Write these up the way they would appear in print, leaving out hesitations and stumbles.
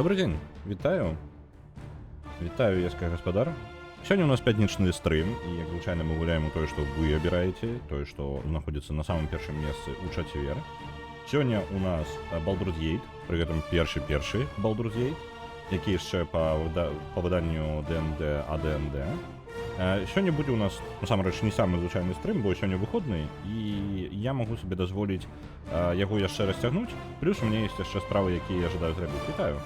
Добрый день, вітаю. Вітаю, яскравы гаспадар. Сёння у нас пятнічны стрым, і як звычайна мы гуляем у тое, што вы абіраеце, тое, што знаходзіцца на самым першым месцы ў чацвер. Сёння у нас Baldur's Gate, пры гэтым першы Baldur's Gate, які яшчэ па выданню D&D AD&D. Сёння будзе у нас, насамрэч, не самы звычайны стрым, бо сёння выходны, і я магу сабе дазволіць яго яшчэ расцягнуць, плюс у мяне ёсць яшчэ справы, якія я жадаю зрабіць. Вітаю.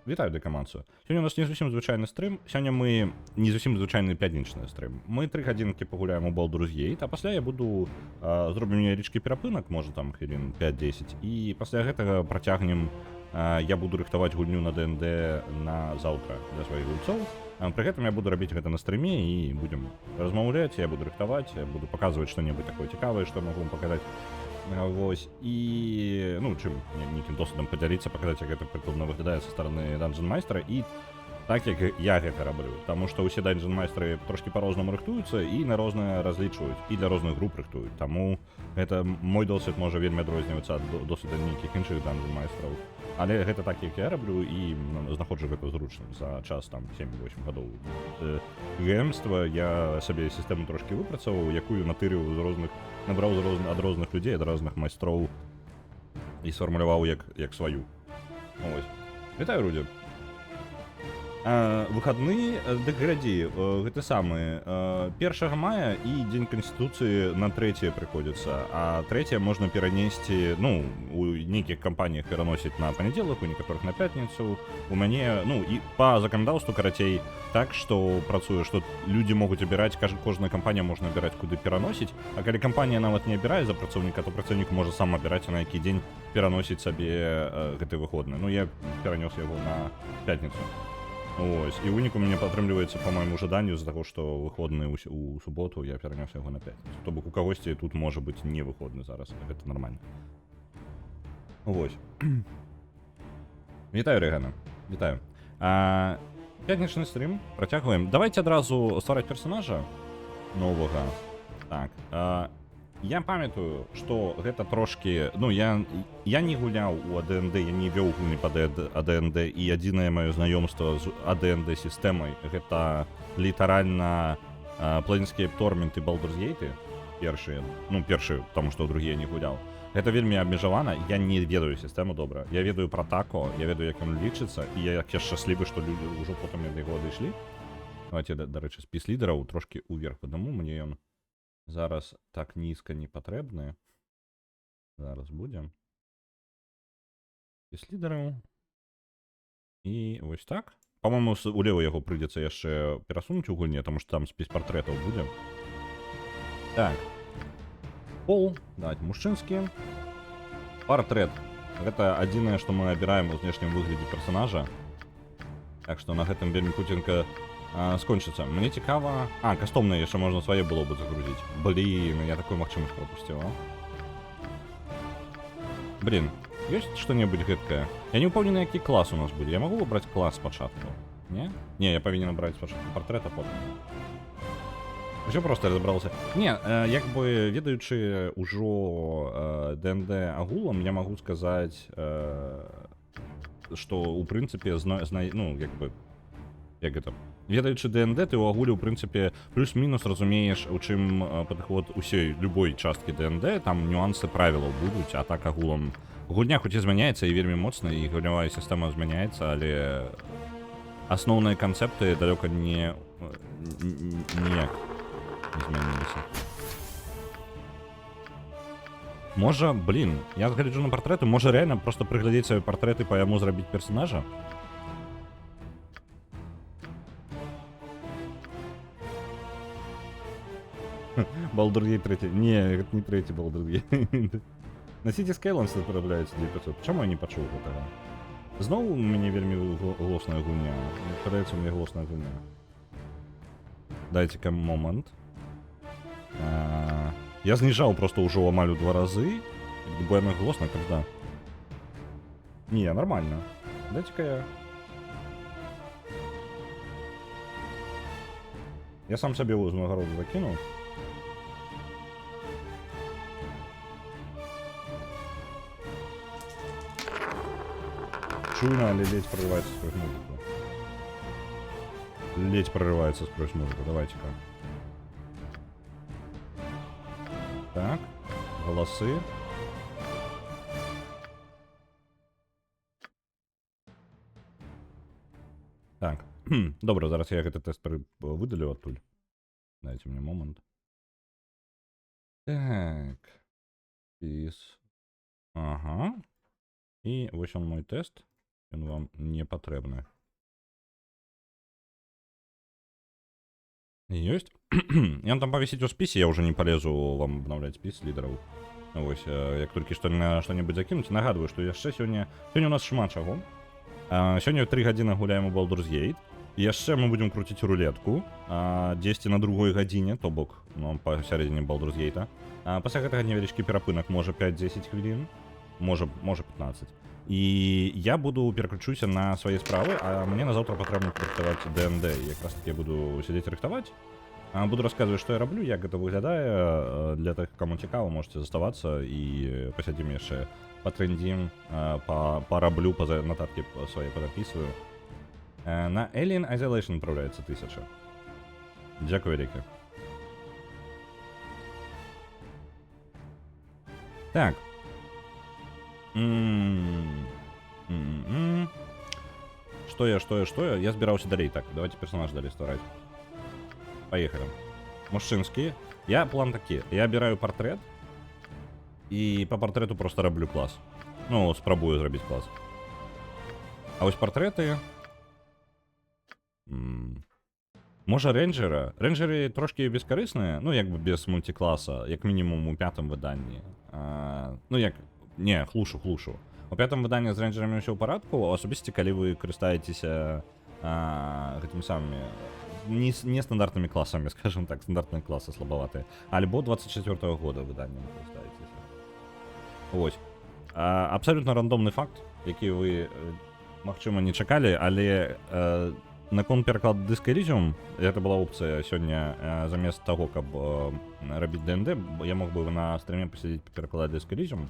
Вітаю, дэкаманцу. Сёння у нас не зусім звычайны стрым, сёння мы не зусім звычайны пятнічны стрым. Мы 3 гадзінкі пагуляем у Baldur's Gate, а пасля я буду зробім невялічкі перапынак, можа там хвілін 5-10, і пасля гэтага працягнем, я буду рыхтаваць гульню на D&D на заўтра для сваіх гульцоў. Пры гэтым я буду рабіць гэта на стрыме і будзем размаўляць, я буду рыхтаваць, я буду паказваць што-небудзь такое цікавае, што магу вам паказаць. Вось, і, ну, чым нейкім досведам падзяліцца, паказаць, як гэта прыкладна выглядае са стороны Dungeon майстра, і так, як я гэта раблю. Таму што ўсе Dungeon майстры трошкі па-рознаму рыхтуюцца і на рознае разлічваюць, і для розных груп рыхтуюць. Таму гэта мой досвед можа вельмі адрознівацца ад досведа нейкіх іншых Dungeon майстраў. Але гэта так, як я раблю, і знаходжу гэта зручным. За час там 7-8 гадоў геймства я сабе сістэму трошкі выпрацаваў, якую натырыў з розных, набраў ад розных людзей, ад розных майстроў і сфармуляваў як сваю. Ось. Вітаю, Рудзі. Выхадны, дык глядзі, гэты самы 1 мая і Дзень Канстытуцыі на 3 прыходзіцца, а 3 можна перанесці, ну, у нейкіх кампаніях пераносіць на панядзелак, у некаторых на пятніцу. У мяне, ну, і па заканадаўству, карацей, так, што працуе, што людзі могуць абіраць, кожная кампанія можна абіраць, куды пераносіць, а калі кампанія нават не абірае за працаўніка, то працаўнік можа сам абіраць, на які дзень пераносіць сабе гэты выходны. Ну, я перанёс яго на пятніцу. Ось, і вынік у мяне атрымліваецца па майму жаданню з-за таго, што выходны ў суботу я перанёс яго на пятніцу. То бок у кагосьці тут можа быць не выходны зараз, гэта нармальна. Вось. Вітаю, Рэгана. Вітаю. Пятнічны стрым працягваем. Давайце адразу ствараць персанажа новага. Так. Я памятаю, што гэта трошкі, ну, я не гуляў у AD&D, я не вёў гульні па AD&D, і адзінае маё знаёмства з AD&D сістэмай гэта літаральна Planescape Torment і Baldur's Gate першыя, ну, першыя, таму што другія не гуляў. Гэта вельмі абмежавана, я не ведаю сістэму добра. Я ведаю пра тако, я ведаю, як ён лічыцца, і як я шчаслівы, што людзі ўжо потым ад яго адышлі. Давайте, дарэчы, спіс лідараў трошкі ўверх падаму, мне ён зараз так нізка не патрэбны. Зараз будзем. Спіс лідараў. І вось так. Па-мойму, улева яго прыйдзецца яшчэ перасунуць у гульне, таму што там спіс партрэтаў будзе. Так. Пол, давайте, мужчынскі. Партрэт. Гэта адзінае, што мы абіраем у знешнім выглядзе персанажа. Так што на гэтым вельмі хутенька скончыцца. Мне цікава... кастомнае яшчэ можна свае было бы загрузіць. Блін, я такую магчымасць пропусціў. Блін, ёсць што-небудзь гэткае? Я не ўпэўнены, які клас у нас будзе. Я магу выбраць клас спачатку? Не? Не, я павінен абраць спачатку партрэт, а потым. Усё проста разабралася. Не, як бы ведаючы ўжо D&D агулам, я магу сказаць, што ў прынцыпе, ну, як бы, як гэта, ведаючы D&D, ты ў агуле, ў прынцыпе, плюс-мінус разумееш, у чым падыход усёй любой часткі D&D, там нюансы правілаў будуць, а так агулам гульня хоць і змяняецца і вельмі моцна, і гульнявая сістэма змяняецца, але асноўныя канцэпты далёка не змяніліся. Можа, блін, я згляджу на партрэты, можа рэальна проста прыглядзець свае партрэты, па яму зрабіць персанажа? Baldur's Gate 3. Не, гэта не 3 Baldur's Gate. На City Skylines трапляецца 900. Чаму я не пачуў гэтага? Зноў у мяне вельмі глосная гульня. Падаецца, у мяне глосная гульня. Дайце-ка момант. Я зніжаў проста ўжо амаль у 2 разы, бо яна глосна, когда. Не, нормально. Дайце-ка я... Я сам сабе ўзнагароду закінуў. чуйно, але ледь прорывается сквозь музыку. Ледь прорывается сквозь музыку. Давайте-ка. Так. Голосы. Так. Добре, зараз я этот тест выдалю оттуль. Дайте мне момент. Так. Піс. Ага. І ось он мой тест. Він вам не потрібний. Есть. Я там повесить у списе, я уже не полезу вам обновлять спис лидеров. Ось, як тільки що-небудь закинуть. Нагадую, що яшчэ сьогодні у нас шмат чаго. Сьогодні 3 гадзіны гуляем у Baldur's Gate. Яшчэ мы будем крутить рулетку. 10 на другой гадзіне, то бок, ну, па сярэдзіне Baldur's Gate. Пасля гэтага невялічкі перапынак, можа 5-10 хвілін, можа 15. І я буду пераключуся на свае справы, а мне на заўтра патрэбна рыхтаваць ДНД. Якраз таки я буду сядзець рыхтаваць. Буду рассказывать, что я роблю, як гэта выглядае. Для тых, кому цікава, можете заставацца і пасядзім яшчэ патрэндзім, параблю, нататкі свае падапісваю. На Alien Isolation отправляется 1000. Дякую вялікі. Так. Что я? Я збіраўся далей. Так, давайте персонаж далей ствараць. Поехали. Мужчинские. План такі. Я обираю портрет. И по портрету просто роблю класс. Ну, спробую зробити класс. А ось портрети. Може рейнджера. Рейнджери трошки безкорисні. Ну, якби без мультикласа. Як мінімум у 5-му виданні. Ну, як... Не, хлушу. У 5-му виданні з рейнджерами все в порядку. Особисто, коли ви користаєтеся гэтими самими... нестандартными классами, скажем так, стандартные классы слабоватые. Альбо 24-го года выдання користаєтеся. Ось. Абсолютно рандомний факт, який ви, магчыма, не чакалі, але наконт перакладу Disco Elysium, гэта была опцыя сёння, замест таго, каб рабіць ДНД, я мог бы на стриме посидеть перакладаць Disco Elysium.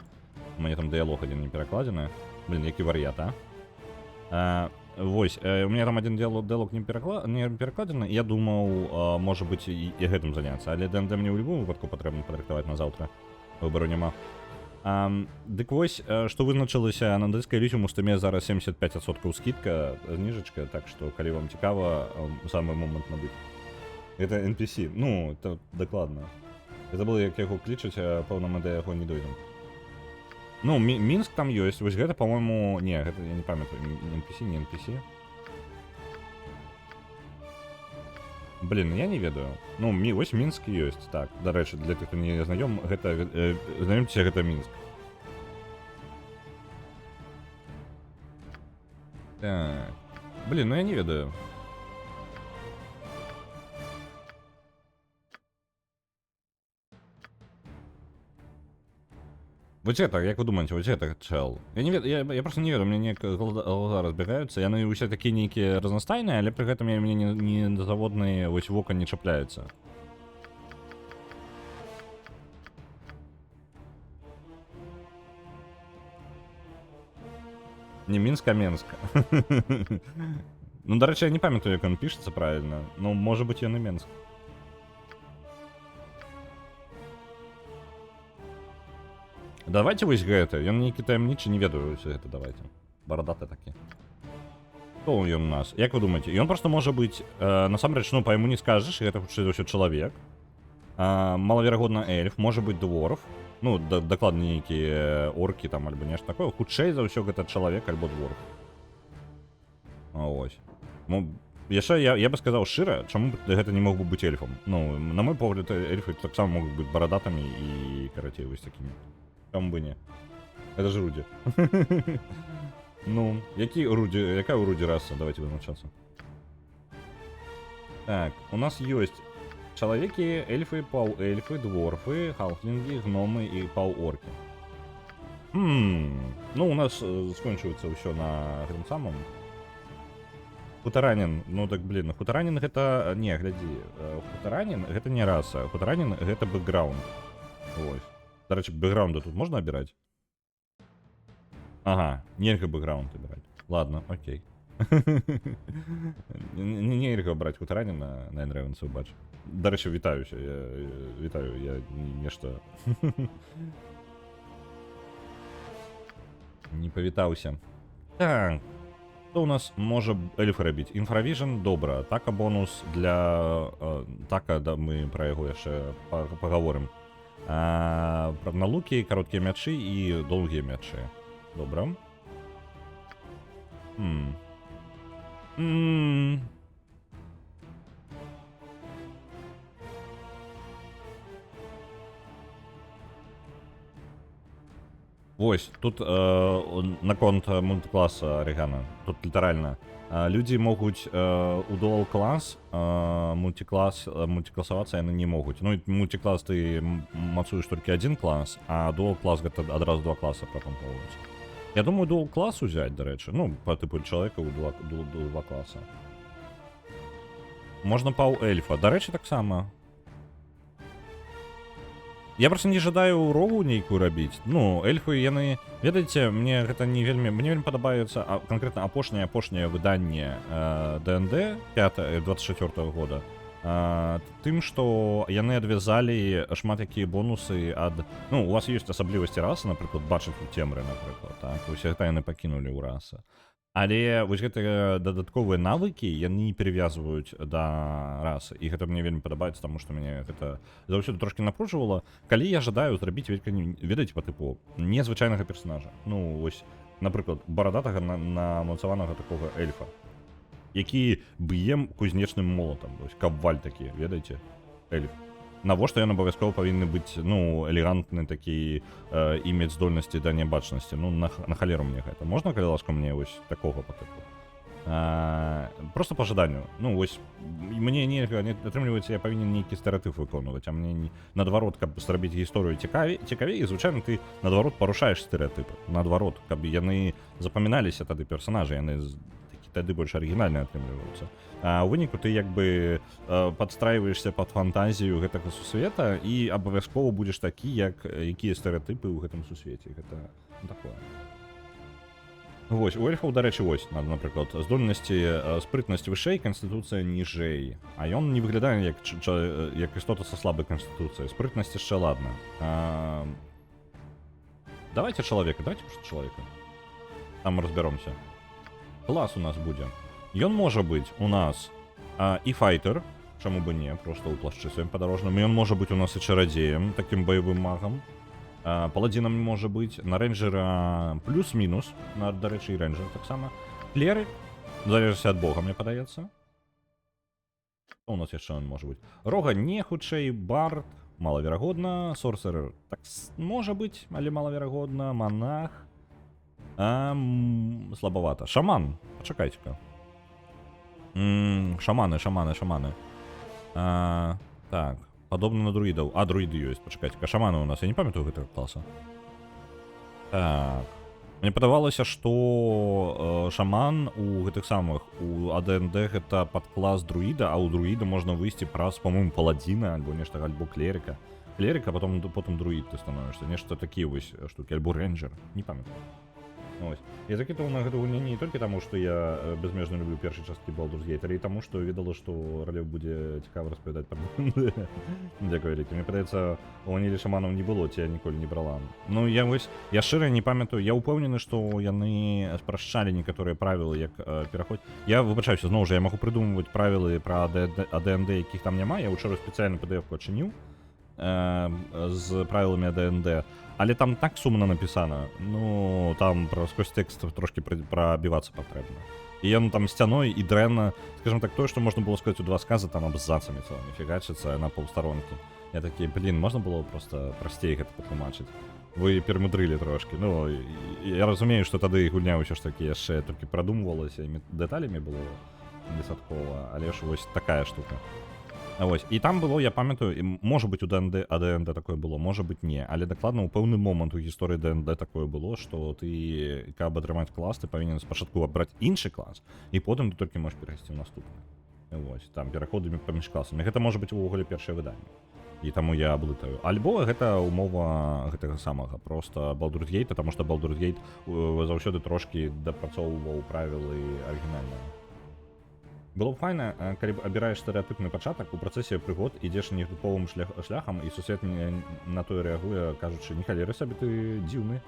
У мяне там дыялог один не перакладзены. Блин, які вар'ят, Вось, у меня там один диалог не перакладзены. Я думаў, можа быць, і гэтым заняцца. Але ДНД мне ў любым выпадку патрэбна падрыхтаваць на заўтра. Выбару няма. Дык вось, што вызначылася на Disco Elysium, у стыме зараз 75% скидка, зніжачка, так што, калі вам цікава, самы момант набыць. Гэта NPC, ну, это дакладна. Я забыл, як яго клічаць, пэўна, мы да яго не дойдем. Ну, Минск там есть. Вось гэта, по-моему... Не, гэта я не памятаю. Не NPC. Блин, я не ведаю. Ну, вось Минск есть. Так, дарэчы, для тых, хто не знаём, гэта... Знаёмцеся, гэта Минск. Так. Блин, ну я не ведаю. Вот это, як вы думаете, вот это чел? Я просто не ведаю, у меня глаза разбегаются, яны усе такие нейкія разнастайныя, але при гэтым мне не заводные вось вока не чапляюцца. Не Минск, а Менск. Ну, дарэчы, я не памятаю, як он пишется правильно, но может быть ён и Менск. Давайте вось гэта. Ён нейкі таямнічы, не ведаю ўсё гэта, давайте. Барадаты такі. Хто ён у нас? Як вы думаеце? Ён просто можа быць, насамрэч, ну, па яму не скажаш, гэта хутчэй за ўсё чалавек. Малаверагодна эльф, можа быць дворф. Ну, дакладна нейкія оркі там, альбо нешта такое. Хутчэй за ўсё гэта чалавек альбо дворф. Ось. Яшчэ я бы сказаў шчыра, чаму гэта не мог бы быць эльфам. Ну, на мой погляд, эльфы таксама могуць быць барадатамі і, карацей, вось такімі. Чому бы не? Это же Руди. Ну, какая у Руди раса? Давайте вызначаться. Так, у нас есть человеки, эльфы, полуэльфы, дворфы, халфлинги, гномы и полуорки. Ну, у нас скончивается все на этом самом. Хутаранин, ну так, блин, хутаранин это... Не, гляди, хутаранин это не раса, хутаранин это бэкграунд. Ось. До речі, бэкграунда тут можна обирать? Ага, нельга бэкграунд обирать. Ладно, окей. Нельга брати хутараніна на Енревенсу, бачу. До речі, вітаюся, вітаю, я нешта не повітаўся. Так, что у нас може эльфы рабіць? Інфравіжн, добра. Атака бонус для... Така, да, мы про яго яшчэ паговорым. На лукі, кароткія мячы і доўгія мячы. Добра. Вось, тут наконт мультикласа Орегана. Тут літаральна. Людзі могуць у дуал клас мультикласавацца яны не могуць. Ну, мультиклас ты мацуеш толькі один клас, а дуал клас гэта адразу два класа прапампоўваюць. Я думаю, дуал клас узяць, дарэчы. Ну, по типу чалавека у два класа. Можна паў эльфа. Дарэчы, таксама. Я просто не жадаю рогу нейкую рабіць. Ну, эльфы, яны... Ведаеце, мне гэта не вельмі... Мне вельмі падабаецца конкретна апошняе выданне ДНД 24-го года. Тым, што яны адвязалі шмат якія бонусы ад... Ну, у вас ёсць асаблівасці расы, напрыклад, бачыць у цемры, напрыклад, так? Усе гэта яны пакінулі ў расы. Але вось гэтыя дадатковыя навыкі яны не перавязваюць да расы. І гэта мне вельмі падабаецца, таму што мяне гэта заўсёды трошкі напружвала. Калі я жадаю зрабіць, ведаеце, па тыпу незвычайнага персонажа. Ну, вось, напрыклад, барадатага намацаванага такога эльфа, які б'ем кузнечным молатам. Вось, кабваль такі, ведаеце, эльф. Навошта ён абавязкова павінны быць, ну, элегантны такі і мець здольнасці да нябачнасці. Ну, на халеру мне гэта. Можна, калі ласка, мне вось такога па тыпу? Просто по жаданню. Ну, вось, мне не атрымліваецца, я павінен нейкі стэрэатып выконваць, а мне наадварот, каб зрабіць гісторыю цікавей, і, звычайна, ты наадварот парушаеш стэрэатыпы. Наадварот, каб яны запаміналіся тады персанажы, яны тады больш арыгінальна атрымліваюцца. А ў выніку ты як бы падстрайваешся пад фантазію гэтага сусвета і абавязкова будзеш такі, якія стэрэатыпы ў гэтым сусвеце. Гэта такое. Вось, у эльфаў, дарэчы, вось, напрыклад, здольнасці спрытнасць вышэй, канстытуцыя ніжэй. А ён не выглядае як істота са слабай канстытуцыяй. Спрытнасць яшчэ ладна. Давайте чалавека. Там разбяромся. Клас у нас будзе. Ён можа быць у нас і файтер, чаму бы не, просто ў плашчы сваім падарожным. Ён можа быць у нас і чарадзеем, такім баявым магам. Паладзінам можа быць, на рэнджера плюс-мінус, дарэчы, і рэнджер таксама. Клеры, залежыць ад бога, мне падаецца. У нас яшчэ он можа быць. Рога не хутчэй, бард, малаверагодна, сорсер так можа быць, але малаверагодна, монах. Слабавата. Шаман, пачакайце-ка. Шаманы. Так, падобна на друідаў. Друіды ёсць, пачакайце-ка. Шаманы у нас, я не памятаю гэтага класа. Так. Мне падавалася, што шаман у гэтых самых, у АДНД гэта падклас друіда, а ў друіда можна выйсці праз, па-моему, паладзіна, альбо нешта, альбо клерыка. Клерыка, потом друід ты становішся. Нешта такія вось штукі, альбо рэнджер. Не памятаю. Ось. Я закидывал на гэту гульню не толькі таму, што я безмежна люблю першай часткі Baldur's Gate, але і таму, што ведала, што Ралёв будзе цікава распавядаць пра ДНД. Дзякуй вялікі. Мне падаецца, у ванілі шаманаў не было, ці я ніколі не брала. Ну, я шчыра не памятаю, я ўпэўнены, што яны спрашчалі некаторыя правілы, як пераход. Я выбачаюся, зноў жа, я магу прыдумваць правілы пра АДНД, якіх там няма. Я ўчора спецыяльна PDF-ку адчыніў з правіламі АДНД. Але там так сумна напісана, ну, там сквозь тэкст трошки прабівацца патрэбна. І ён там сцяной і дрэнна, скажем так, тое, што можна было сказаць у два сказы, там абзацамі цэлымі фігачыцца на паўстаронкі. Я такі, можна было просто прасцей гэта патлумачыць. Вы перамудрылі трошки. Ну, я разумею, што тады гульня ўсё ж такі яшчэ толькі прадумвалася, дэталямі было десяткова, але ж вось такая штука. Ось. І там было, я памятаю, можа быць у АДНД такое было, можа быць не, але дакладна ў пэўны момант у гісторыі ДНД такое было, што ты, каб атрымаць клас, ты павінен спачатку абраць іншы клас, і потым ты толькі можаш перайсці ў наступны. Вось, там пераходамі паміж класамі. Гэта можа быць увогуле першае выданне. І таму я блытаю. Альбо гэта умова гэтага самага, просто Baldur's Gate, таму што Baldur's Gate заўсёды трошкі дапрацоўваў правілы арыгінальныя. Было б файна, калі б абіраеш стэрэатыпны пачатак, у працэсе прыгод ідзеш нетыповым шляхам, і сусвет на тое рэагуе, кажучы, не халеры сабе, ты дзіўны.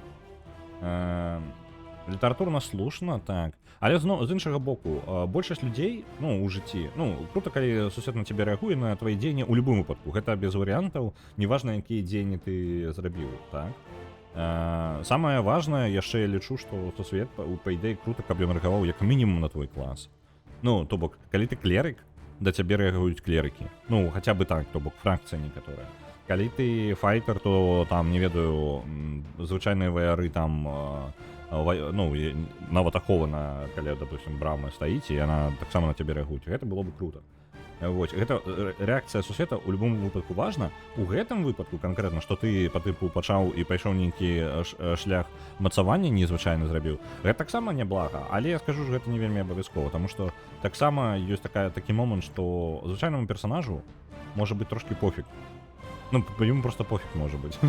Літаратурна слушна, так. Але з іншага боку, большасць людзей, ну, у жыцці, ну, круто, калі сусвет на цябе рэагуе на твае дзеянні ў любым выпадку. Гэта без варыянтаў, неважна, якія дзеянні ты зрабіў, так? Самае важнае, яшчэ я лічу, што сусвет, па ідэі, крута, каб ён рэагаваў як мінімум на твой клас. Ну, то бок, калі ты клерык, да цябе рэагуюць клерыкі. Ну, хаця бы так, то бок, фракцыя некаторая. Калі ты файтер, то там, не ведаю, звычайныя ваяры там, ну, нават ахована, калі, допустим, брама стаіць, і яна таксама на цябе рэагуюць. Гэта было бы круто. Вот. Гэта рэакцыя сусвета ў любым выпадку важна. У гэтым выпадку канкрэтна, што ты па тыпу пачаў і пайшоў нейкі шлях мацавання незвычайна зрабіў, гэта таксама няблага, але я скажу, што гэта не вельмі абавязкова, таму што таксама ёсць такі момант, што звычайнаму персанажу можа быць трошкі пофіг. Ну, па яму просто пофіг можа быць.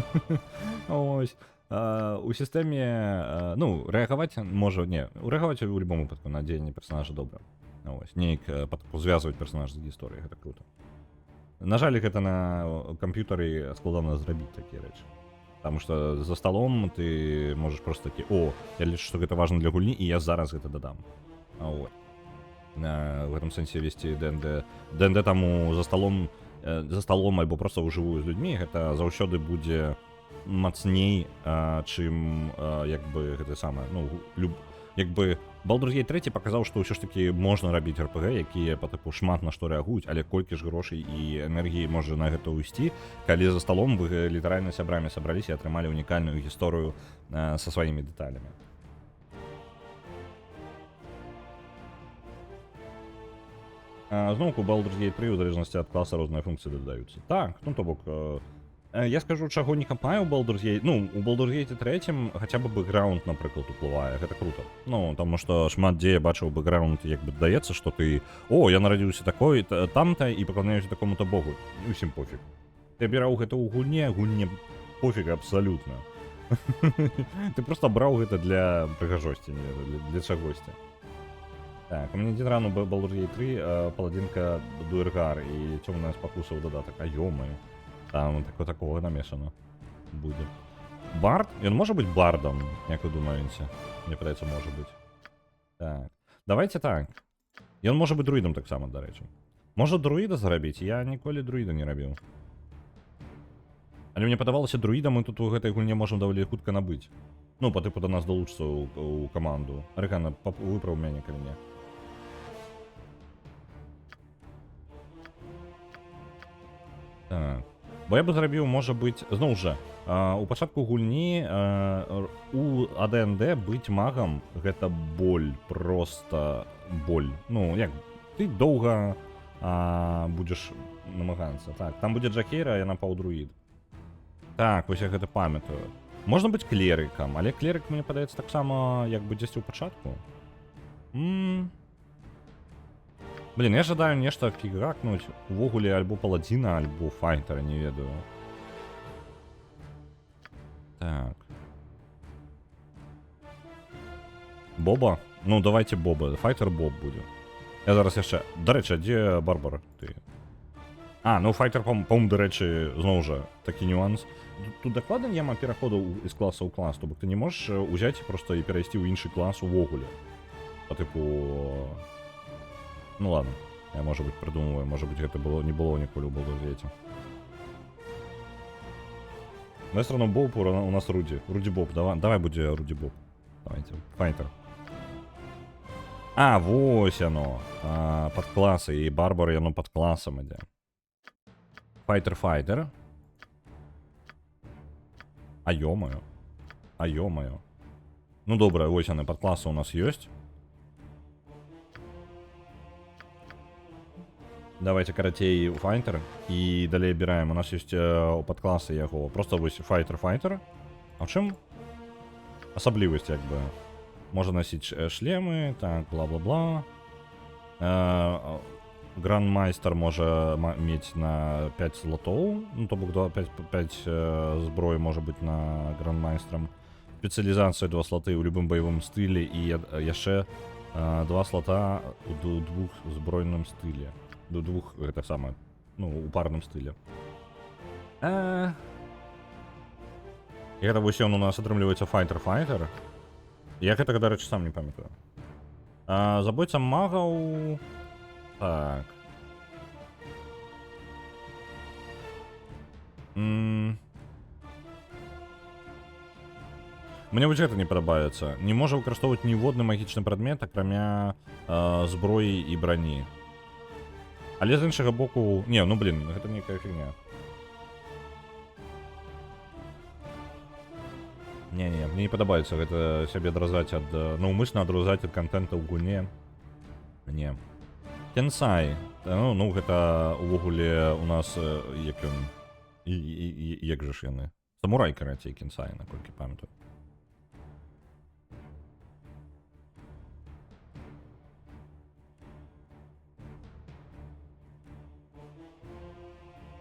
Ось. У сістэме, ну, рэагаваць можа, не, рэагаваць у любым выпадку на дзеянне персанажа добра. Ось, неяк звязваць персонаж з гісторыяй, гэта круто. На жаль, гэта на камп'ютары складана зрабіць такія рэчы. Таму што за сталом ты можаш проста такі, о, я лічу, што гэта важна для гульні, і я зараз гэта дадам. Ось. В гэтым сэнсе весці ДНД. ДНД таму за сталом альбо проста ўжывую з людзьмі, гэта заўсёды будзе мацней, чым, як бы, гэта самае, ну, як бы Baldur's Gate 3 паказаў, што ўсё ж такі можна рабіць RPG, якія па тыпу шмат на што рэагуюць, але колькі ж грошай і энергіі можа на гэта ўйсці, калі за сталом вы літаральна сябрамі сабраліся і атрымалі унікальную гісторыю са сваімі дэталямі. Зноўку Baldur's Gate 3 у залежнасці ад класа розныя функцыі дадаюцца. Так, ну то бок, я скажу, чаго не хапае ў Baldur's Gate. Ну, у Baldur's Gate 3 хаця б бэкграунд, напрыклад, уплывае. Гэта круто. Ну, таму што шмат дзе я бачыў бэкграунд, як бы даецца, што ты, о, я нарадзіўся такой, там-то, і пакланяюся такому-то богу. І ўсім пофіг. Ты абіраў гэта ў гульне пофіг абсалютна. Ты проста браў гэта для прыгажосці, для чагосьці. Так, у мяне адзін ран у Baldur's Gate 3 паладзінка Дуэргар і цёмная спакуса ў дадатак. А ёмаю. Там такого намешано будзе. Бард? Ён можа быць бардам, як вы думаеце? Мне падаецца, можа быць. Так. Давайте так. Ён можа быць друідам таксама, дарэчы. Можа друіда зрабіць? Я ніколі друіда не рабіў. Але мне падавалася, друіда мы тут у гэтай гульне можам даволі хутка набыць. Ну, па тыпу да нас далучыцца ў каманду. Арыгана, выпраў мяне, калі не. Так. Бо я бы зрабіў, можа быць, зноў жа, у пачатку гульні у АДНД быць магам гэта боль, проста боль. Ну, як, ты доўга будзеш намагацца. Так, там будзе Джакейра, яна паўдруід. Так, вось я гэта памятаю. Можна быць клерыкам, але клерык, мне падаецца, таксама як бы дзесьці ў пачатку. Блин, я жадаю нешта фігакнуць увогуле альбо паладзіна, альбо файтера, не ведаю. Так. Боба? Ну, давайте Боба. Файтер Боб будзе. Я зараз яшчэ... Дарэчы, дзе Барбара? Ты... ну файтер, по-моему, дарэчы, зноў жа, такі нюанс. Тут дакладна няма пераходу з класа ў клас, то бок ты не можаш узяць проста і перайсці ў іншы клас увогуле. Па тыпу... Ну ладно, я, может быть, придумываю, может быть, это не было ніколі ў Baldur's Gate. Но все равно Боб у нас Руди. Руди Боб, давай будзе Руди Боб. Давайте, файтер. Вось оно. Под класы, і Барбара, яно под класом ідзе. Файтер. Ё-моё. Ну добра, вось яны, под класы у нас ёсць. Давайте карацей файтер і далей абіраем. У нас ёсць падкласы яго. Просто вось файтер. А ў чым асаблівасць, як бы? Можа насіць шлемы, так, бла-бла-бла. грандмайстер може мець на 5 слотоў, ну то бок 5 зброй можа быць на грандмайстрам. Спецыялізацыя 2 слоты ў любым баявым стылі і яшчэ 2 слота у двух збройным стылі. До двух гэта самае, ну, у парным стылі. І гэта вось ён у нас атрымліваецца файтер. Я гэтага, дарэчы, сам не памятаю. Забойца магаў... Так. Мне вось гэта не падабаецца. Не можа выкарыстоўваць ніводны магічны прадмет, акрамя зброі і брані. Але з іншага боку... Не, ну блін, гэта нейкая фігня. Не, мне не падабаецца гэта сябе адразаць ад... Наўмысна адразаць ад кантэнта ў гульне. Не. Кенсай. Ну, гэта увогуле у нас... Як ён... Як жа ж яны? Самурай, карацей, Кенсай, наколькі памятаю.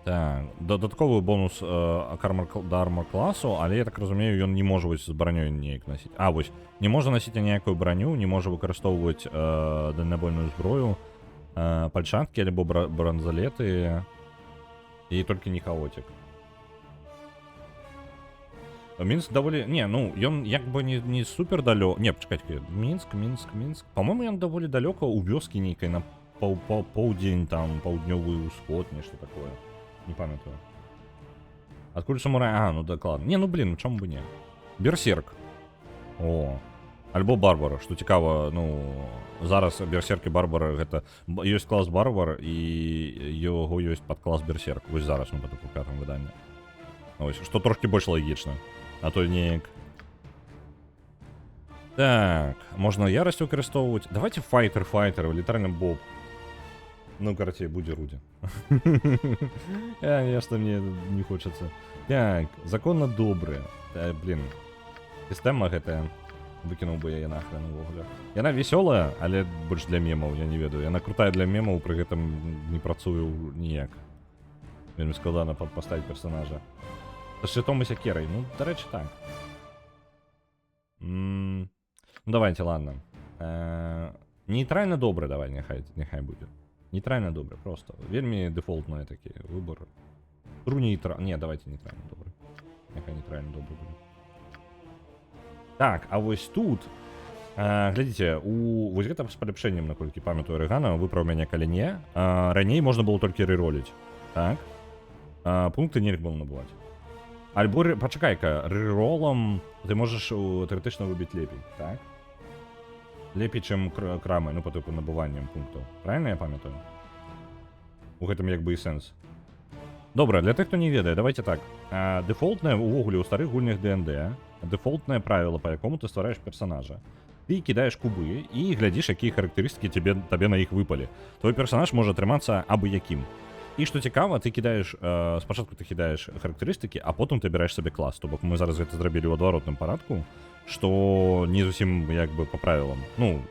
Так, дадатковы бонус да армор класу, але я так разумею, ён не можа вось з бранёй неяк насіць. Вось, не можа насіць ніякую браню, не можа выкарыстоўваць дальнабойную зброю, пальчаткі альбо бранзалеты і толькі не хаотик. Мінск даволі... Не, ну, ён як бы не супер далёка... Не, пачакайце, Мінск. Па-моему, ён даволі далёка ў вёскі нейкай на паўдзень, там, паўднёвы ўсход, нешта такое. Не памятаю. Адкуль самурай? Ну дакладна. Не, ну блин, чому бы не? Берсерк. О. Альбо Барбара, што цікава, ну, зараз Берсерк і Барбара, гэта... Ёсць клас Барбар, і яго ёсць падклас Берсерк. Вось зараз, ну, па 5-м выданні. Ось, што трошкі больш лагічна. А то неяк... Так, можна ярасць выкарыстоўваць. Давайте файтер, літаральна боб. Ну, карацей, будзе Руді. Конечно, мне не хочется. Так, законно добрые. Блин, сістэма гэтая. Выкінуў бы яе нахрен увогуле. Яна весёлая, але больш для мемаў, я не ведаю. Яна крутая для мемаў, пры гэтым не працую ніяк. Вельмі складана паставіць персонажа. З шчытом і сякерай. Ну, дарэчы, так. Ну, давайте, ладно. Нейтральна добры, давай, няхай будзе. Нейтральна добры, просто. Вельмі дэфолтныя такі выбор. Тру нейтральна... Не, давайте нейтральна добры. Няхай нейтральна добры будзе. Так, а вось тут... Глядзіце, вось гэта з паляпшэннем, наколькі памятаю Рэгана, выправ мяне калі не. Раней можна было толькі рэроліць. Так. Пункты нельга было набываць. Альбо, пачакай-ка, рэролам ты можаш тэоретычна выбіць лепей, так? Лепей, чым крамы, ну, па тыпу набываннем пунктаў. Правильно я памятаю? У гэтым як бы і сэнс. Добра, для тых, хто не ведае, давайте так. Дэфолтнае увогуле ў старых гульнях D&D, дэфолтнае правіла, па якому ты ствараеш персонажа. Ты кідаеш кубы і глядзіш, якія характарыстыкі табе на іх выпалі. Твой персонаж можа атрымацца абы якім. І што цікава, ты кідаеш, спачатку ты кідаеш характарыстыкі, а потым ты абіраеш сабе клас. То бок мы зараз гэта зрабілі ў адваротным парадку, што не зусім як бы па правілам. Ну,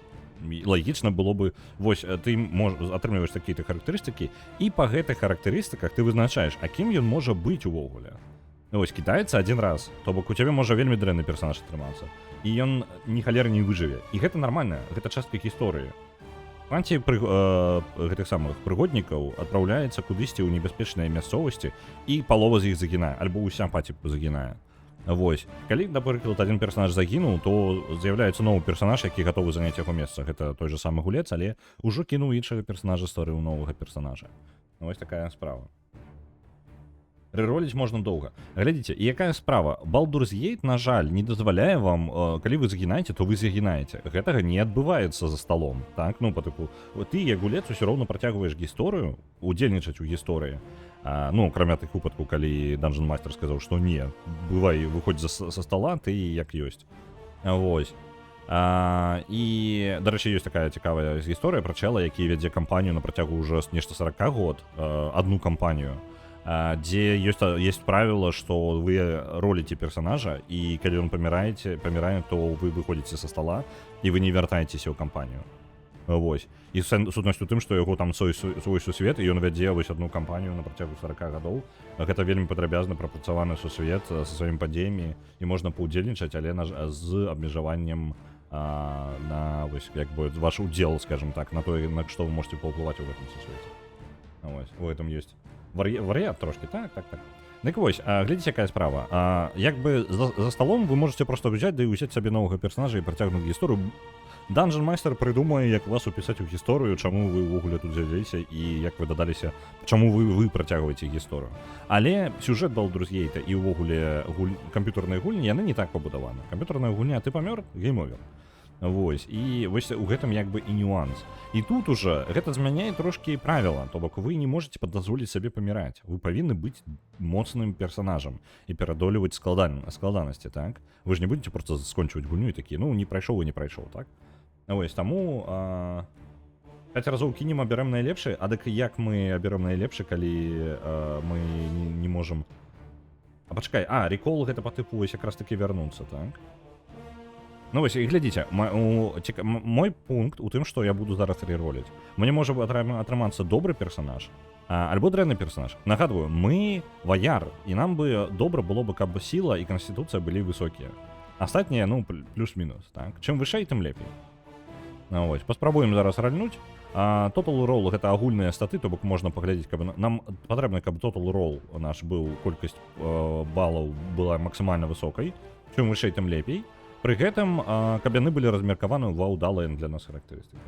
лагічна было бы, вось, ты атрымліваеш такія-то характарыстыкі, і па гэтых характарыстыках ты вызначаеш, а кім ён можа быць увогуле. Вось, кідаецца адзін раз, то бок у цябе можа вельмі дрэнны персонаж атрымацца. І ён ні халеры не выжыве. І гэта нармальна, гэта частка гісторыі. Анці гэтых самых прыгоднікаў адпраўляецца кудысьці ў небяспечныя мясцовасці і палова з іх загінае, альбо ўся паціпу загінае. Вось. Калі, напрыклад, адзін персонаж загінуў, то з'яўляецца новы персонаж, які гатовы заняць яго месца. Гэта той же самы гулец, але ўжо кінуў іншага персонажа, стварыў новага персонажа. Вось такая справа. Рэроліць можна доўга. Глядзіце, і якая справа? Baldur's Gate, на жаль, не дазваляе вам, калі вы загінаеце, то вы загінаеце. Гэтага не адбываецца за сталом. Так, ну, па тыпу, ты, як гулец, усё роўна працягваеш гісторыю, удзельнічаць у гісторыі. Ну, акрамя тых выпадкаў, калі Dungeon Master сказаў, што не, бывай, выходзь са стола, ты як ёсць. Вось. І, дарэчы, ёсць такая цікавая гісторыя пра чэла, які вядзе кампанію на працягу ўжо нешта 40 год, адну кампанію, дзе ёсць правіла, што вы роліце персонажа, і калі ён памірае, то вы выходзіце са стола, і вы не вяртаецеся ў кампанію. Вось. І сутнасць у тым, што яго там свой сусвет, і ён вядзе вось адну кампанію на працягу 40 гадоў. Гэта вельмі падрабязна прапрацаваны сусвет са сваімі падзеямі, і можна паўдзельнічаць, але з абмежаваннем на вось як бы ваш удзел, скажем так, на тое, на што вы можете паўплываць у гэтым сусвеце. Вось, у гэтым ёсць варыянт трошки, так. Дык вось, глядзіце, якая справа. Як бы за столом вы можете просто взять да і ўзяць сабе новага персонажа і працягнуць гісторыю. Dungeon Master прыдумае, як вас упісаць у гісторыю, чаму вы ўвогуле тут з'явіліся і як вы дадаліся, чаму вы працягваеце гісторыю. Але сюжэт Baldur's Gate і ўвогуле камп'ютарныя гульні, яны не так пабудаваны. Камп'ютарная гульня, ты памёр, гейм-овер. Вось, і вось у гэтым як бы і нюанс. І тут уже гэта змяняе трошкі правіла, то бок вы не можете дазволіць сабе паміраць. Вы павінны быць моцным персонажам і перадолеваць складанасці, так? Вы ж не будете просто скончваць гульню і такі, ну, не прайшоў і не прайшоў, так? Вось, таму 5 разоў кінем, абярэм найлепшы, а дык як мы абярэм найлепшы, калі мы не можам... пачакай, рекол гэта па тыпу вось якраз такі вярнуцца, так? Ну вось, і глядзіце, мой пункт у тым, што я буду зараз рероліць. Мне можа атрымацца добры персонаж, альбо дрэнны персонаж. Нагадваю, мы ваяр, і нам бы добра было бы, каб сіла і канстытуцыя былі высокія. Астатнія, ну, плюс-мінус, так? Чым вышэй, тым лепей. Ну, вось, паспрабуем зараз ральнуць. Total roll — гэта агульныя статы, то бок можна паглядзець, каб нам патрэбна, каб total roll наш быў, колькасць балаў была максімальна высокай. Чым вышэй, тым лепей. Пры гэтым, каб яны былі размеркаваны ва ўдалыя для нас характарыстыкі.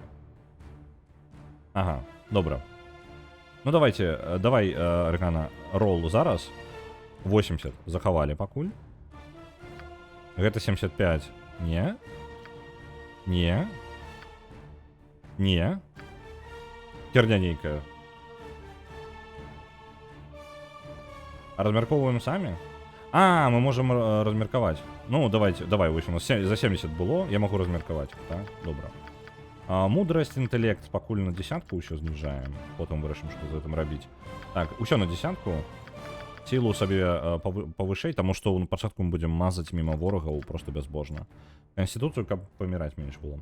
Ага, добра. Ну давай, Аргана, ролл зараз. 80 захавалі пакуль. Гэта 75. Не. Херня нейкая. Размяркоўваем самі? Мы можам размеркаваць. Ну, давай, вось у нас за 70 было, я магу размеркаваць, так? Добра. Мудрасць, інтэлект пакуль на десятку ўсё зніжаем, потым вырашым, што з гэтым рабіць. Так, усё на десятку. Сілу сабе павышэй, таму што на пачатку мы будзем мазаць міма ворагаў просто бязбожна. Канстытуцыю, каб паміраць менш было.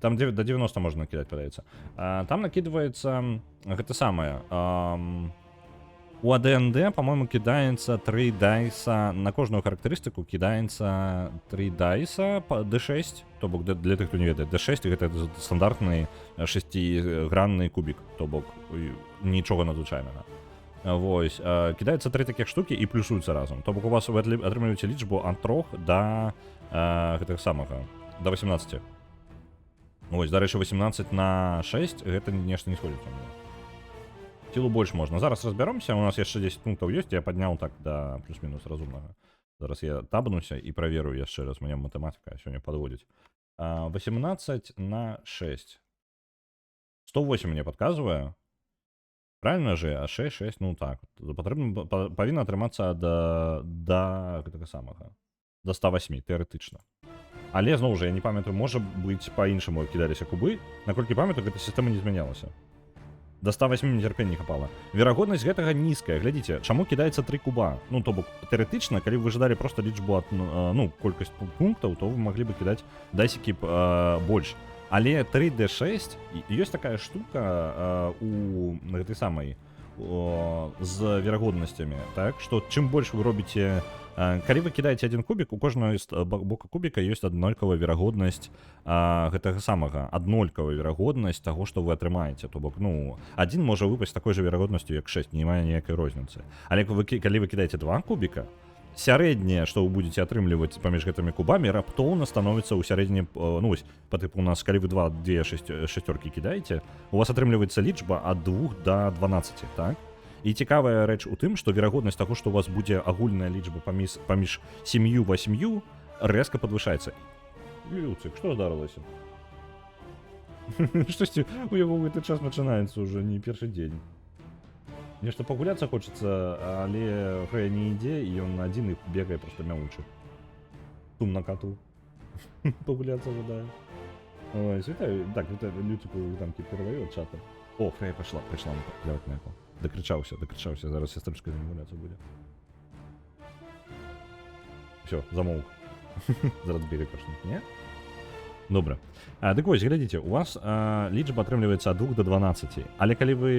Там до 90 можна накідаць, падаецца. Там накідваецца гэта самае. У АДНД, по-моему, кідаецца 3 дайса, на кожную характарыстыку кідаецца 3 дайса по D6, то бок для тых, хто не ведае, D6 гэта стандартны 6-гранны кубік, то бок нічога надзвычайнага. Вось, кідаецца 3 такіх штукі і плюсуюцца разам. То бок у вас вы атрымліваеце лічбу ад 3 да гэтага самага, да 18. Вось, дарэчы, 18 на 6, гэта нешта не сходзіць у мяне. Сілу больш можна. Зараз разбяромся, у нас яшчэ 10 пунктаў ёсць, я падняў так да плюс-мінус разумнага. Зараз я табнуся і праверу яшчэ раз, мне матэматыка сёння падводзіць. 18 на 6. 108 мне падказвае. Правильно же? А 6, ну так. Павінна атрымацца да гэтага самага. Да 108, тэарэтычна. Але, зноў жа, я не памятаю, можа быць, па-іншаму кідаліся кубы. Наколькі памятаю, гэта сістэма не змянялася. До 108 нецярпення не хапала. Верагоднасць гэтага нізкая. Глядзіце, чаму кідаецца 3 куба? Ну, то бок, тэарэтычна, калі вы жадалі проста лічбу ад, ну, колькасць пунктаў, то вы маглі бы кідаць дайсікі больш. Але 3D6, ёсць такая штука у гэтай самай з верагоднасцямі, так? Што чым больш вы робіце... Калі вы кідаеце один кубік, у кожнага бока кубіка ёсць аднолькавая верагоднасць гэтага самага, аднолькавая верагоднасць таго, што вы атрымаеце. То бок, ну, один можа выпасть такой же верагоднасцю, як 6, не мае ніякай розніцы. Але калі вы кідаеце 2 кубіка, сярэдняе, што вы будете атрымліваць паміж гэтымі кубамі, раптоўна становіцца ў сярэдні, ну, вось, па тыпу у нас, калі вы две шестеркі кідаеце, у вас атрымліваецца лічба ад 2 до 12, так? І цікавая рэч у тым, што верагоднасць таго, што у вас будзе агульная лічба паміж 7-8 рэзка падвышаецца. Люцик, што здарылася? Штосьці у яго гэты час пачынаецца ўжо не першы дзень. Нешта пагуляцца хочацца, але Фрэя не ідзе, і ён адзін і бегае проста мяучы. Тум на кату. Пагуляцца жадаю. Ой, світаю. Так, Люцику там перадаю ад чата. О, Фрэя прыйшла пляваць на яго. Докричався, зараз сестричка зімуляція буде. Все, замовк. Зараз біги почнуть, ні? Добра. Дык вось, глядзіце, у вас лічба атрымліваецца ад 2 до 12. Але калі вы,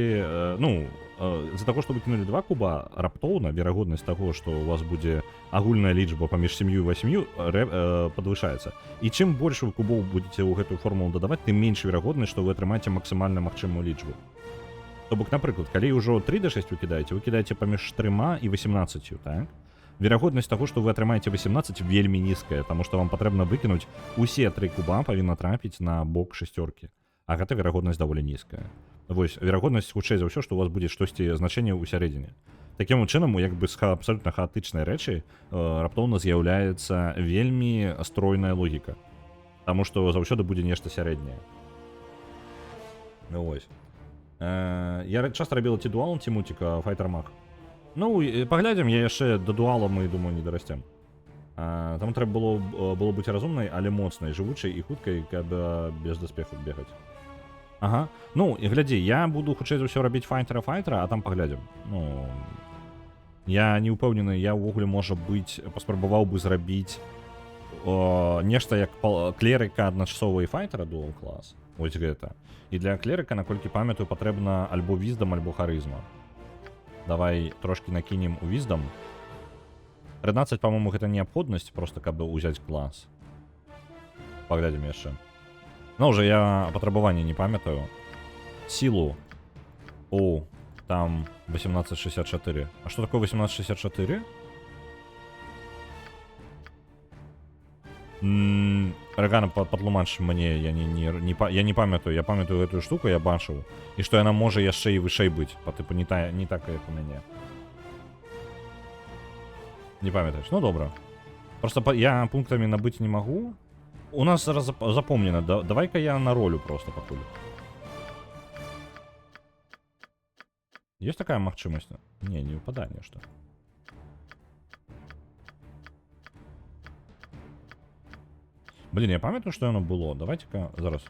з-за таго, што вы кінулі 2 куба, раптоўна верагоднасць таго, што у вас будзе агульная лічба паміж 7 і 8 падвышаецца. І чым больш вы кубоў будзеце ў гэтую формулу дадаваць, тым менш верагоднасць, што вы атрымаеце максімальна магчымую лічбу. То бок, напрыклад, калі ўжо 3 до 6 вы кідаеце паміж 3 і 18, так? Верагоднасць таго, што вы атрымаеце 18 вельмі нізкая, таму што вам патрэбна выкінуць усе 3 куба павінна трапіць на бок шасцёркі. А гэта верагоднасць даволі нізкая. Вось, верагоднасць хутчэй за ўсё, што у вас будзе штосьці значэнне ў сярэдзіне. Такім чынам, як бы з абсалютна хаатычнай рэчы раптоўна з'яўляецца вельмі стройная логіка. Таму што заўсёды будзе нешта сярэдняе. Вось. Я часта рабіла ці дуал, ці муціка Fighter Mag. Ну, паглядзім, я яшчэ да дуала мы, думаю, не дарасцем. Таму трэба было быць разумнай, але моцнай, жывучай і хуткай, каб без даспеху бегаць. Ага. Ну, і глядзі, я буду хутчэй за ўсё рабіць файтера, а там паглядзім. Ну, я не ўпэўнены, я ўвогуле, можа быць, паспрабаваў бы зрабіць нешта як клерыка адначасова і файтера дуал клас. Вось гэта. І для клерыка, наколькі памятаю, патрэбна альбо виздам, альбо харызма. Давай трошки накинем у виздом. 13, по-моему, гэта неабходнасць, просто каб узяць клас. Паглядзім яшчэ. Ну, уже я патрабаванне не памятаю. Силу. О, там 1864. А что такое 1864? Рагана падлумач мне, я не памятаю, я памятаю эту штуку, я бачыў. І што яна можа яшчэ і вышэй быць, па тыпу не так, як у мяне. Не памятаеш? Ну, добра. Просто я пунктамі набыць не магу. У нас зараз запомнена, давай-ка я на ролю просто пакуль. Есть такая магчымасць? Не выпадае нешта. Блин, я памятаю, что оно было. Давайте-ка зараз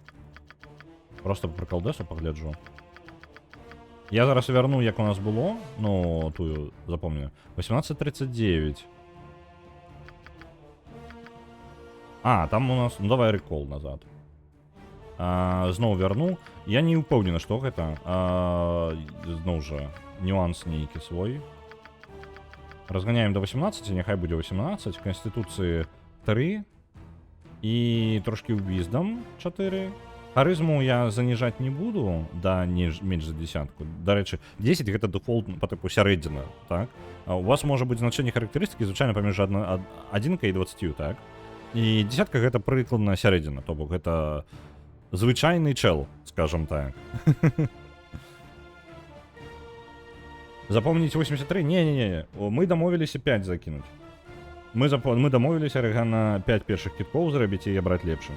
просто про колдесу погляджу. Я зараз верну, як у нас было. Ну, тую запомню. 18:39. А, там у нас... Ну, давай рекол назад. Зноў верну. Я не упэўнены, што гэта. Зноў жа, нюанс нейкі свой. Разганяем до 18, няхай будзе 18. Конституцыі 3. І трошки виздом 4. Харызму я заніжаць не буду, да менш за десятку. Дарэчы, 10 гэта дефолт по типу сярэдзіна, так? А у вас можа быць значэнне характарыстыкі звычайна паміж 1 і 20, так? І десятка гэта прыкладна сярэдзіна, то бок гэта звычайны чел, скажем так. Запомніць 83? Не-не-не, мы дамовіліся 5 закінуць. Мы дамовіліся Рэгана 5 першых кіткоў зрабіць і браць лепшы.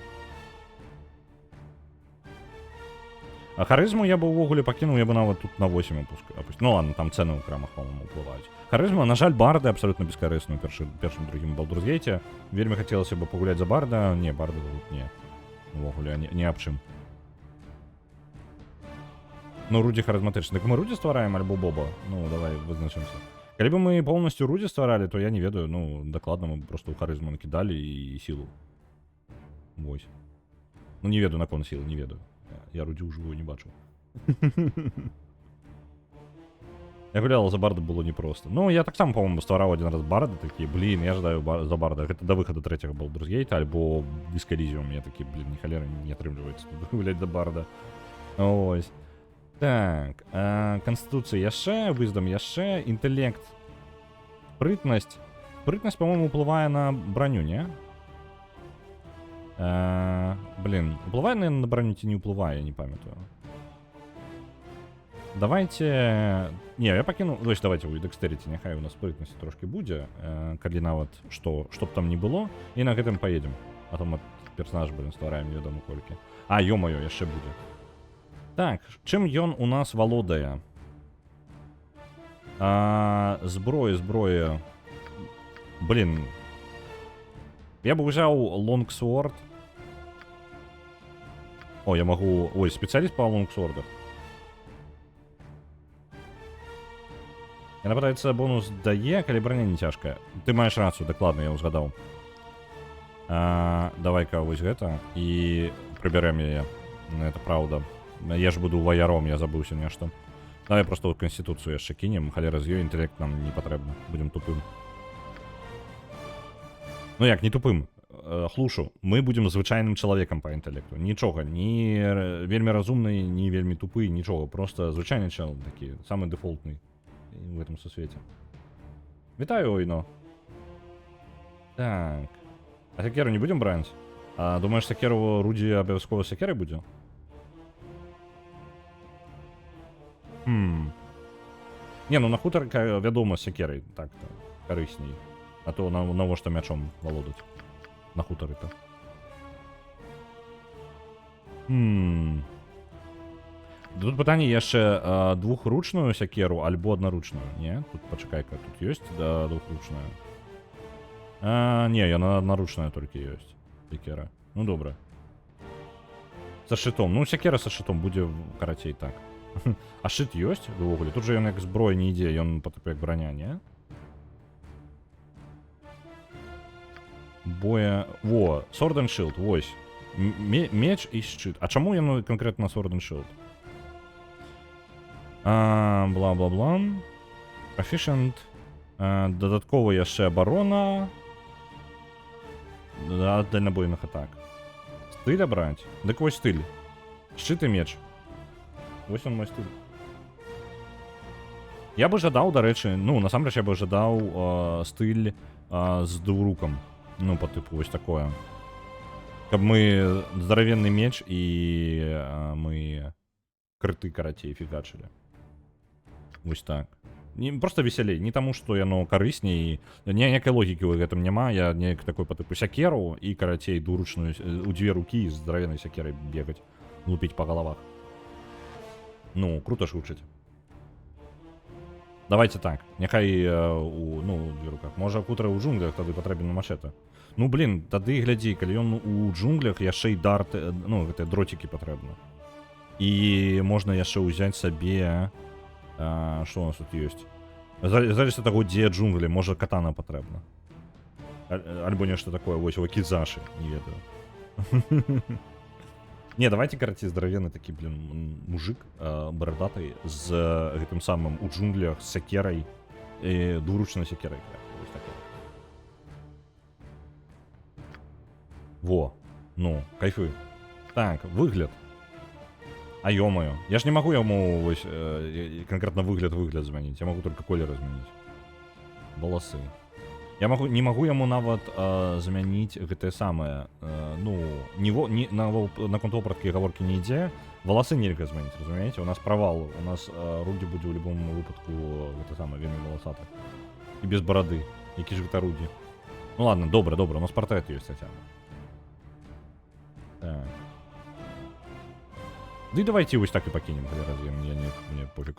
А харызму я бы увогуле пакінуў, я бы нават тут на 8 опуск. Ну ладно, там цены ў крамах, по-моему, уплываюць. Харызма, на жаль, барды абсолютно бескарысную першым другім Baldur's Gate. Вельмі хацелася бы пагуляць за барда. Не, барды тут не. Увогуле, не аб чым. Ну, Рудзі харызматычны. Так мы Рудзі ствараем альбо Боба? Ну, давай вызначымся. Калі бы мы полностью Рудзі стваралі, то я не ведаю, ну, дакладна мы просто ў харызму накідалі і сілу. Вось. Ну, не ведаю наконт сілы, не ведаю. Я Рудзі ўжывую не бачу. Я гуляла за барда, было непросто. Ну, я так сам, по-моему, ствараў один раз барда, такі, блин, я ждаю за барда. Гэта до выхода 3-го Baldur's Gate, альбо Disco Elysium. Я такі, блин, ні халера не атрымліваецца тут гуляць за барда. Ось. Так, конституцыя яшчэ, виздом яшчэ, інтэлект, спрытнасць. Спрытнасць, по-моему, уплывае на броню, не? Блин, уплывае, наверное, на броню ці не уплывае, я не памятаю. Давайте... Не, я пакіну... Вось, давайте у Dexterity, няхай у нас спрытнасць трошки будзе, калі нават што б там не было, і на гэтым поедем. А то мы персонаж, блин, ствараем невядома колькі. А, ё-маё, яшчэ будзе. Так, чым ён у нас валодае? Зброя. Блин. Я бы взял лонгсворд. О, я могу... Ой, специалист по лонгсвордах. Яна падаецца бонус дае, калі броня не цяжкая. Ты маеш рацыю, дакладна, я ўзгадаў. Давай-ка вось гэта і прыбярэм яе. Это праўда. Я ж буду ваяром, я забыўся нешта. Давай просто ў канстытуцыю яшчэ кінем, халера з ёй, інтэлект нам не патрэбны. Будзем тупым. Ну як, не тупым. Хлушу. Мы будзем звычайным чалавекам па інтэлекту. Нічога, ні вельмі разумны, ні вельмі тупы, нічога. Просто звычайны чал такі, самы дэфолтны в этом сусвеце. Вітаю, Ойно. Так. А сякеру не будем браць? А думаеш, сякеру Руді абавязкова сякерай будзе? Не, ну на хутар, вядома, сякерай так-то карысней. А то навошта мячом валодаць. На хутары-то. Тут пытанне яшчэ двухручную сякеру альбо аднаручную, не? Тут пачакай-ка, тут ёсць двухручная. Не, яна аднаручная толькі ёсць. Сякера. Ну добра. Са шытом. Ну, сякера са шытом будзе карацей так. А шыт ёсць увогуле? Тут жа ён як зброя не ідзе, ён як броня, не? Боя... Во, Sword and Shield, вось. Меч і шчыт. А чаму яно канкрэтна Sword and Shield? Бла-бла-бла. Proficient. Дадаткова яшчэ абарона. Дальнабойных атак. Стыль абраць? Дык вось стыль. Шчыт і меч. Вось он мой стыль. Я бы жадаў, дарэчы, ну, насамрэч я бы жадаў стыль з двурукам. Ну, по типу вось такое. Каб мы здаравенны меч і мы крыты карацей фігачылі. Вось так. Просто весялей. Не таму, што яно карысней. Ніякай логікі ў гэтым няма. Я неяк такой по типу сякеру і карацей двуручную у дзве рукі з здаравеннай сякерай бегаць. Лупіць па галавах. Ну, круто ж вучыць. Давайте так. Няхай у дзве руках. Можа, хутра ў джунглях тады патрэбен машета. Ну, блин, тады глядзі, калі ён у джунглях, яшчэ і дарт, ну, гэтыя дроцікі патрэбна. І можна яшчэ ўзяць сабе... Што у нас тут ёсць? Залежыць ад таго, дзе джунглі, можа, катана патрэбна. Альбо нешта такое, вось, вакідзашы, не ведаю. Не, давайте, карацей, здаравенны такі, блин, мужик барадатай з гэтым самым у джунглях з сякерай і двуручнай сякерай. Вось такое. Во, ну, кайфуй. Так, выгляд. А ё-моё, я ж не магу яму вось канкрэтна выгляд змяніць, я магу только колеры змяніць. Валасы. Я не магу яму нават змяніць гэтае самае, ну, на контовапраткі гаворкі не ідзе, валасы нельга змяніць, разумееце? У нас правал, у нас Руді будзе ў любым выпадку гэта самае, вельмі валасаты. І без барады, які ж гэта Руді. Ну ладно, добра, у нас партрэт ёсць хаця бы. Так. Да і давайте вось так і пакінем, калі раз'ем, мне пофіг.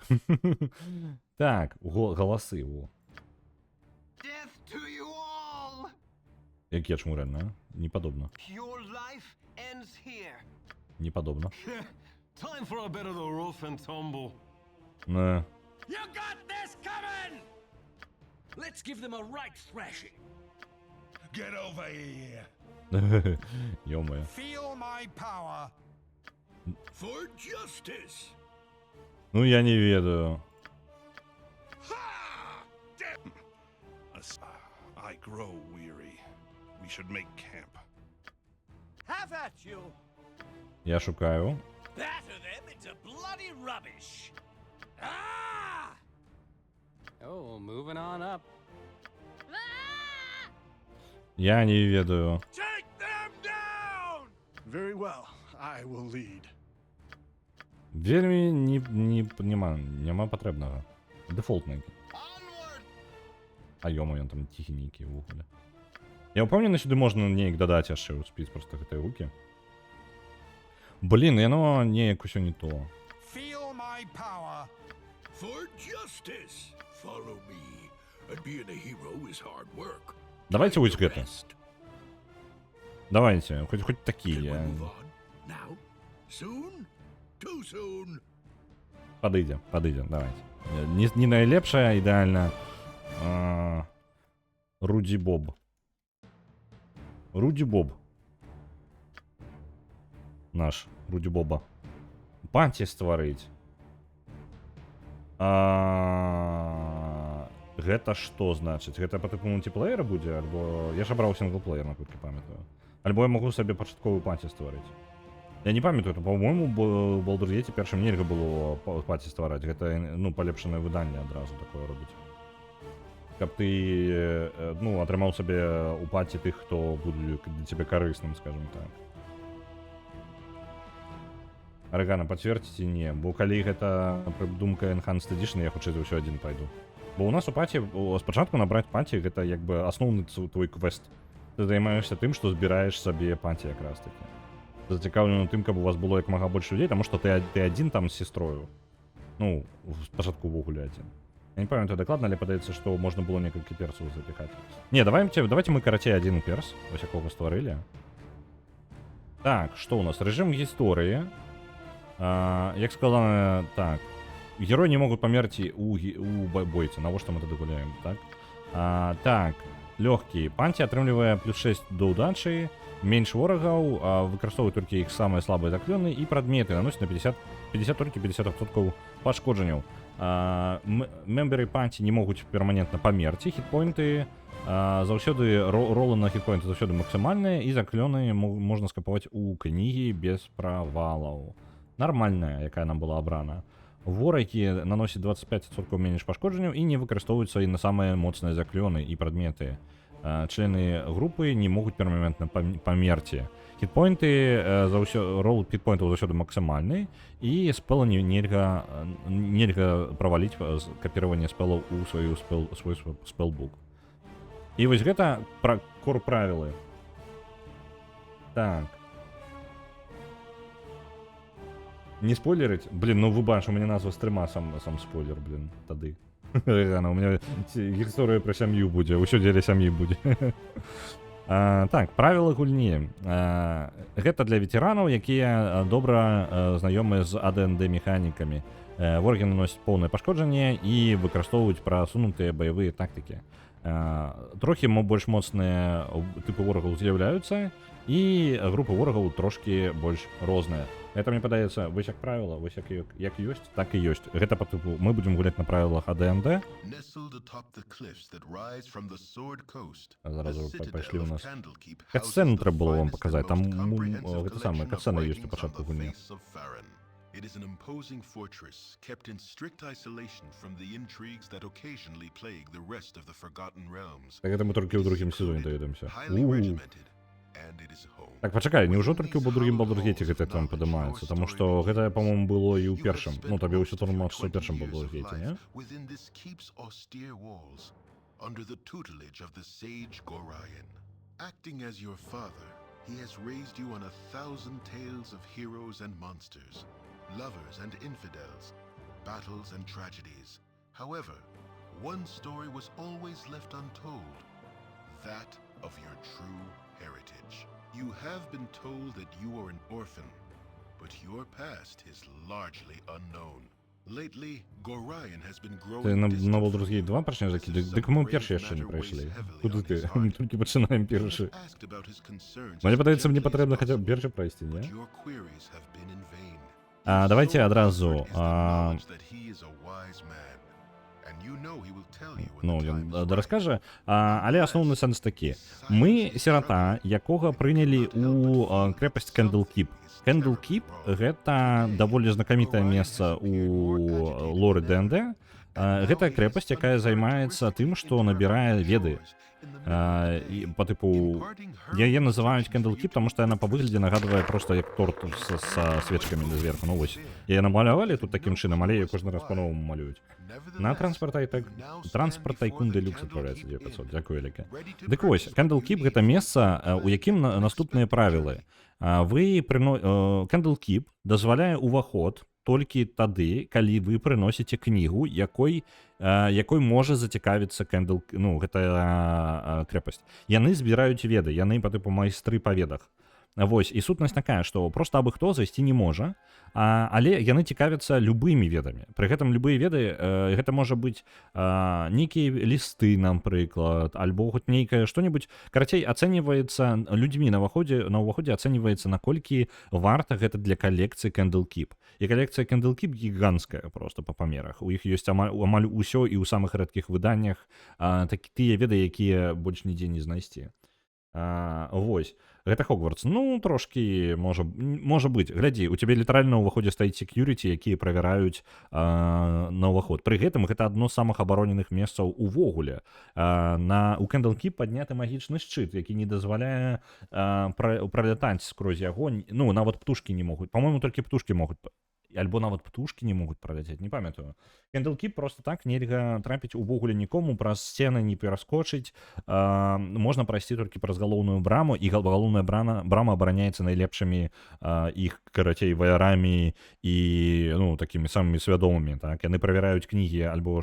Так, галасы, во. Які чмурен, а? Не падобна. Не падобна. Не. Ё-моё. Ну, я не ведаю. I grow weary. We should make camp. Have at you. Я шукаю. Batter them into bloody rubbish. Ah! Oh, moving on up. Я не ведаю. Take them down! Very well. I will lead. Вельмі няма патрэбнага. Дэфолтненькі. А ё-моё, ён там ціхенькі ўвогуле. Я ўпэўнены, сюды можна неяк дадаць яшчэ ў спіс проста гэтай гукі. Блін, яно неяк усё не то. Feel my power. For justice. Follow me. And being a hero is hard work. Давайте вось гэта. Давайте, хоть такія. Now? Soon? Too soon. Падыдзе, давайте. Не найлепшая, ідэальна. Руді Боб. Руді Боб. Наш Руді Боба. Панці стварыць. Гэта што значыць? Гэта па тыпу мультиплеера будзе? Альбо... Я ж абраў сінглплеер, наколькі памятаю. Альбо я магу сабе пачатковую панці стварыць. Я не памятаю, по-моему, в Baldur's Gate першым нельга было паці ствараць. Гэта, ну, палепшанае выданне адразу такое робіць. Каб ты, ну, атрымаў сабе у паці тых, хто будзе для цябе карысным, скажем так. Арыгана, пацвердзіце, не, бо калі гэта прыдумка Enhanced Edition, я хутчэй за ўсё адзін пайду. Бо у нас у паці, спачатку набраць паці, гэта як бы асноўны твой квест. Ты займаешься тым, што збіраеш сабе паці якраз такі. Зацікаўлены тым, каб у вас было як мага больш людзей, таму што ты адзін там з сестрою. Ну, спачатку ўвогуле адзін. Я не памятаю дакладна, але падаецца, што можна было некалькі персаў запіхаць. Не, давайте мы карацей адзін перс, вось якога стварылі. Так, што ў нас? Рэжым гісторыі. Як сказано, так, герои не могут померти у бойца, навошта мы тады гуляем, так? Так, лёгкі. Панці атрымлівае плюс 6 да удачы, менш ворагаў, выкарыстоўвае толькі іх самыя слабыя заклёны і прадметы, наносіць на 50% пашкоджанняў. Мемберы панці не могуць перманентна памерці, хітпоінты заўсёды, ролы на хітпоінты заўсёды максімальныя, і заклёны можна скапаваць у кнігі без правалаў. Нармальная, якая нам была абрана. Ворагі наносяць 25% менш пашкоджанняў і не выкарыстоўваюцца і на самыя моцныя заклёны і прадметы. Члены групы не могуць перманентна памерці. Хітпоінты, рол хітпоінтаў заўсёды максімальны, і спэла нельга праваліць капіраванне спэлаў у свой спэлбук. І вось гэта кор правілы. Так. Не спойлерить? Блин, ну выбач, у меня назва стрима сам спойлер, блин, тады. У меня гісторыя пра сям'ю будзе, ўсё дзеля сям'і будзе. Так, правілы гульні. Гэта для ветеранаў, якія добра знаёмыя з АДНД механікамі. Ворагі наносяць поўнае пашкоджанне і выкарыстоўваюць прасунутыя баявыя тактыкі. Трохі больш моцныя тыпы ворагаў з'яўляюцца, і групы ворагаў трошкі больш розныя. Это мне падаецца, вось як правіла, вось як ёсць, так і ёсць. Гэта па тыпу, мы будзем гуляць на правілах АДНД. Зараз пайшлі ў нас. Катсцэну трэба было вам паказаць, там гэта самае, катсцэна ёсць у пачатку гульні. It is an imposing fortress, kept in strict isolation from the intrigues that occasionally plague the rest of the Forgotten Realms. Так гэта мы толькі ў другім сезоне даведаемся. Highly regimented, and it is home. Так, пачакай, неўжо толькі ў другім Baldur's Gate гэта там падымаецца? Таму што гэта, па-моему, было і ў першым. Ну, табе ўсё тлумачыцца ў першым Baldur's Gate, не? Within this keep's austere walls, under the tutelage of the sage Gorion. Acting as your father, he has raised you on 1,000 tales of heroes and monsters, lovers and infidels, battles and tragedies. However, one story was always left untold, that of your true heritage. You have been told that you are an orphan, but your past is largely unknown. Lately, Gorion has been growing Ты на distant Baldur's Gate 2 пачнеш закидаць? Дык мы першы яшчэ не прайшлі. Куды ты? Мы толькі пачынаем першы. Мне падаецца, мне патрэбна хаця б першы прайсці, не? Давайте адразу. Ну, ён раскажа, але асноўны сэнс такі. Мы сірата, якога прынялі ў крэпасць Кэндлкіп. Кэндлкіп гэта даволі знакамітае месца ў лоры ДНД. Гэта крэпасць, якая займаецца тым, што набірае веды. По типу, яе называюць Кэндлкіп, таму што яна па выглядзе нагадвае проста як торт са свечкамі зверху. Ну вось, яе намалявалі тут такім чынам, але яе кожны раз па-новаму малююць. На Транспорт Тайкун Делюкс адправляецца 900. Дзякую вяліка. Дык вось, Кэндлкіп гэта месца, у якім наступныя правілы. Кэндлкіп дазваляе ўваход толькі тады, калі вы прыносіце кнігу, якой можа зацікавіцца гэта крэпасць. Яны збіраюць веды, яны па тыпу майстры па ведах. Вось, і сутнасць такая, што проста абы хто зайсці не можа, але яны цікавяцца любымі ведамі. Пры гэтым любыя веды, гэта можа быць нейкія лісты, напрыклад, альбо хоць нейкае што-небудзь. Карацей, ацэньваецца людзьмі на ўваходзе ацэньваецца, наколькі варта гэта для калекцыі Candlekeep. І калекцыя Candlekeep гіганцкая проста па памерах. У іх ёсць амаль усё і ў самых рэдкіх выданнях тыя веды, якія больш нідзе не знайсці. Вось. Гэта Хогвартс. Ну, трошкі можа быць. Глядзі, у цябе літаральна ў уваходзе стаіць security, якія правяраюць на ўваход. Пры гэтым гэта адно з самых абароненых месцаў увогуле. У Candlekeep падняты магічны шчыт, які не дазваляе пралятаць скрозь яго. Ну, нават птушкі не могуць. Па-мойму, толькі птушкі могуць. Альбо нават птушкі не могуць праляцець, не памятаю. Candlekeep просто так нельга трапіць увогуле нікому, праз сцены не пераскочыць. Можна прайсці толькі праз галоўную браму, і галоўная брама абараняецца найлепшымі іх, карацей, ваярамі і, ну, такімі самымі свядомымі, так? Яны правяраюць кнігі альбо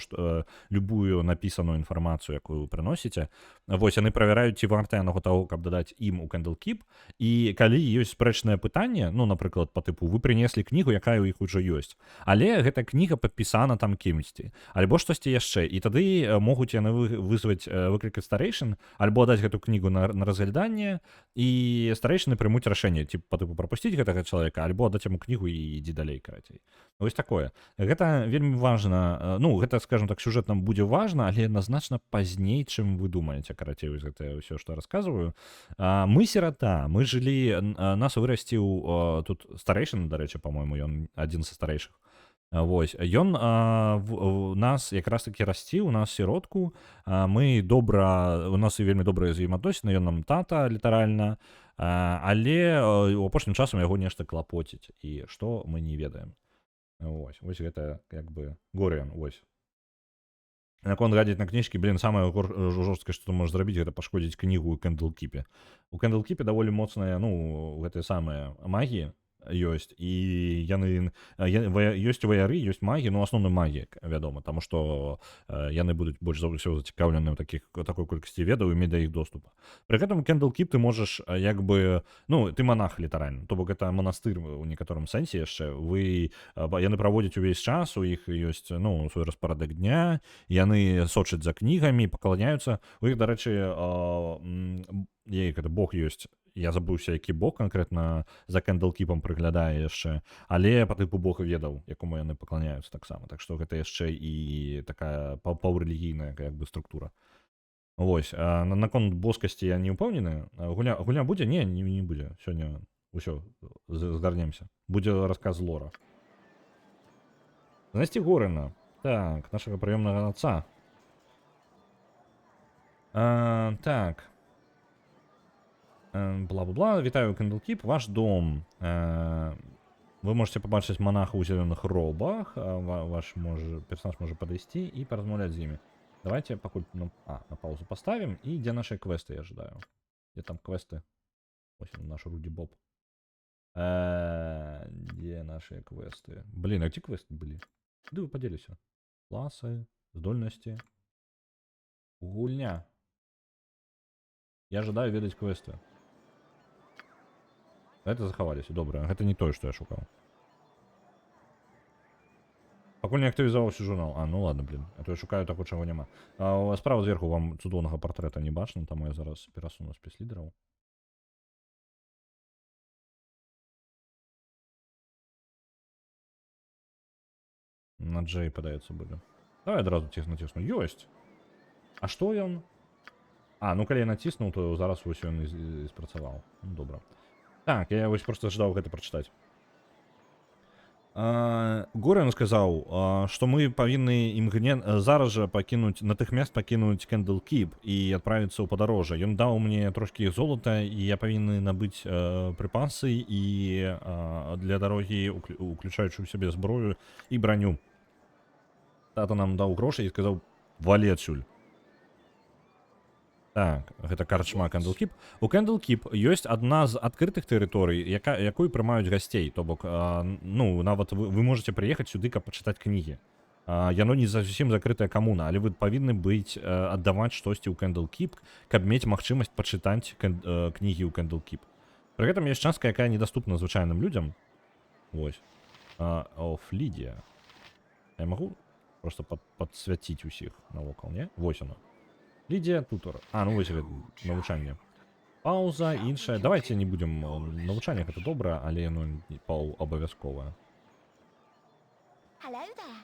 любую напісаную інфармацыю, якую вы прыносіце. Вось, яны правяраюць, ці варта яно таго, каб дадаць ім у Candlekeep. І калі ёсць спрэчнае пытанне, ну, напрыклад, па тыпу, вы прынеслі кнігу, якая ў іх ужо ёсць. Але гэта кніга падпісана там кімсьці. Альбо штосьці яшчэ. І тады могуць яны выклікаць старэйшын, альбо даць гэту кнігу на разгляданне, і старэйшыны прымуць рашэнне, ці па тыпу прапусціць гэтага чалавека, альбо даць яму кнігу і ідзі далей, карацей. Вось такое. Гэта вельмі важна. Ну, гэта, скажем так, сюжэтна будзе важна, але назначна пазней, чым вы думаеце, карацей, вось гэта ўсё, што расказваю. Мы сірата, мы жылі, нас вырасціў тут старэйшын, дарэчы, па-мойму, ён адзін са старэйшых. Вось, ён нас якраз такі расціў, у нас сіротку, мы у нас і вельмі добрыя взаемаадносіны, ён нам тата, літаральна, але у апошнім часам яго нешта клапоціць, і што мы не ведаем. Вось гэта, як бы, Горыян, вось. Наконт глядзець на кніжкі, самае жорсткае, што ты можаш зрабіць, гэта пашкодзіць кнігу ў Candlekeep. У Candlekeep даволі моцныя, ну, гэтыя самыя магіі ёсць, і яны ёсць ваяры, ёсць магі, ну, асноўна магі, вядома, таму што яны будуць больш за ўсё зацікаўлены ў такой колькасці ведаў і мець да іх доступа. Пры гэтым Candlekeep ты можаш, як бы, ну, ты манах літаральна, то бок гэта манастыр у некаторым сэнсе яшчэ, яны праводзяць увесь час, у іх ёсць, ну, свой распарадак дня, яны сочаць за кнігамі, пакланяюцца, у іх, дарэчы, Бог ёсць. Я забыўся, які бог канкрэтна за Candlekeep'ам прыглядае яшчэ, але па тыпу бога ведаў, якому яны пакланяюцца таксама. Так што гэта яшчэ і такая паўрэлігійная, як бы, структура. Вось, наконт боскасці я не ўпэўнены. Гульня будзе? Не будзе. Сёння ўсё, згарнемся. Будзе расказ лора. Знайсці Горына. Так, нашага прыёмнага отца. Так. Бла-бла-бла, вітаю Candlekeep, ваш дом. Вы можете побачыць монаха ў зелёных робах, ваш персонаж можа падысці і паразмаўляць з імі. Давайте пакуль на паузу поставим, і дзе нашыя квесты, я ожидаю. Дзе там квесты? Ось наш Руді Боб. Дзе нашыя квесты? Блин, а ці квесты былі? Куды вы падзеліся? Класы, здольнасці. Гульня. Я ожидаю ведаць квесты. Гэта захаваліся, добра. Гэта не тое, што я шукаў. Пакуль не актывізаваўся журнал. Ну ладно, блин. А то я шукаю таго, чаго няма. Справа зверху вам цудоўнага партрэта не бачна, таму я зараз перасуну спецлідараў. На Джей падаецца будзе. Давай адразу націсну. Ёсць! А што ён? Ну калі я націснуў, то зараз вось ён і спрацаваў. Ну добра. Так, я вось проста ждаў гэта прачытаць. Горыян сказаў, што мы павінны зараз жа пакінуць, на тых мест пакінуць Candlekeep і адправіцца ў падарожжа. Ён даў мне трошкі золата, і я павінны набыць прыпасы і для дарогі, уключаючы ў сябе зброю і браню. Тата нам даў грошы і сказаў: валі адсюль. Так, гэта карчма Candlekeep. У Candlekeep ёсць адна з адкрытых тэрыторый, якую прымаюць гасцей. То бок, ну, нават вы можете прыехаць сюды, каб пачытаць кнігі. Яно не зусім закрытая камуна, але вы павінны аддаваць штосьці ў Candlekeep, каб мець магчымасць пачытаць кнігі ў Candlekeep. При этом есть частка, якая недоступна звычайным людям. Вось. Лідія. Я могу просто подсвяціць усіх навокал, не? Вось оно. Лідія, тутор. Ну вось навучанне. Пауза, іншая. Давайте не будем... Навучанне гэта добра, але яно абавязковае. Hello there.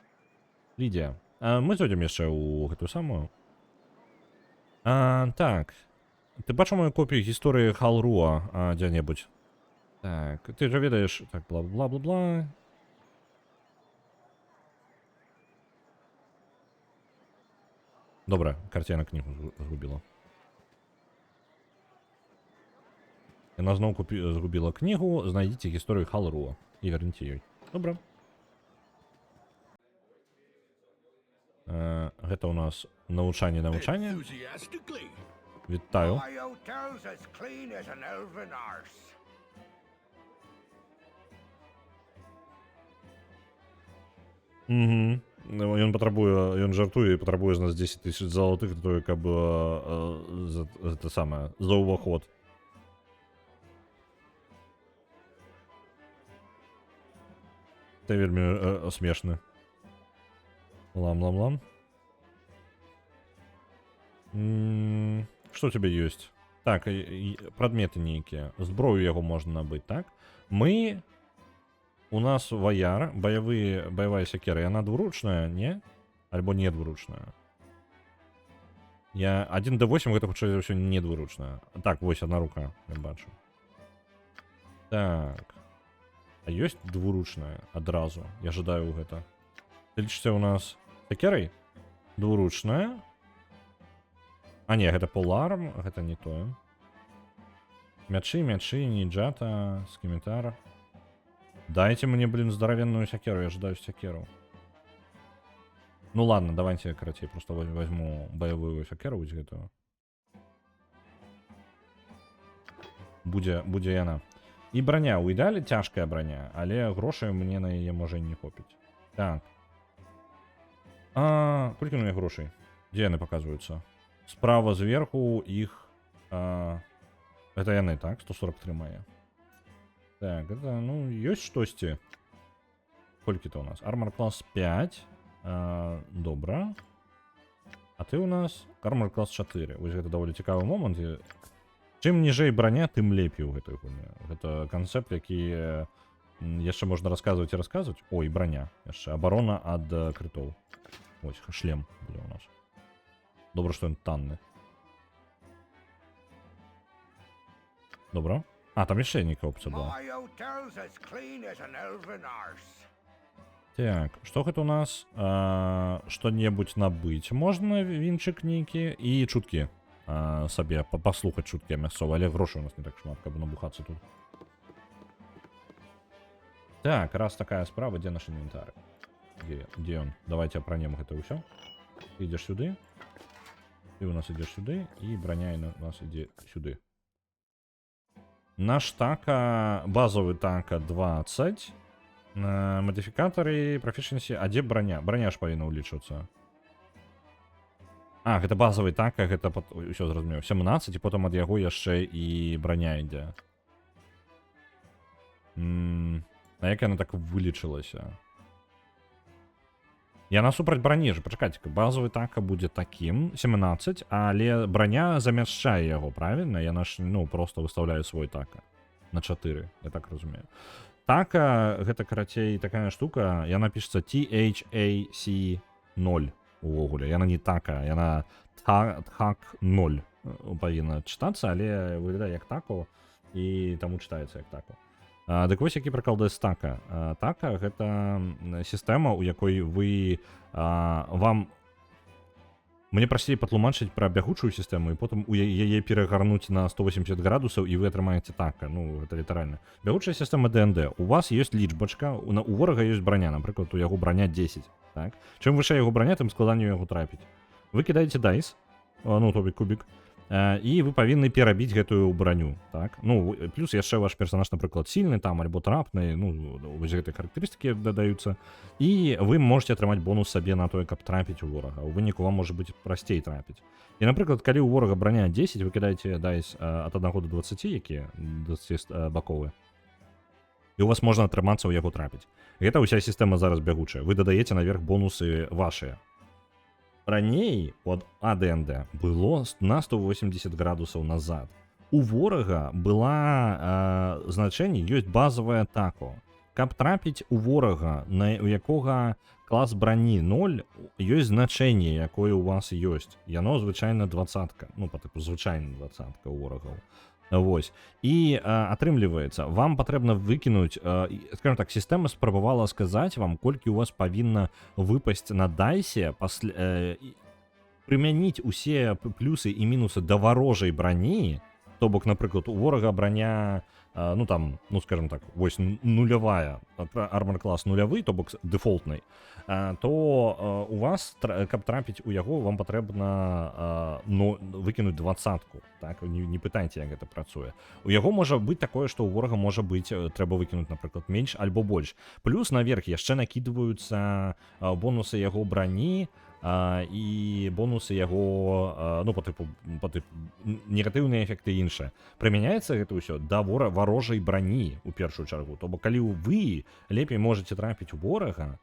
Лідія. Мы зойдзем яшчэ ў гэтую самую. Так. Ты бачыў мою копію гісторыі Халруа дзе-небудзь? Так, ты же ведаеш... Так, бла-бла-бла-бла. Добра, карцяна кнігу згубіла. Яна зноў згубіла кнігу, знайдзіце гісторыю Халруа і верніце ёй. Добра. Гэта ў нас навучанне. Enthusiastically. Вітаю. My hotel's as clean as an elven arse. Ён патрабуе, ён жартуе і патрабуе з нас 10 000 залатых, то каб гэта самае, за ўваход. Ты вельмі смешны. Лам-лам-лам. Что у тебя есть? Так, предметы нейкія. Зброю яго можна набыць, так? Мы... У нас ваяр, боевая сякера, яна двуручная, не? Альбо не двуручная. Я 1d8, гэта хутчэй за ўсё не двуручная. Так, вось одна рука, я бачу. Так. А ёсць двуручная адразу. Я жадаю гэта. Ты лічыце у нас сякерай? Двуручная. Не, гэта поларм, гэта не тое. Мячы, ниджата, скимитар. Дайте мне, блин, здоровенную сякеру, я ожидаю сякеру. Ну ладно, давайте, короче, просто возьму боевую сякеру вот эту. Будзе яна. І броня, у ідэале цяжкая броня, але грошай мне на яе можа не хопіць. Так. Колькі у меня грошай? Дзе яны показваюцца? Справа зверху іх... Это яны, так? 143 мая. Так, это, ну, ёсць штосьці. Колькі-то у нас? Армор класс 5. Добра. А ты у нас армор класс 4. Вось гэта даволі цікавы момант. Чым ніжэй броня, тым лепей у гэтай гульні. Гэта канцэпт, які яшчэ можна расказваць і расказваць. Ой, броня. Яшчэ абарона ад крытоў. Ось, шлем будзе у нас. Добра, што ён танны. Добра. Там яшчэ нейкая опцыя была. My hotel's as clean as an elven arse. Так, што гэта у нас? Што-небудзь набыць можна, вінчык нейкі і чуткі сабе паслухаць чуткі мясцовыя, але грошай у нас не так шмат, каб набухацца тут. Так, раз такая справа, дзе наш інвентар? Дзе ён? Давайте апранем гэта ўсё. Ідзеш сюды. Ты у нас ідзеш сюды, і браня у нас ідзе сюды. Наш така, базовый така 20. Модификаторы, proficiency. А где броня? Броня ж павінна ўлічвацца. Гэта базовый така, гэта ўсё зразумеў. 17, і потым ад яго яшчэ і броня ідзе. А як яна так вылічылася? Яна супраць брані ж, пачакайце, базовый така будзе такім, 17, але броня замяшчае яго, правильно? Яна ж, ну, просто выставляе свой така на 4, я так разумею. Така, гэта, карацей, такая штука, яна пішецца THAC 0 увогуле, яна не така, яна THAC 0 павінна чытацца, але выглядае як тако, і таму чытаецца як тако. Дык вось які прыкал дэс така. Така гэта сістэма, у якой вы мне прасцей патлумачыць пра бягучую сістэму і потым у яе перагарнуць на 180 градусаў і вы атрымаеце така. Ну, гэта літаральна. Бягучая сістэма ДНД. У вас ёсць лічбачка, у ворага ёсць браня, напрыклад, у яго браня 10. Так? Чым вышэй яго браня, тым складаней яго трапіць. Вы кідаеце дайс, ну, то бок кубік, і вы павінны перабіць гэтую броню, так? Ну, плюс яшчэ ваш персонаж, напрыклад, сильны там альбо трапны, ну, вось гэтыя характарыстыкі дадаюцца, і вы можете атрымаць бонус сабе на тое, каб трапіць у ворага. У выніку вам можа быць прасцей трапіць. І, напрыклад, калі у ворага броня 10, вы кідаеце дайс ад 1 до 20, якія 20 баковыя, і у вас можна атрымацца ў яго трапіць. Гэта ўся сістэма зараз бягучая. Вы дадаеце наверх бонусы вашыя. Раней от АДНД было на 180 градусаў назад. У ворага была значэнне, ёсць базавая атака. Каб трапіць у ворага, у якога клас броні 0, ёсць значэнне, якое у вас ёсць. Яно звычайна 20-ка. Ну, па тыпу звычайна 20-ка у ворагаў. Вось. І атрымліваецца, вам патрэбна выкінуць, скажем так, сістэма спрабавала сказаць вам, колькі у вас павінна выпасць на дайсе, прымяніць усе плюсы і мінусы да варожай брані, то бок, напрыклад, у ворага броня, ну там, ну скажем так, вось нулявая, армор клас нулявы, то бок дэфолтнай, то у вас, каб трапіць у яго, вам патрэбна выкінуць 20-ку, так, не пытайце, як гэта працуе. У яго можа быць такое, што у ворага можа быць, трэба выкінуць, напрыклад, менш альбо больш. Плюс наверх яшчэ накідваюцца бонусы яго брані, і бонусы яго, ну, па тыпу негатыўныя эфекты і іншыя. Прымяняецца гэта ўсё да варожай брані у першую чаргу. То бок калі вы лепей можете трапіць у ворага,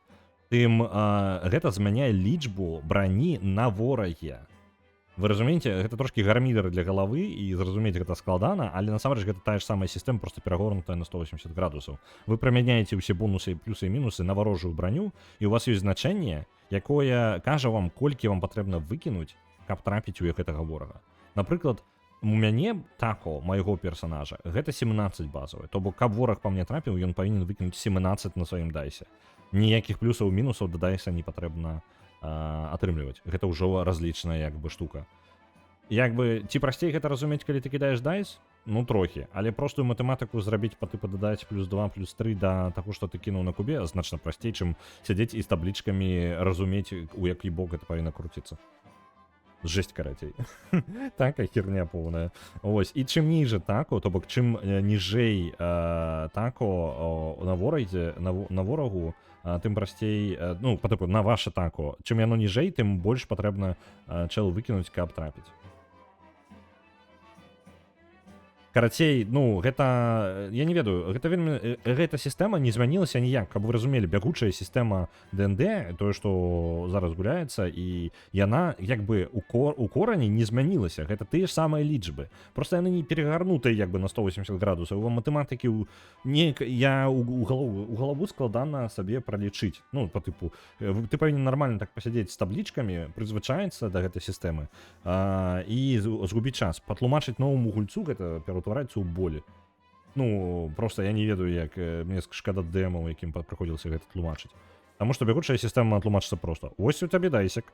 тым гэта змяняе лічбу брані на вораге. Вы разумееце, гэта трошкі гармідер для галавы, і зразумець гэта складана, але насамрэч гэта тая ж самая сістэма, проста перагорнутая на 180 градусаў. Вы прымяняеце ўсе бонусы, плюсы і мінусы на варожую броню, і у вас ёсць значэнне, якое кажа вам, колькі вам патрэбна выкінуць, каб трапіць у гэтага ворага. Напрыклад, у мяне тако, майго персонажа, гэта 17 базавы. То бок, каб вораг па мне трапіў, ён павінен выкінуць 17 на сваім дайсе. Ніякіх плюсаў і мінусаў да дайса не патрэбна атрымліваць. Гэта ўжо разлічная як бы штука. Як бы, ці прасцей гэта разумець, калі ты кідаеш дайс? Ну, трохі. Але простую матэматыку зрабіць па тыпу дадаць плюс 2, плюс 3 да таго, што ты кінуў на кубе, значна прасцей, чым сядзець і з таблічкамі разумець, у які бок гэта павінна круціцца. Жесть карацей. Такая херня поўная. Ось. І чым ніжэй тако, то бок чым ніжэй тако на ворагу, тым прасцей, ну, па тыпу, на ваше тако. Чым яно ніжэй, тым больш патрэбна чэлу выкінуць, каб трапіць. Карацей, ну, гэта, я не ведаю, гэта вельмі, гэта сістэма не змянілася ніяк, каб вы разумелі, бягучая сістэма ДНД, тое, што зараз гуляецца, і яна, як бы, у корані не змянілася, гэта тыя ж самыя лічбы, просто яны не перегарнутыя, як бы, на 180 градусаў, у матэматыкі, я у галаву складана сабе пралічыць, ну, па тыпу, ты павінен нармальна так пасядзець з таблічкамі, прызвычаецца да гэтай сістэмы, і згубіць час, патлумачыць новаму гульцу гэта пераўтвараецца ў болі. Ну, просто я не ведаю, як мне шкада дэмаў, якім прыходзілася гэта тлумачыць. Таму што бягучая сістэма тлумачыцца проста. Вось у табе дайсік,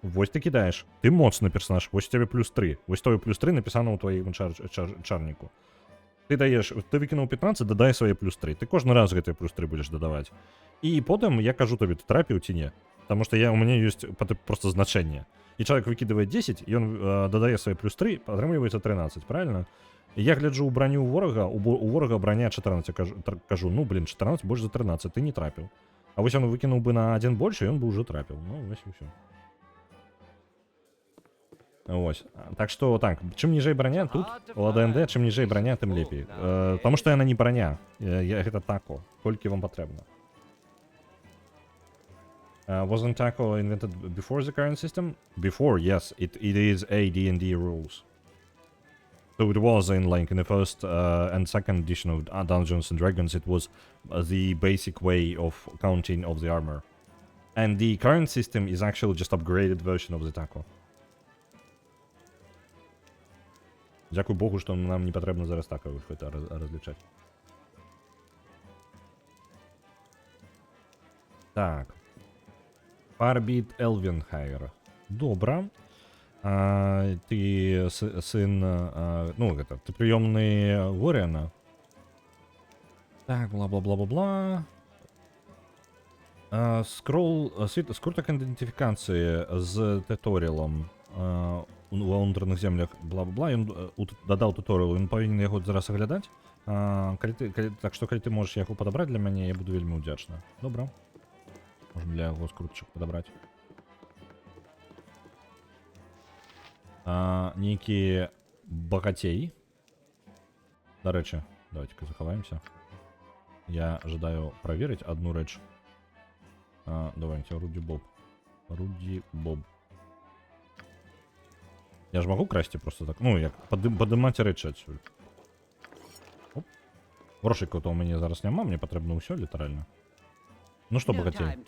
вось ты кідаеш, ты моцны персонаж, вось у тебе плюс 3, вось твой плюс 3 напісана ў тваім чарніку. Ты даеш, ты выкінуў 15, дадай свае плюс 3, ты кожны раз гэтыя плюс 3 будзеш дадаваць. І потым я кажу табе, ты трапіў ці не, таму што у мяне ёсць просто значэнне. І чалавек выкідывае 10, ён дадае свае плюс 3, атрымліваецца 13, правильно? Я гляджу ў броню ворага, у ворага броня 14, кажу, ну, блин, 14 больш за 13, ты не трапіў. А вось ён выкінуў бы на 1 больш, і ён бы ўжо трапіў. Ну, вось і ўсё. Вось. Так што, так, чым ніжэй броня, тут, у АДНД, чым ніжэй броня, тым лепей. Таму што яна не броня, гэта тако, колькі вам патрэбна. Wasn't taco invented before the current system? Before, yes, it is AD&D rules. So it was in like in the first and second edition of Dungeons and Dragons, it was the basic way of counting of the armor. And the current system is actually just upgraded version of the taco. Дякую Богу, што нам не патрэбна зараз тако гэта разлічаць. Так. Фарбіт Элвенхайр. Добра. Ты сын, ну, гэта, ты прыёмны Горіана. Так, бла-бла-бла-бла-бла. Скрутак ідэнтыфікацыі з туторіалам. ва ўнутраных землях бла-бла-бла, ён дадаў туторыял, ён павінен яго зараз аглядаць. Так што калі ты можаш яго падабраць для мяне, я буду вельмі ўдзячна. Добра. Можем для яго скрутчык падабраць. Нейкі багацей. Дарэчы, давайте-ка захаваемся. Я жадаю праверыць одну рэч. Давайте, Руді Боб. Руді Боб. Я ж могу красці просто так? Ну, як падымаць рэчы адсюль. Оп. Грошыкаў-то ў мяне зараз няма, мне патрэбна ўсё, літаральна. Ну што, багацей?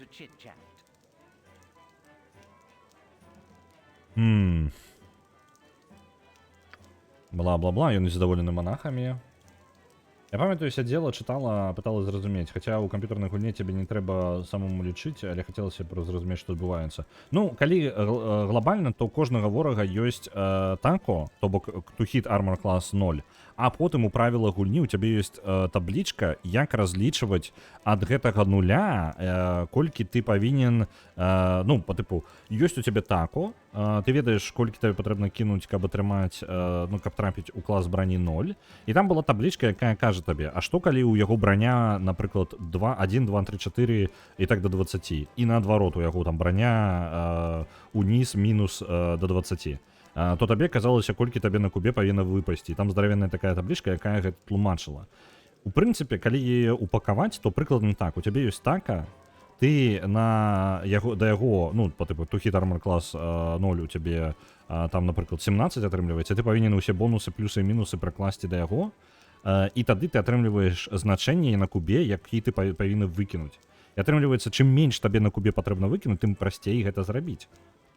Бла-бла-бла, ён незадаволены монахамі. Я памятаю, сядзела, чытала, пыталась зразумець, хаця ў камп'ютарнай гульне цябе не трэба самому лічыць, але хацелася б зразумець, што адбываецца. Ну, калі глобальна, то у кожнага ворага ёсць тако, то бок to hit armor class 0, а потым у правілах гульні ў цябе ёсць таблічка, як разлічваць ад гэтага нуля, колькі ты павінен, ну, па тыпу, ёсць у цябе тако, ты ведаеш, колькі тебе патрэбна кінуць, каб атрымаць, ну, каб трапіць у клас брані 0, і там была таблічка, якая кажа табе, а што калі ў яго браня, напрыклад, 1, 2, 3, 4 і так до 20, і наадварот у яго там браня уніз мінус до 20, то табе казалася, колькі табе на кубе павінна выпасці. Там здаравенная такая таблічка, якая гэта тлумачыла. У прынцыпе, калі яе упакаваць, то прыкладна так, у цябе ёсць така, ты на яго, да яго, ну, по типу, to hit armor class 0 у цябе там, напрыклад, 17 атрымліваецца, ты павінен усе бонусы, плюсы і мінусы пракласці да яго, і тады ты атрымліваеш значэнне на кубе, які ты павінны выкінуць. І атрымліваецца, чым менш табе на кубе патрэбна выкінуць, тым прасцей гэта зрабіць.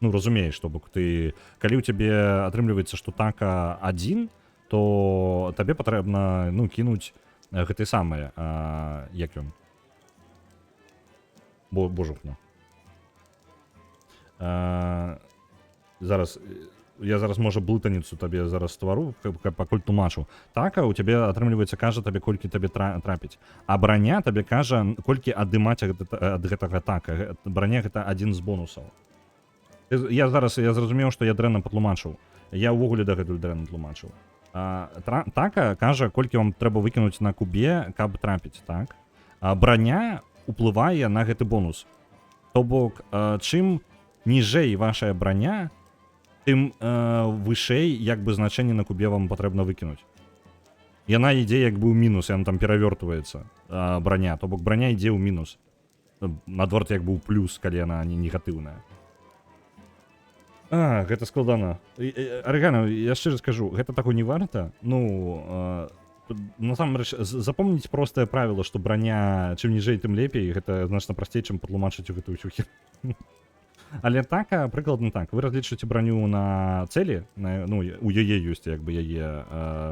Ну, разумееш, што бок ты, калі ў цябе атрымліваецца, што така 1, то табе патрэбна, ну, кінуць гэты самыя, як ён? Божухну. Зараз, я зараз, можа, блытаніцу табе зараз ствару, пакуль тлумачу. Така, у цябе атрымліваецца, кажа табе, колькі табе трапіць. А браня табе кажа, колькі адымаць ад гэтага така. Браня гэта адзін з бонусаў. Я зразумеў, што я дрэнна патлумачыў. Я ўвогуле дагэтуль дрэнна тлумачыў. Така кажа, колькі вам трэба выкінуць на кубе, каб трапіць, так? Браня уплывае на гэты бонус. То бок, чым ніжэй вашая браня, тым вышэй, як бы, значэнне на кубе вам патрэбна выкінуць. Яна ідзе як бы ў мінус, яна там перавёртваецца, браня. То бок, браня ідзе ў мінус. Наадварот, як бы ў плюс, калі яна не негатыўная. Гэта складана. Арыгана, я шчыра скажу, гэта таго не варта. Ну, насамрэч, запомніць простае правіла, што браня чым ніжэй, тым лепей, гэта значна прасцей, чым патлумачыць у гэтую ўсю херню. Але така, прыкладна так, вы разлічваеце браню на цэлі, ну, у яе ёсць, як бы, яе,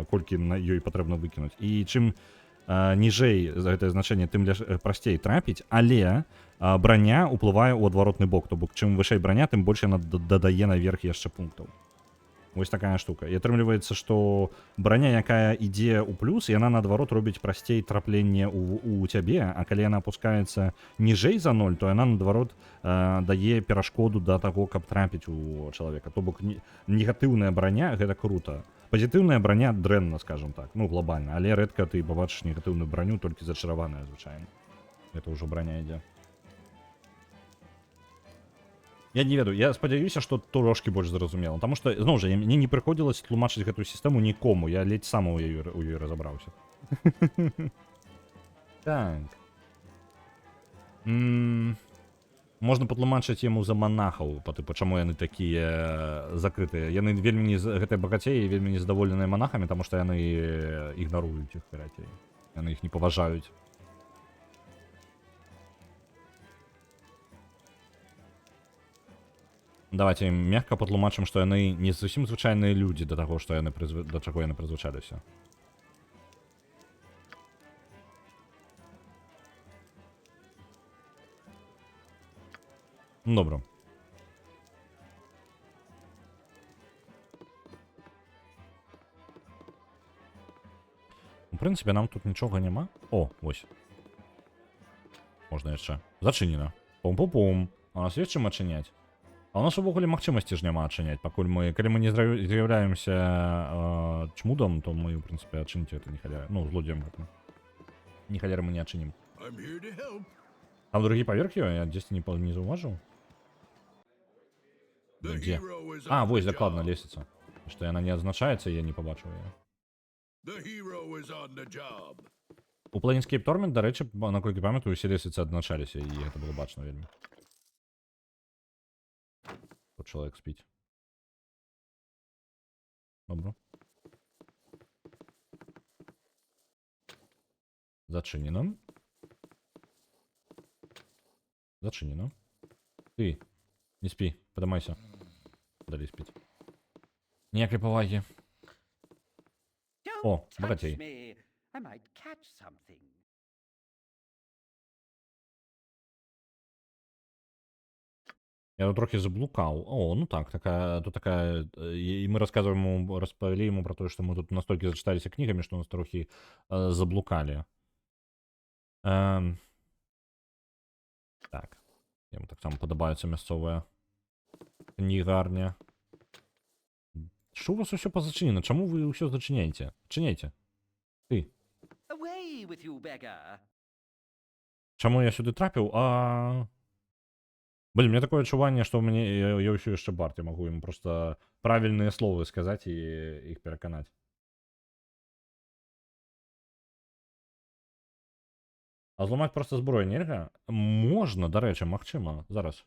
колькі на ёй патрэбна выкінуць. І чым ніжэй за гэтае значэнне, тым прасцей трапіць, але браня ўплывае ў адваротны бок, то бок, чым вышэй браня, тым больш яна дадае наверх яшчэ пунктаў. Вось такая штука. І атрымліваецца, што браня, якая ідзе ў плюс, яна, наадварот, робіць прасцей трапленне у цябе, а калі яна апускаецца ніжэй за 0, то яна, наадварот, дае перашкоду да таго, каб трапіць у чалавека. То бок, негатыўная браня — гэта крута. Пазітыўная браня дрэнна, скажем так, ну, глобальна, але рэдка ты пабачыш негатыўную браню, толькі зачараваная, звычайна. Гэта ўжо браня ідзе. Я не ведаю, я спадзяюся, што трошкі больш зразумела, таму што, зноў жа, мне не прыходзілася тлумачыць гэтую сістэму нікому, я ледзь сам у ёй разабраўся. Так. Можна патлумачыць яму за манахаў, па тыпу, чаму яны такія закрытыя. Яны вельмі гэтыя багацеі вельмі незадаволеныя манахамі, таму што яны ігнаруюць іх, карацей. Яны іх не паважаюць. Давайте ім мякка патлумачым, што яны не зусім звычайныя людзі да таго, што яны да чаго яны прызвычаліся. Добра. У прынцыпе, нам тут нічога няма. О, вось. Можна яшчэ. Зачынена. Пум-пум-пум. А у нас ёсць чым адчыняць? А у нас увогуле магчымасці ж няма адчыняць, пакуль мы, калі мы не з'яўляемся чмудам, то мы, в прынцыпе, адчыніць это не халера. Ну, злодзеем гэтым. Не халера мы не адчынім. I'm here to help. Там другі паверх ёсць, я дзесьці не заўважыў. The Где? hero is А, on вось, the дакладна, job. лесвіца. Што яна не адзначаецца, і я не пабачыў яе. The hero is on the job. У Planescape Torment, дарэчы, наколькі памятаю, усе лесвіцы адзначаліся, і гэта было бачна вельмі. Тут чалавек спіць. Добра. Зачынена. Зачынена. Ты, не спі, падымайся. Далі спіць. Ніякай павагі. Don't О, touch богатей. me. I might catch something. Я тут трохи заблукаў. О, ну так, тут такая... І мы распавялі ему про тое, што мы тут настолькі зачыталіся кнігамі, што нас трохі заблукалі. Так. Яму таксама падабаецца мясцовая кнігарня. Што у вас усё пазачынена? Чаму вы ўсё зачыняеце? Чыняйце. Ты. Away with you, beggar. Чаму я сюды трапіў? Блин, у меня такое адчуванне, што я ўсё яшчэ бард, я магу ему просто правільныя словы сказаць і іх пераканаць. А зламаць проста зброю нельга? Можна, дарэчы, магчыма. Зараз.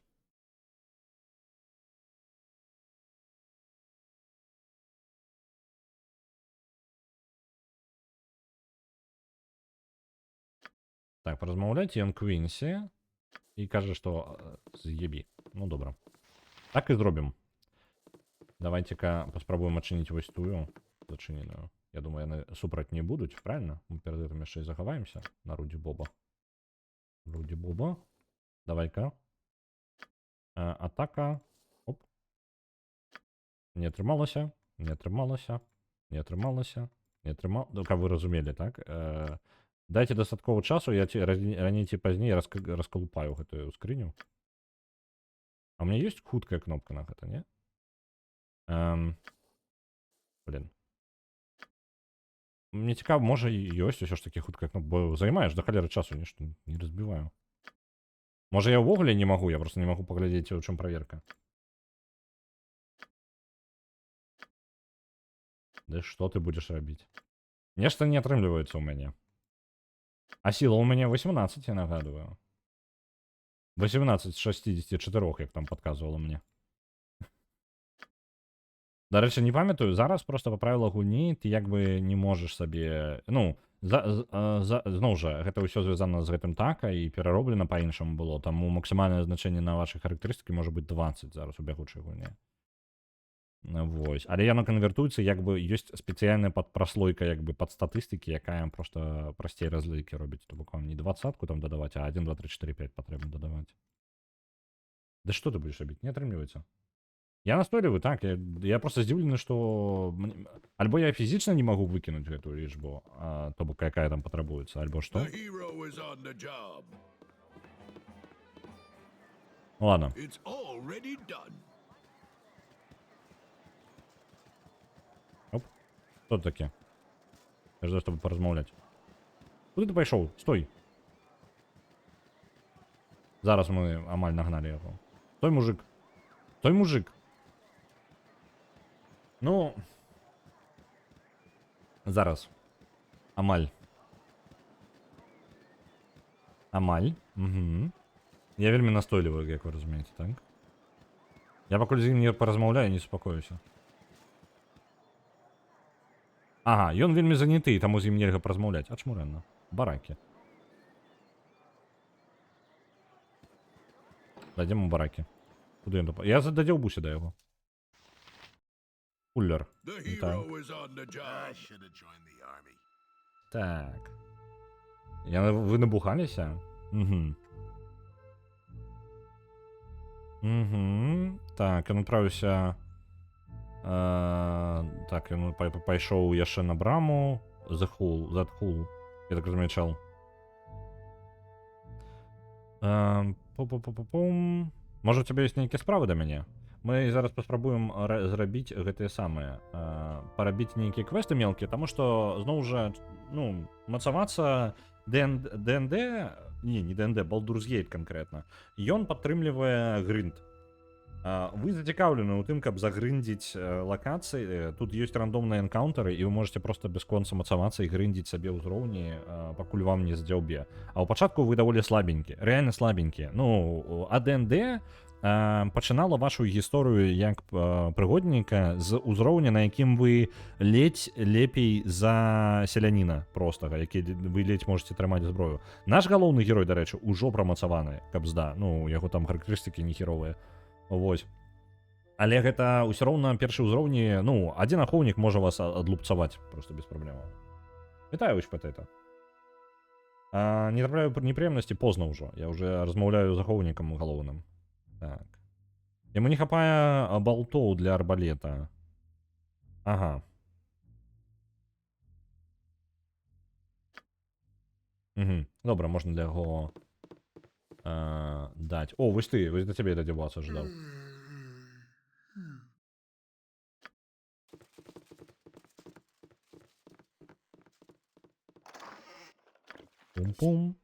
Так, паразмаўляць ён Квінсі і кажа, што з'ебі. Ну, добра. Так і зробім. Давайте-ка паспрабуем адчыніць вось тую зачыненую. Я думаю, яны супраць не будуць, правильно? Мы перад гэтым яшчэ і захаваемся на Руді Боба. Руді Боба. Давай-ка. Атака. Оп. Не атрымалася. Не атрымалася. Не атрымалася. Не атрымалася. Ну, каб вы разумелі, так? Дайце дастаткова часу, я раней ці пазней раскалупаю гэтую скрыню. А у меня ёсць хуткая кнопка на гэта, не? Блин. Мне цікава, можа ёсць усё ж такі хуткая кнопка, бо займаеш да халеры часу, нешта не разбіваю. Можа я ўвогуле не магу, я просто не магу паглядзець, у чым праверка. Да што ты будзеш рабіць? Нешта не атрымліваецца ў мяне. А сила у меня 18, я нагадываю. 18 з 64, як там подказывала мне. До речі, не пам'ятаю, зараз просто по правилах гульні ти якби не можеш собі... Ну, знову ж, гэта ўсё звязано з гэтым така і перароблена па-іншаму было, таму максімальнае значэнне на ваши характарыстыкі можа быць 20 зараз у бягучай гульні. Вось. Але яно канвертуецца, як бы ёсць спецыяльная падпраслойка, як бы пад статыстыкі, якая просто прасцей разлікі робіць. То бок вам не 20-ку там дадаваць, а 1, 2, 3, 4, 5 патрэбна дадаваць. Да што ты будзеш рабіць? Не атрымліваецца. Я настойліваю, так, я просто здзіўлены, што... Альбо я фізічна не магу выкінуць гэтую лічбу, то бок якая там патрабуецца, альбо што? Ладно. It's already done. Что это таке? Я жду, чтобы поразмаўляць. Куды ты пайшоў? Стой! Зараз мы амаль нагнали яго. Стой, мужик! Стой, мужик! Ну... Зараз. Амаль. Амаль. Угу. Я вельмі настойліваю, як вы разумееце, так? Я пакуль з ім не паразмаўляю, не супакоюся. Ага, ён вельмі заняты, таму з ім нельга паразмаўляць. А чаму ранна? Баракі. Дадзем му баракі. Куды ён допа... Я дадзеўбуся да яго. Куллер. Так. Вы набухаліся? Угу. Угу. Так, ён адправіўся... Так, ён пайшоў яшчэ на браму. Задхул. Я так разумею, чел. Пум-пум-пум-пум. Можа, у цябе ёсць нейкія справы да мяне? Мы зараз паспрабуем зрабіць гэтыя самыя парабіць нейкія квесты мелкія, таму што зноў жа ну мацавацца ДНД, не ДНД, Baldur's Gate канкрэтна, ён падтрымлівае грынд. Вы зацікаўлены ў тым, каб загрындзіць лакацыі, тут ёсць рандомныя энкаунтары, і вы можете просто бясконца мацавацца і грындзіць сабе ўзроўні, пакуль вам не здзяўбе. А ў пачатку вы даволі слабенькі, рэальна слабенькі. Ну, АДНД пачынала вашу гісторыю як прыгодніка з узроўня, на якім вы ледзь лепей за селяніна простага, які вы ледзь можете трымаць зброю. Наш галоўны герой, дарэчы, ужо прамацаваны, кабзда, ну, яго там характарыстыкі нехіровыя. Вось. Але гэта ўсё роўна першы ўзроўні, ну, адзін ахоўнік можа вас адлупцаваць просто без праблемаў. Вітаю, Патэта. Не трапляю непрыемнасці позна ўжо. Я уже размаўляю з ахоўнікам галоўным. Так. Яму не хапае балтоў для арбалета. Ага. Угу. Добра, можна для яго даць. О, вось ты, вось да цябе дадзівацца ждаў. Пум-пум.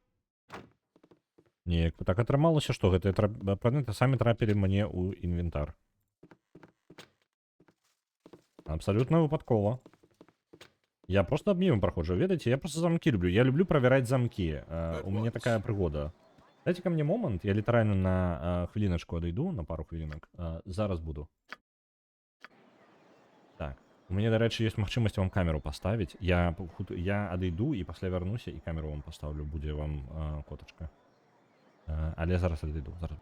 Неяк так атрымалася, што гэтыя прадметы самі трапілі мне ў інвентар. Абсалютна выпадкова. Я просто аб мімам праходжу, ведаеце, я просто замкі люблю. Я люблю правяраць замкі. У мяне такая прыгода. Дайце ка мне момант, я літаральна на хвіліначку адайду, на пару хвілінак. Зараз буду. Так. У мяне, дарэчы, ёсць магчымасць вам камеру паставіць. Я адайду і пасля вярнуся і камеру вам пастаўлю. Будзе вам котачка. Але зараз адайду. Зараз.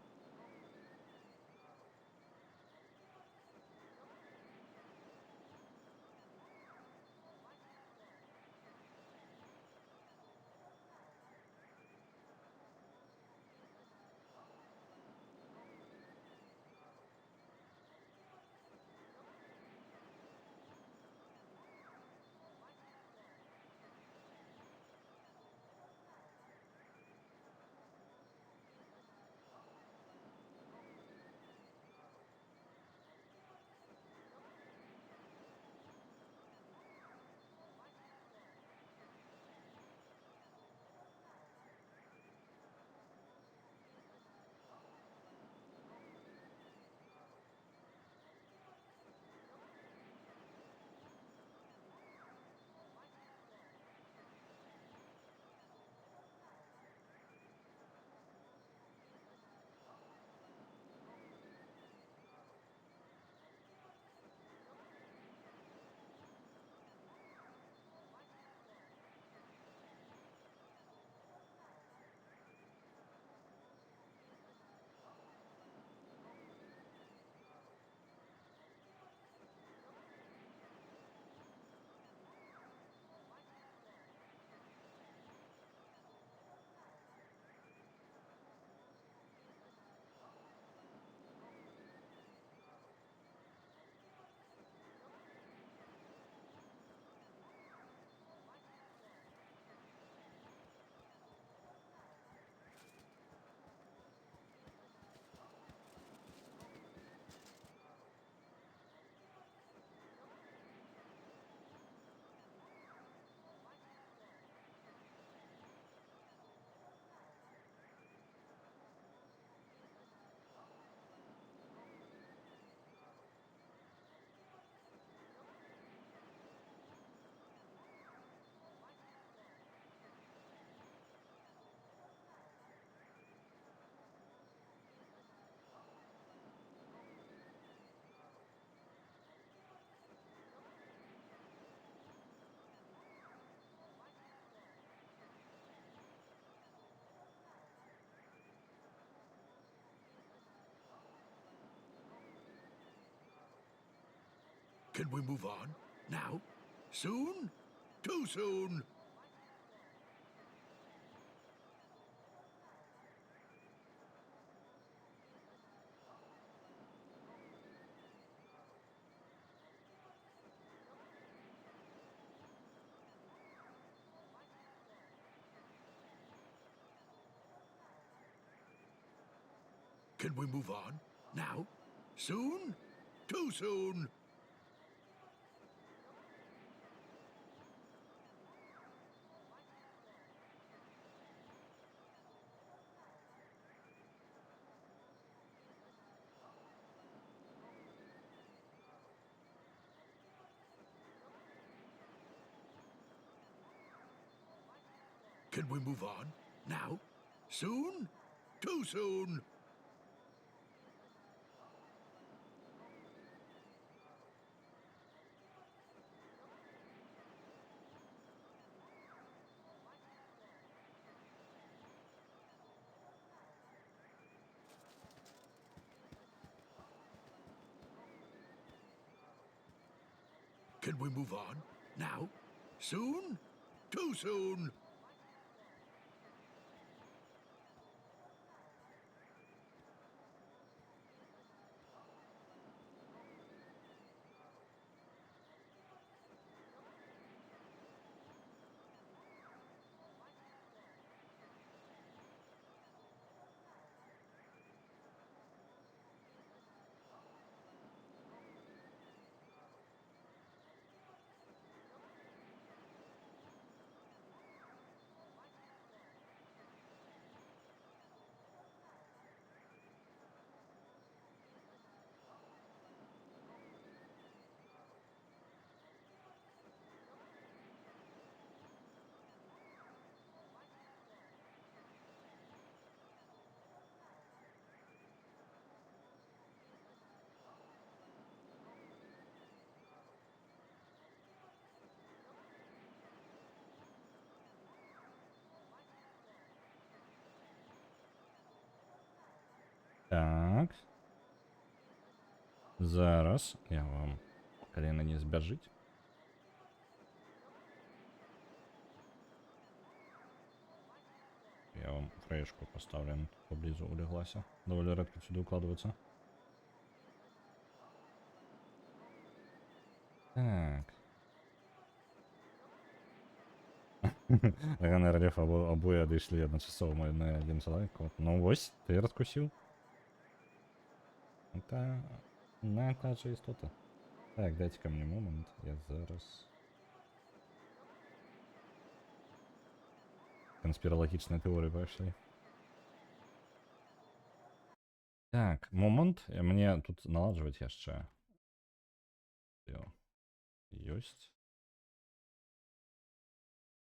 Can we move on? Now? Soon? Too soon? Can we move on? Now? Soon? Too soon. Can we move on? Now? Soon? Too soon. Can we move on? Now? Soon? Too soon. Так. Зараз я вам колено не збежить. Я вам фреєшку поставлю, она тут поблизу улеглася. Доволі редко сюди укладываться. Так. Рано рельеф обоє дійшли одночасово на один чоловік. Ну ось, ти розкусив. Это та же істота. Так, дайте ко мне момент, я зараз... Конспирологічні теорії пошли. Так, момент. Мне тут наладжувати ще. Есть.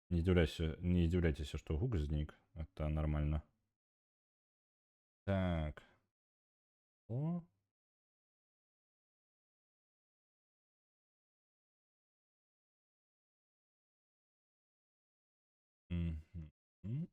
Не удивляйтесь, что гук сник. Это нормально. Так. О. Мгм.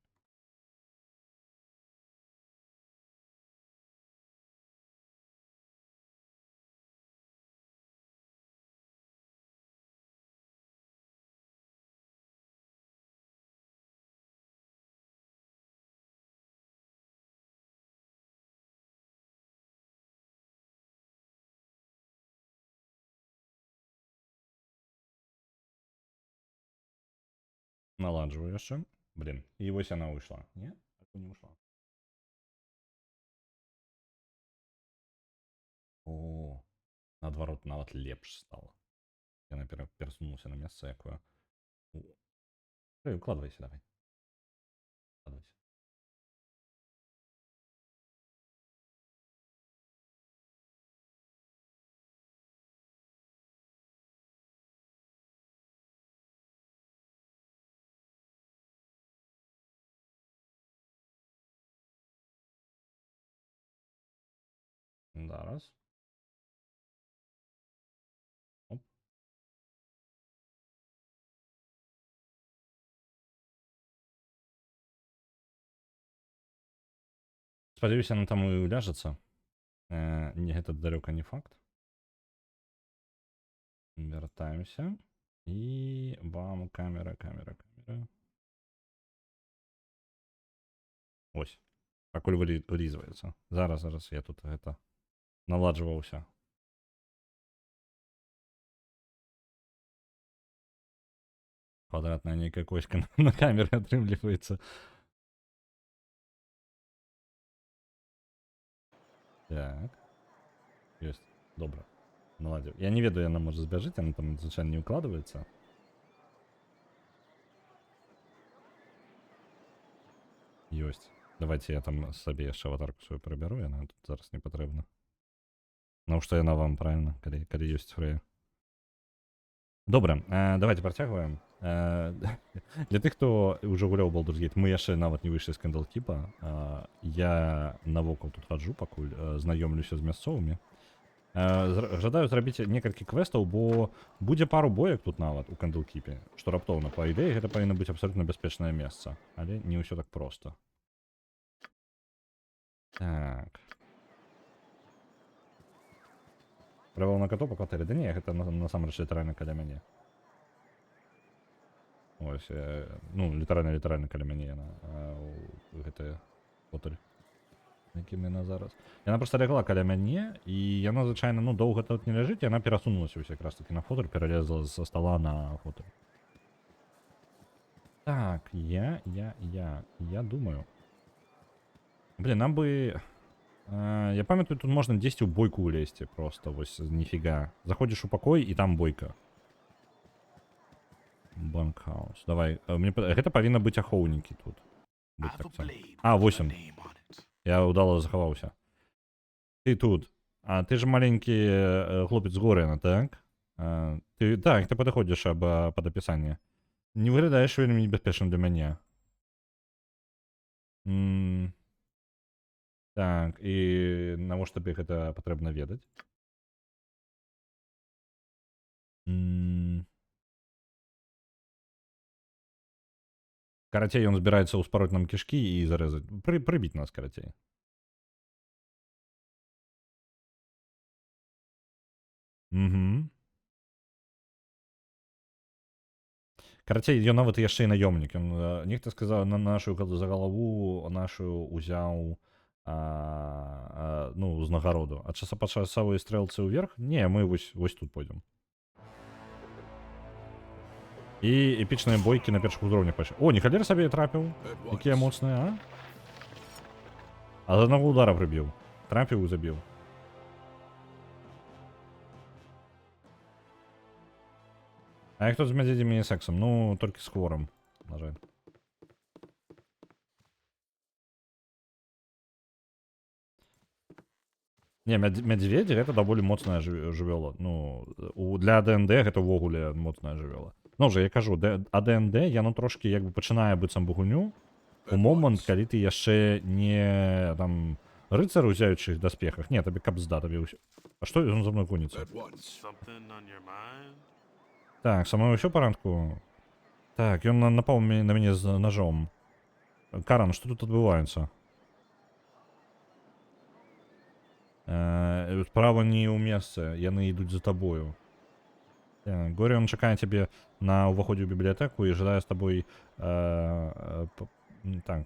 Наладживаю ще. Блін. І ось вона вийшла. Ні? Так не ушла. О, наоборот, навіть лепш стало. Я наперед пересунулся на місце, якое. Эй, укладывайся давай. Укладывайся. Зараз. Оп. Сподіваюсь, вона там і уляжеться. Ні, це далеко не факт. Вертаємося. І бам, камера. Ось. Проколь вирізується. Зараз я тут это наладжувався. Квадратная некая кочка на камере отрымливается. Так. Ёсць. Добра. Наладзіў. Я не ведаю, яна можа збяжыць, яна там звычайна не ўкладваецца. Ёсць. Давайте я там сабе яшчэ аватарку сваю прыбяру, яна тут зараз не патрэбна. Навошта яна вам, правильно, калі ёсць Фрэя. Добра, давайте працягваем. Для тых, хто ўжо гуляў Baldur's Gate, мы яшчэ нават не выйшлі з Candlekeep. Я навокал тут хаджу, пакуль знаёмлюся з мясцовымі. Жадаю зрабіць некалькі квестаў, бо будзе пару боек тут нават у Candlekeep, што раптоўна, па ідэі, гэта павінна быць абсалютна бяспечнае месца, але не ўсё так проста. Так. Правил на кату по кватэры? Да не, гэта насамрэч літаральна каля мяне. Ось, ну, літаральна каля мяне яна, гэтая фотель, якім яна зараз. Яна проста лягла каля мяне, і яна, звычайна, ну, доўга тут не ляжыць, яна перасунулася ўсё якраз таки на фотель, пералезла са стола на фотель. Так, я думаю. Блин, нам бы... Я памятаю, тут можна дзесьці ў бойку улезці просто, вось, ніфіга. Заходзіш у пакой, і там бойка. Банкхаус. Давай, гэта павінна быць ахоўнікі тут. А, 8. Я удала захаваўся. Ты тут. А ты ж маленькі хлопец з Горена, так? Так, ты падыходзіш пад апісанне. Не выглядаеш вельмі небяспечным для мяне. Так, і навошта табе гэта патрэбна ведаць? Карацей, ён збіраецца ўспароць нам кішкі і зарэзаць. Прыбіць нас, карацей. Угу. Карацей, ён нават яшчэ і наёмнік. Нехта сказаў, на нашу за галаву нашу узяў ну, узнагароду. А часапачасовыя стрэлцы ўверх? Не, мы вось тут пойдзем. І эпічныя бойкі на першых узроўнях пайшлі. О, Нехалер сабе трапіў. Якія моцныя, а? А з аднаго удара прыбіў. Трапіў і забіў. А як тут з мядзедзямі і сексам? Ну, толькі з хворым, на жаль. Не, мядзведзі гэта даволі моцная жывёла. Ну, для АДНД гэта ўвогуле моцная жывёла. Ну же, я кажу, АДНД, яно трошкі як бы пачынае быццам багуню у момант, калі ты яшчэ не там рыцар у зяючых даспехах. Не, табе кабзда, табе ўсё. А што ён за мной гоніцца? Так, са мной ўсё парадку? Так, ён напаў на мяне з ножом. Каран, што тут адбываецца? Справа не ў месцы, яны ідуць за табою. Горі, он чакае цябе на ўваходзе ў бібліятэку і жадае з табой так.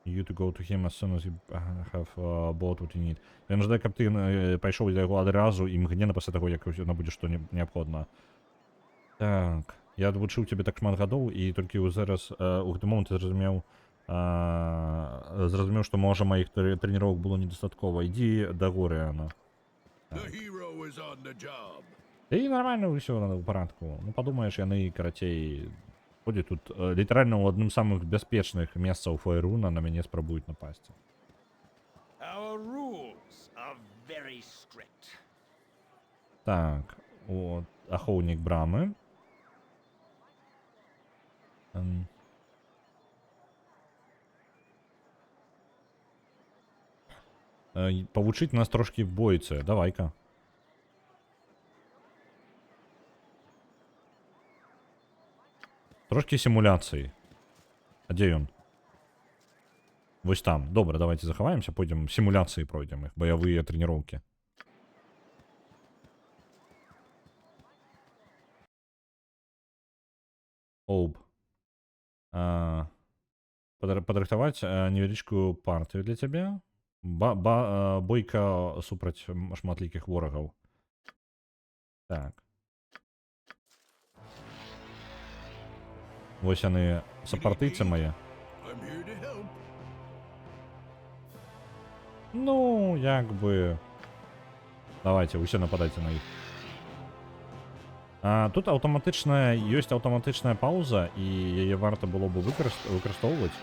You to go to him as soon as you have bought what you need. Ён жадае, каб ты пайшоў для яго адразу і імгненна пасля таго, як набудзеш што неабходна. Так, я адвучыў цябе так шмат гадоў і толькі зараз у гэты момант зразумеў, што можа маіх трэніровак было недастаткова. Ідзі да Горіана. І нормально ўсё ў парадку. Ну падумаеш, яны, карацей, ходзяць тут літаральна ў адным з самых бяспечных месцаў Фаеруна на мяне спрабуюць напасці. Так, ахоўнік брамы. Павучыць нас трошкі бойцы. Давай-ка. Трошкі сімуляцыі. А дзе ён? Вось там. Добра, давайте захаваемся, пойдзем сімуляцыі пройдзем іх, баявыя трэніроўкі. Оуп. Падрыхтаваць невялічкую партыю для цябе. Бойка супраць шматлікіх ворагаў. Так. Вось яны сапартыйцы мае. Ну, як бы... Давайте, усе нападайте на іх. Тут аўтаматычная, ёсць аўтаматычная пауза, і яе варта было бы выкарыстоўваць.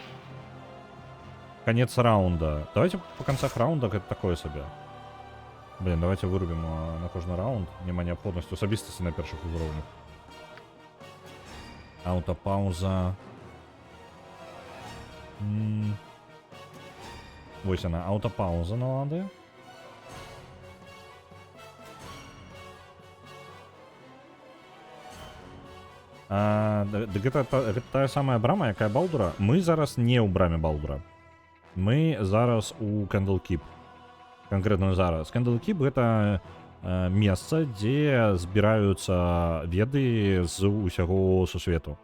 Конец раунда. Давайте по концах раунда гэта такое сабе. Блин, давайте вырубім на кожны раунд. Няма неабходнасці асабістасці на першых узроўнях. Аўтапауза. Вось яна, аўтапауза налады. Гэта тая самая брама, якая Балдура. Мы зараз не ў браме Балдура. Мы зараз у Candlekeep. Конкретно зараз. Candlekeep гэта месца, дзе збіраюцца веды з усяго сусвету.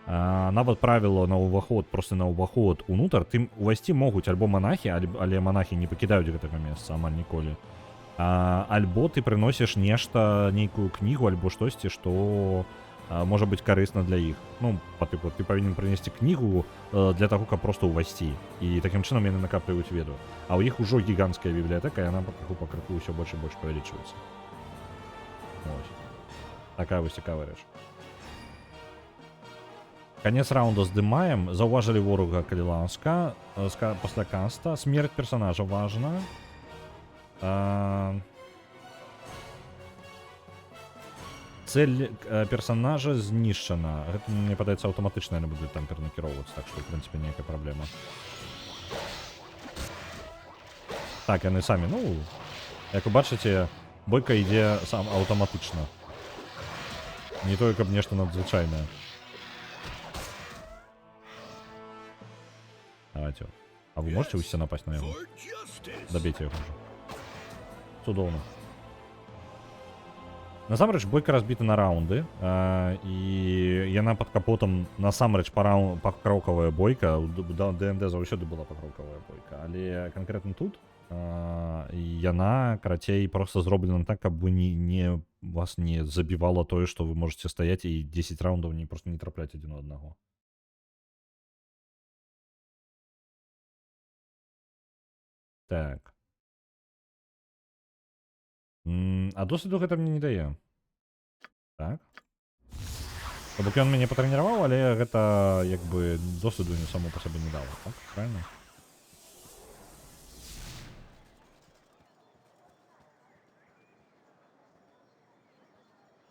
Нават правіло на ўваход, просто на ўваход унутр, тым увайсці могуць альбо манахі, але манахі не пакідаюць гэтага месца амаль ніколі. Альбо ты прыносіш нешта, нейкую кнігу альбо штосьці, што можа быць карысна для іх. Ну, па тыпу, ты павінен прынесці кнігу для таго, каб проста ўвайсці. І такім чынам яны накапліваюць веду. А ў іх ужо гіганцкая бібліятэка, і яна пакрыху ўсё больш і больш павялічваецца. Ось. Такая вось цікавая рэч. Конец раунда здымаем. Заўважылі ворага, калі ласка. Пасля каста. Смерць персонажа важна. Цель персонажа знішчана. Гэта, мне падаецца, аўтаматычна яны будуць там перанакіроўвацца, так што, ў прынцыпе, ніякая праблема. Так, яны самі, ну, як вы бачыце, бойка ідзе сам аўтаматычна. Не тое, каб нешта надзвычайнае. Давайте. А вы можете усе напасть на яго? For justice. Добейте яго ўжо. Цудоўна. Насамрэч, бойка разбіта на раунды, і яна пад капотам насамрэч пакроўкавая бойка. У ДНД заўсёды была пакроўкавая бойка, але канкрэтна тут яна, карацей, проста зроблена так, каб вы вас не забівала тое, што вы можете стаяць і 10 раундаў просто не трапляць адзін у аднаго. Так. А досвіду гэта мне не дае. Так. То бок ён мяне патрэніраваў, але гэта як бы досвіду не само па сабе не дала, так? Правильно?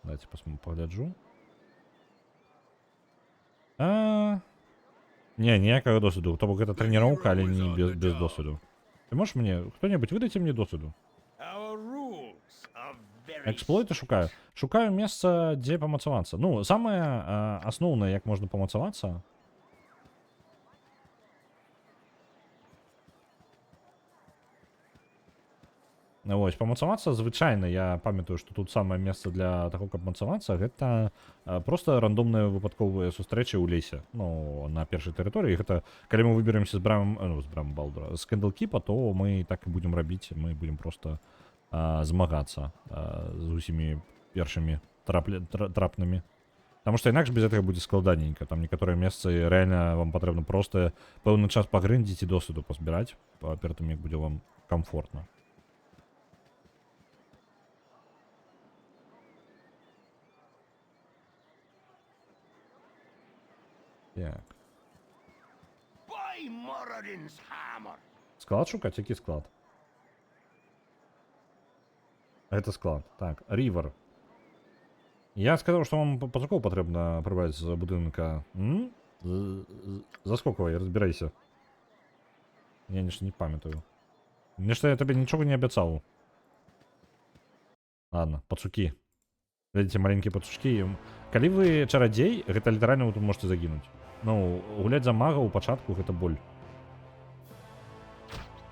Давайте погляджу. Не, ніякага досвіду. То бок гэта трэніроўка, але не без досвіду. Ты можешь мне, кто-нибудь, выдайте мне досвіду? Эксплойты шукаю. Шукаю месца, дзе памацавацца. Ну, самае асноўнае, як можна памацавацца. Вось, памацавацца звычайна, я памятаю, што тут самае месца для таго, каб мацавацца, гэта проста рандомныя выпадковыя сустрэчы ў лесе. Ну, на першай тэрыторыі. Гэта, калі мы выберемся з брамы Балдура, з Candlekeep, то мы так і будзем рабіць. Мы будзем проста змагацца з усімі першымі трапнымі. Таму што інакш без гэтага будзе складаненька. Там некаторыя месцы рэальна вам патрэбна проста пэўны час пагрындзіць і досвіду пазбіраць, перад тым, як будзе вам камфортна. Так. Склад шукаць? Які склад? Гэта склад. Так, Рівер. Я сказаў, што вам пацукоў патрэбна прыбраць з будынка. Заскокавай, разбірайся. Я нешта не памятаю. Нешта я табе нічога не абяцаў. Ладно, пацукі. Глядзіце, маленькія пацучкі. Калі вы чарадзей, гэта літаральна вы тут можете загінуць. Ну, гуляць за мага ў пачатку гэта боль.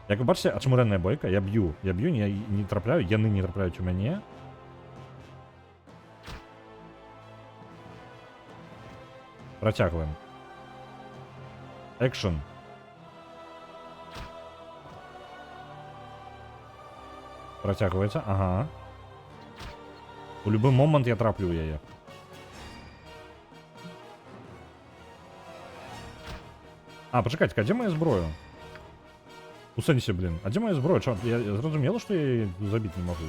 Як вы бачыце, ачмурэнная бойка, я б'ю, не трапляю, яны не трапляюць у мяне. Працягваем. Экшн. Працягваецца, ага. У любы момант я траплю яе. Пачакайце, а дзе моя зброя? У сэнсе, блин, а дзе моя зброя? Я зразумела, што я яе забіць не магу.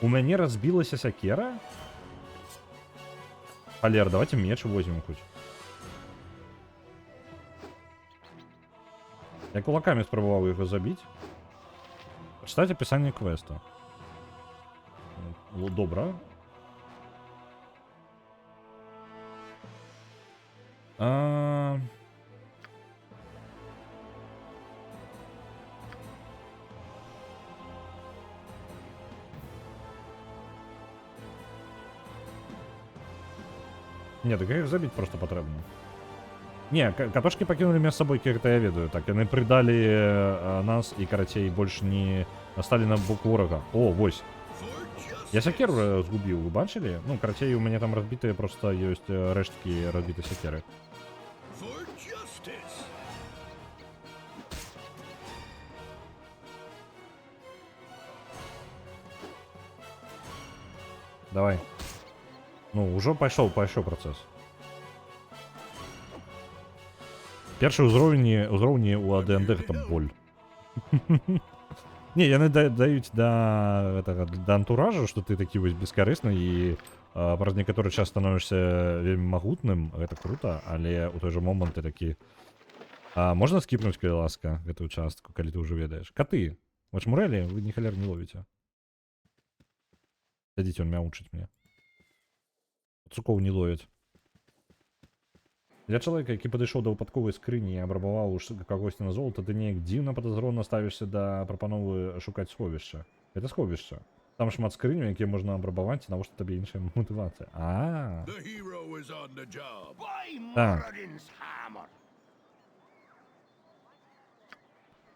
У мяне разбілася сякера? Халер, давайте меч возьмем хоть. Я кулаками спробував його забити. Почитайте описание квеста. Добре. Ні, так їх забити просто потрібно. Ні, катошки покинули меня с собой, как-то я ведаю. Так, вони придали нас і, короче, більше не стали на бок ворога. О, вось. For justice. Я сякеру згубив, ви бачили? Ну, короче, у мене там розбиті, просто є рештки розбитої сякери. For justice. Давай. Ну, уже пошел процесс. Перший узровні у АДНД это боль. Не, яны даюць да антуража, што ты такі вось бескарысны і праз некаторы час становішся вельмі магутным, гэта круто, але ў той жа момант ты такі. Можна скіпнуць, калі ласка, гэтую частку, калі ты ўжо ведаеш. Каты, вы чмурэлі, вы ні халер не ловіце. Сядзіце, он мяучыць мне. Цукоў не ловяць. Для чалавека, які падышоў да выпадковай скрыні і абрабаваў кагосьці на золата, ты неяк дзіўна падазрона ставішся да прапановы шукаць сховішча. Гэта сховішча. Там шмат скрыняў, якія можна абрабаваць, навошта табе іншая матывацыя. The hero is on the job. By Так. Moradin's hammer.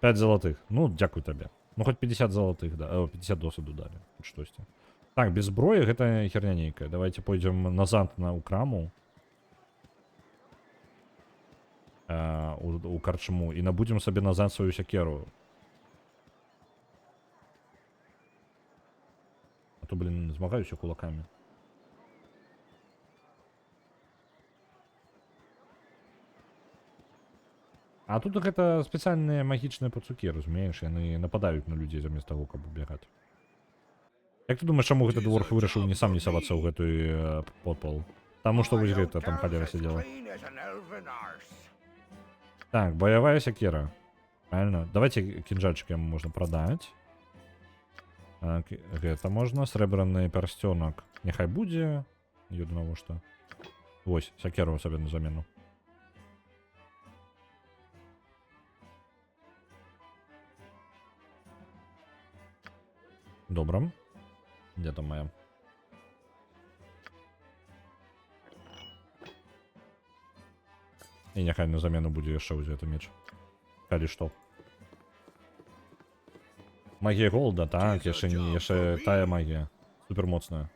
5 золотых. Ну, дзякуй табе. Ну, хоць 50 золотых, да. 50 досведу далі. Хоць штосьці. Так, без зброі гэта херня нейкая. Давайте пойдзем назад у краму. У карчму і набудзем сабе назад сваю сякеру. А то, блин, змагаюся кулаками. А тут гэта спецыяльныя магічныя пацукі, разумееш, яны нападаюць на людзей замест таго, каб убегаць. Як ты думаеш, чаму гэты дворф вырашыў не сам не савацца ў гэтую подпал? Таму што вось гэта там халера сидела. Clean as an elven arse. Так, боевая сякера. Правильно. Давайте кинжальчик ему можно продать. Так, это можно. Сребранный перстенок. Нехай будзе. Одного что. Вось, сякеру себе на замену. Добро. Где там моя? І няхай на замену будзе яшчэ ўзяты меч. Калі што. Магія голода, так, яшчэ тая магія. Супер моцная.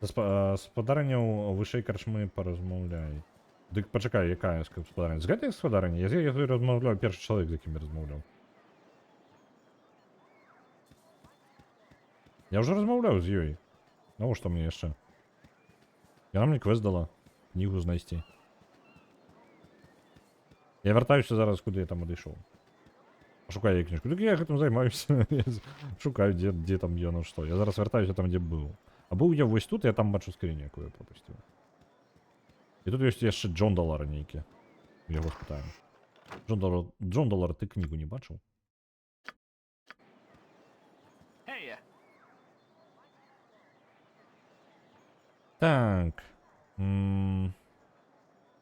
Спадарняў вышэй карчмы паразмаўляй. Дык пачакай, якая спадарня? З гэтай спадарні? Я з ёй размаўляў, першы чалавек, з якім я размаўляў. Я ўжо размаўляў з ёй. Навошта мне яшчэ? Яна мне квест дала. Книгу знайсці. Я вяртаюся зараз, куды я там адышоў. Пашукаю я книжку. Так я гэтым займаюся. Шукаю, дзе там я, ну што. Я зараз вяртаюся там, дзе быў. А быў я вось тут, я там бачу скрыню, якую я пропусціў. І тут ёсць яшчэ Джон Долар нейкі. Яго спытаем. Джон Долар, ты кнігу не бачыў? Так.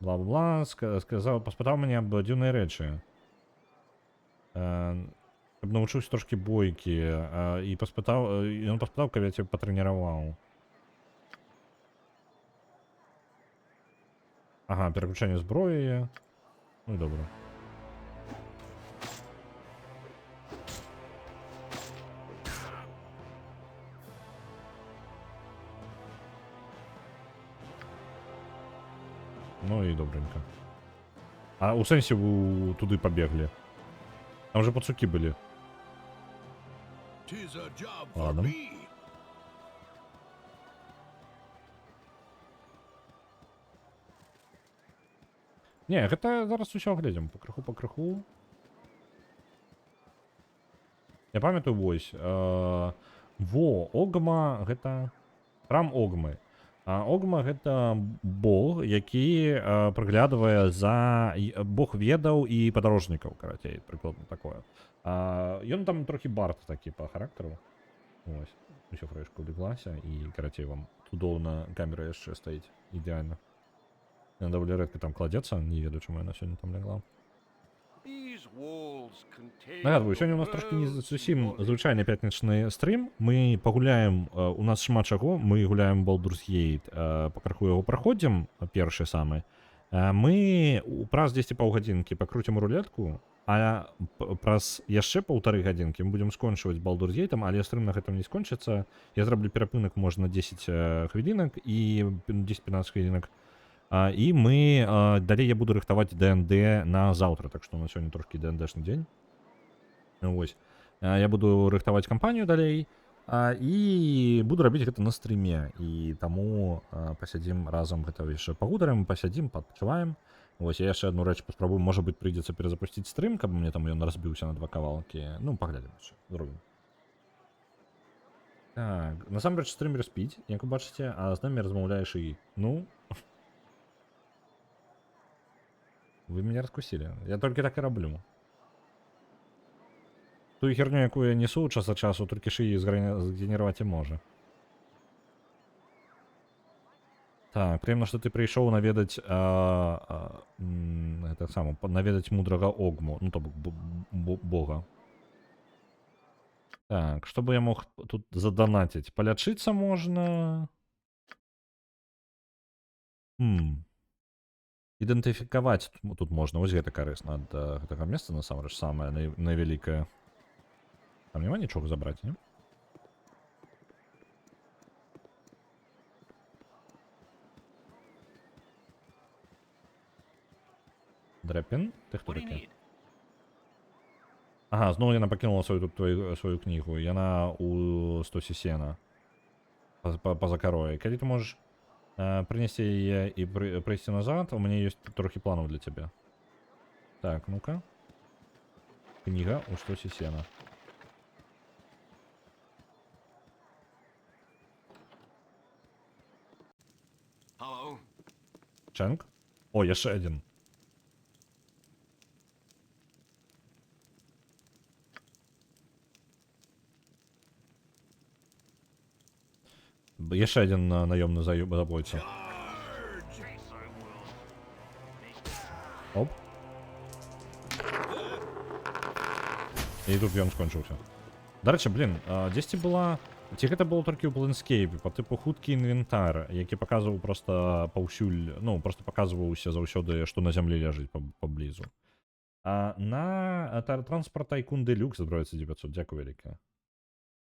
Бла-бла-бла. Сказав, поспитав мене об дивної речі. Щоб навчився трошки бойки. І він поспитав, коли я тебе потренував. Ага, переключення зброї. Ну і добре. Ну і добренько. А у сенсі ви туди побігли? Там же пацуки були. Tis a job Ладно. for me. Не, гэта зараз усё глядзім. Пакрыху. Я памятаю вось Огма гэта храм Огмы. Огма гэта бог, які прыглядвае за бог ведаў і падарожнікаў, карацей, прыкладна такое. Ён там трохі бард такі па характару. Вось, усё фрэшка ўлеглася і, карацей, вам цудоўна камера яшчэ стаіць ідэальна. Яна даволі рэдка там кладзецца, не ведаю, чаму яна сёння там лягла. Нагадваю, сёння у нас трошки не зусім звычайны пятнічны стрым. Мы пагуляем, у нас шмат чаго, мы гуляем Baldur's Gate, пакрыху яго праходзім, першы самы. Мы праз 10 паўгадзінкі пакруцім рулетку, а праз яшчэ 1,5 гадзінкі мы будзем скончваць Baldur's Gate, але стрым на гэтым не скончыцца. Я зраблю перапынак, можна 10 хвілінак і 10-15 хвілінак. І мы далей я буду рыхтаваць ДНД на заўтра, так што у нас сёння трошкі ДНДшны дзень. Вось. Я буду рыхтаваць кампанію далей і буду рабіць гэта на стрыме. І таму пасядзім разам гэта яшчэ пагутарым, пасядзім, падпачываем. Вось я яшчэ адну рэч паспрабую, можа быць, прыйдзецца перазапусціць стрым, каб мне там ён разбіўся на 2 кавалкі. Ну, паглядзім яшчэ, зробім. Так, насамрэч стрымер спіць, як вы бачыце, а з намі размаўляе Шыі. Ну, вы меня раскусили. Я только так и раблю. Ту херню, якую я несу час ад часу, толькі Шыі згенерировать і можа. Так, прыемна, што ты прыйшоў наведаць это само, наведаць мудрага Огму, ну то бога. Так, што бы я мог тут заданаціць? Палячыцца можна. Ідэнтыфікаваць тут можна, вось гэта карысна ад гэтага месца, насамрэч, самае найвялікае. Там няма нічога забраць, не? Дрэпін? Ты хто такі? Ага, зноў яна пакінула сваю кнігу. Яна у стосе сена. Па-за карой. Калі ты можаш принести ее и пройти назад, у меня есть трохи планов для тебя. Так, ну-ка. Книга у стосе сена. Hello. Ченк? О, яшчэ один. Яшчэ один наёмны забойца. Оп. І тут ён скончыўся. Дарэчы, блин, дзесьці была... Ці гэта было толькі ў Planescape, па тыпу хуткі інвентар, які паказваў проста паўсюль, ну, проста паказваўся заўсёды, што на зямлі ляжыць паблізу. На Transport Tycoon Deluxe зброецца 900, дзякую вялікая.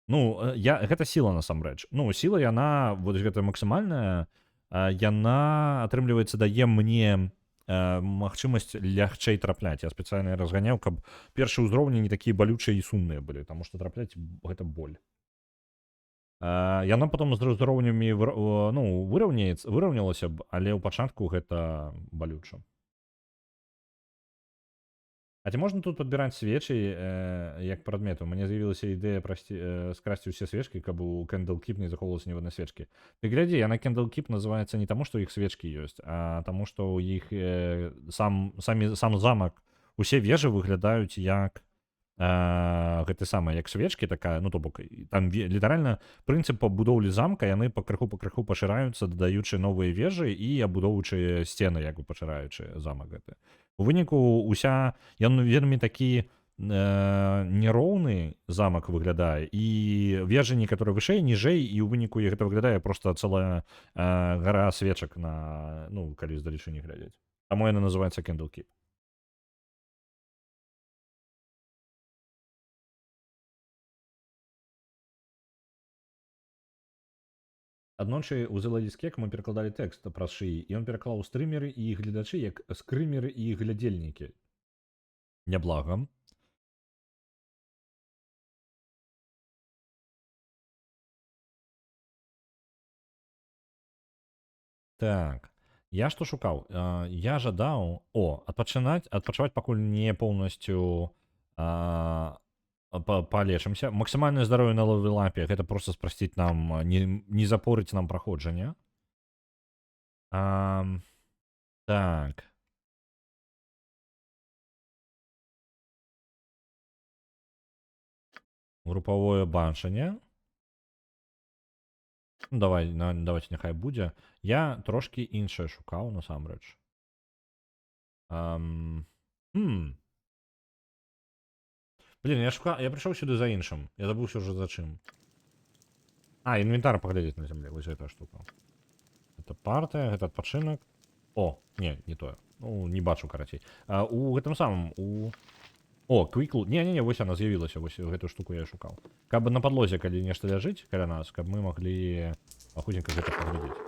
Ну, гэта сіла насамрэч. Ну, сіла, яна, вот гэта максімальная, яна, атрымліваецца, дае мне магчымасць лягчэй трапляць. Я спецыяльна разганяў, каб першыя ўзроўні не такія балючыя і сумныя былі, таму што трапляць гэта боль. Яна потом з ўзроўнямі, ну, выраўнялася б, але ў пачатку гэта балюча. А ці можна тут падбіраць свечы як прадметы? У мяне з'явілася ідэя скрасці ўсе свечкі, каб у Candlekeep не захоўвалася ні в адной свечкі. Ты глядзі, яна Candlekeep называецца не таму, што ў іх свечкі ёсць, а таму, што ў іх сам замак, усе вежы выглядаюць як гэты самы, як свечкі такая, ну то бок, там літаральна прынцып пабудоўлі замка, яны пакрыху пашыраюцца, дадаючы новыя вежы і абудоўваючы сцены, як бы пашыраючы замак гэты. У выніку ён вельмі такі нероўны замак выглядае, і вежы некаторыя вышэй, ніжэй, і ў выніку гэта выглядае проста цэлая гара свечак на, ну, калі здалечыні глядзець. Таму яна называецца Candlekeep. Аднойчы ў The Lady's Cake мы перакладалі тэкст праз Шыі, і ён пераклаў стрымеры і гледачы як скрымеры і глядзельнікі. Няблага. Так, я што шукаў? Я жадаў, адпачываць пакуль не поўнасцю Полечимся. Максимальное здоровье на левелапе. Это просто спростить нам, не запорить нам проходження. Так. Груповое бачення. Ну, давайте нехай буде. Я трошки інше шукав, насамреч. Блін, я прийшов сюди за іншим. Я забувся вже за чим. А, інвентар поглядіть на землі. Ось ця штука. Це партія, це відпочинок. О, не то. Ну, не бачу, короче. У гэтым самым, О, Quick. Не, вось она з'явілася, вось гэту штуку я шукаў. Каб на падлозе, калі нешта ляжыць каля нас, каб мы маглі хутенька гэта паглядзець.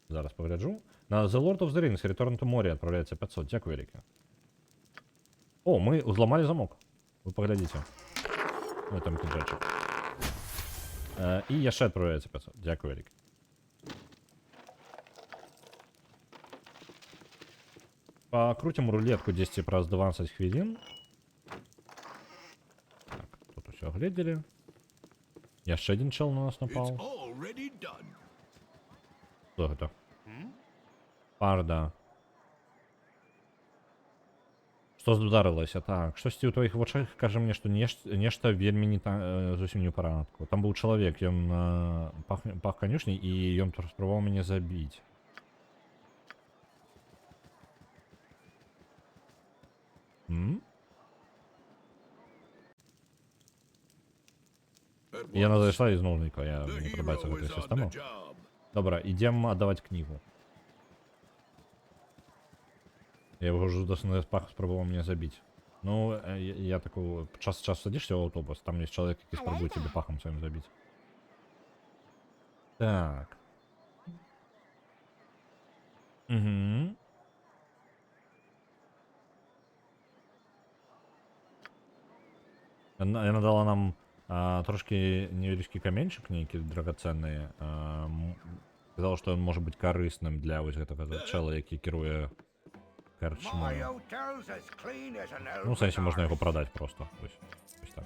Зараз пагляджу. На The Lord of the Rings Return to Moria адпраўляецца 500. Дзякуй вялікі. О, мы узламалі замок. Вы паглядзіце. Ну, там кінжальчык. І яшчэ адпраўляецца 500. Дзякуй вялікі. Покрутим рулетку 10 праз 20 хвилин. Так, тут все оглядели. Яшчэ один чел на нас It's напал. already done. Что это? Парда. Что здарылася? Так, штосьці ў твоих вачах кажа мне, што нешта вельмі не зусім не ў парадку. Там быў чалавек, ён пах канюшняй, і ён спрабаваў мяне забіць. At Яна once. зайшла і зноў знікла, я The не падабаецца hero гэтая is on the сістэма. job. Добра, ідзем аддаваць кнігу. Я ўжо досна пах спрабаваў мяне забіць. Ну, я такую час садишься в автобус, там есть человек, який спробує тебе пахом своим забить. Так. Угу. Она дала нам трошки невеличкий каменчик, некий драгоценный. Сказала, что он может быть корыстным для вот этого чела, який керує корчмою. Ну, в сенсі, можна його продати просто. Ось так.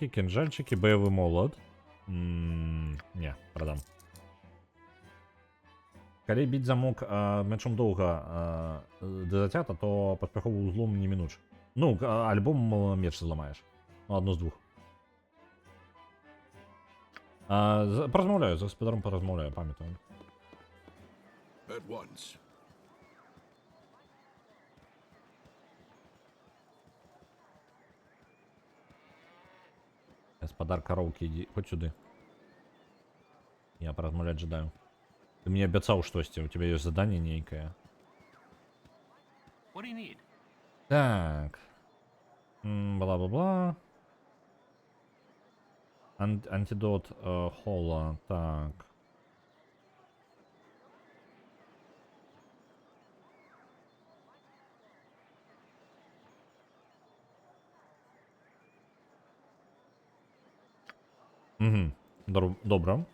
Кинжальчики, бойовий молот. Не, продам. Коли бить замок мечом довго дозатята, то поспіховий узлом не минуч. Ну, альбом меч зламаєш. Ну, одно з двох. Порозмовляю, з господаром порозмовляю, пам'ятаю. At once. Господар коровки, иди хоть сюда. Я поразмовлять жадаю. Ты мне обещал штосьці, у тебя есть задание некое. What do you need? Так. Бла-бла-бла. Антидот холла. Так. Угу. Добро.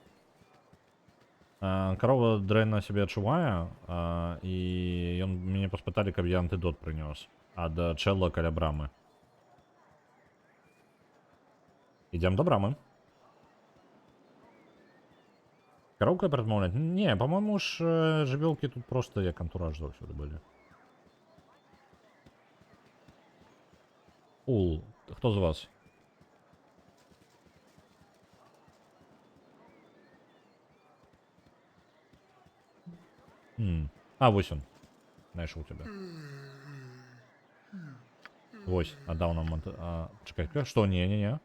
Корова дрэнна сябе адчувае, і мяне паспыталі, каб я антыдот прынёс ад чэла каля брамы. Ідзем да брамы. Коровка прадмаўляць? Не, по-моему ж жывёлкі тут просто як антураж заўсёды былі. Ул, хто з вас? Вось он. Знайшоў тебя. Вось, аддаў нам... Чакай, што? Не.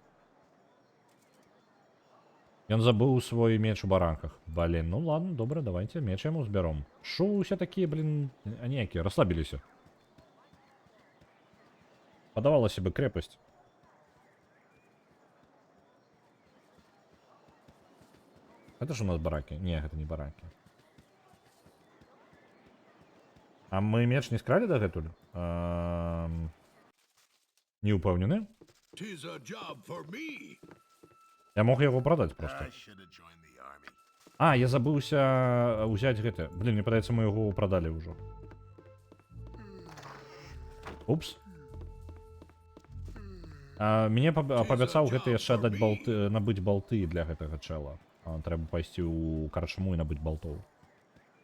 Ён забыў свой меч у баранках. Блин, ну ладно, добра, давайте меч яму збяром. Шо усе такія, блин, некія, расслабіліся. Падавалася бы крепость. Это ж у нас бараки? Не, это не бараки. А мы меч не скралі дагэтуль? Не упэўнены? 'Tis a job for me. Я мог яго прадаць просто. I should have joined the army. Я забыўся ўзяць гэта. Блин, мне падаецца, мы яго прадалі ўжо. Упс. Мне паабяцаў гэта яшчэ даць балты, набыць балты для гэтага чэла. Трэба пайсці ў карчму і набыць балтоў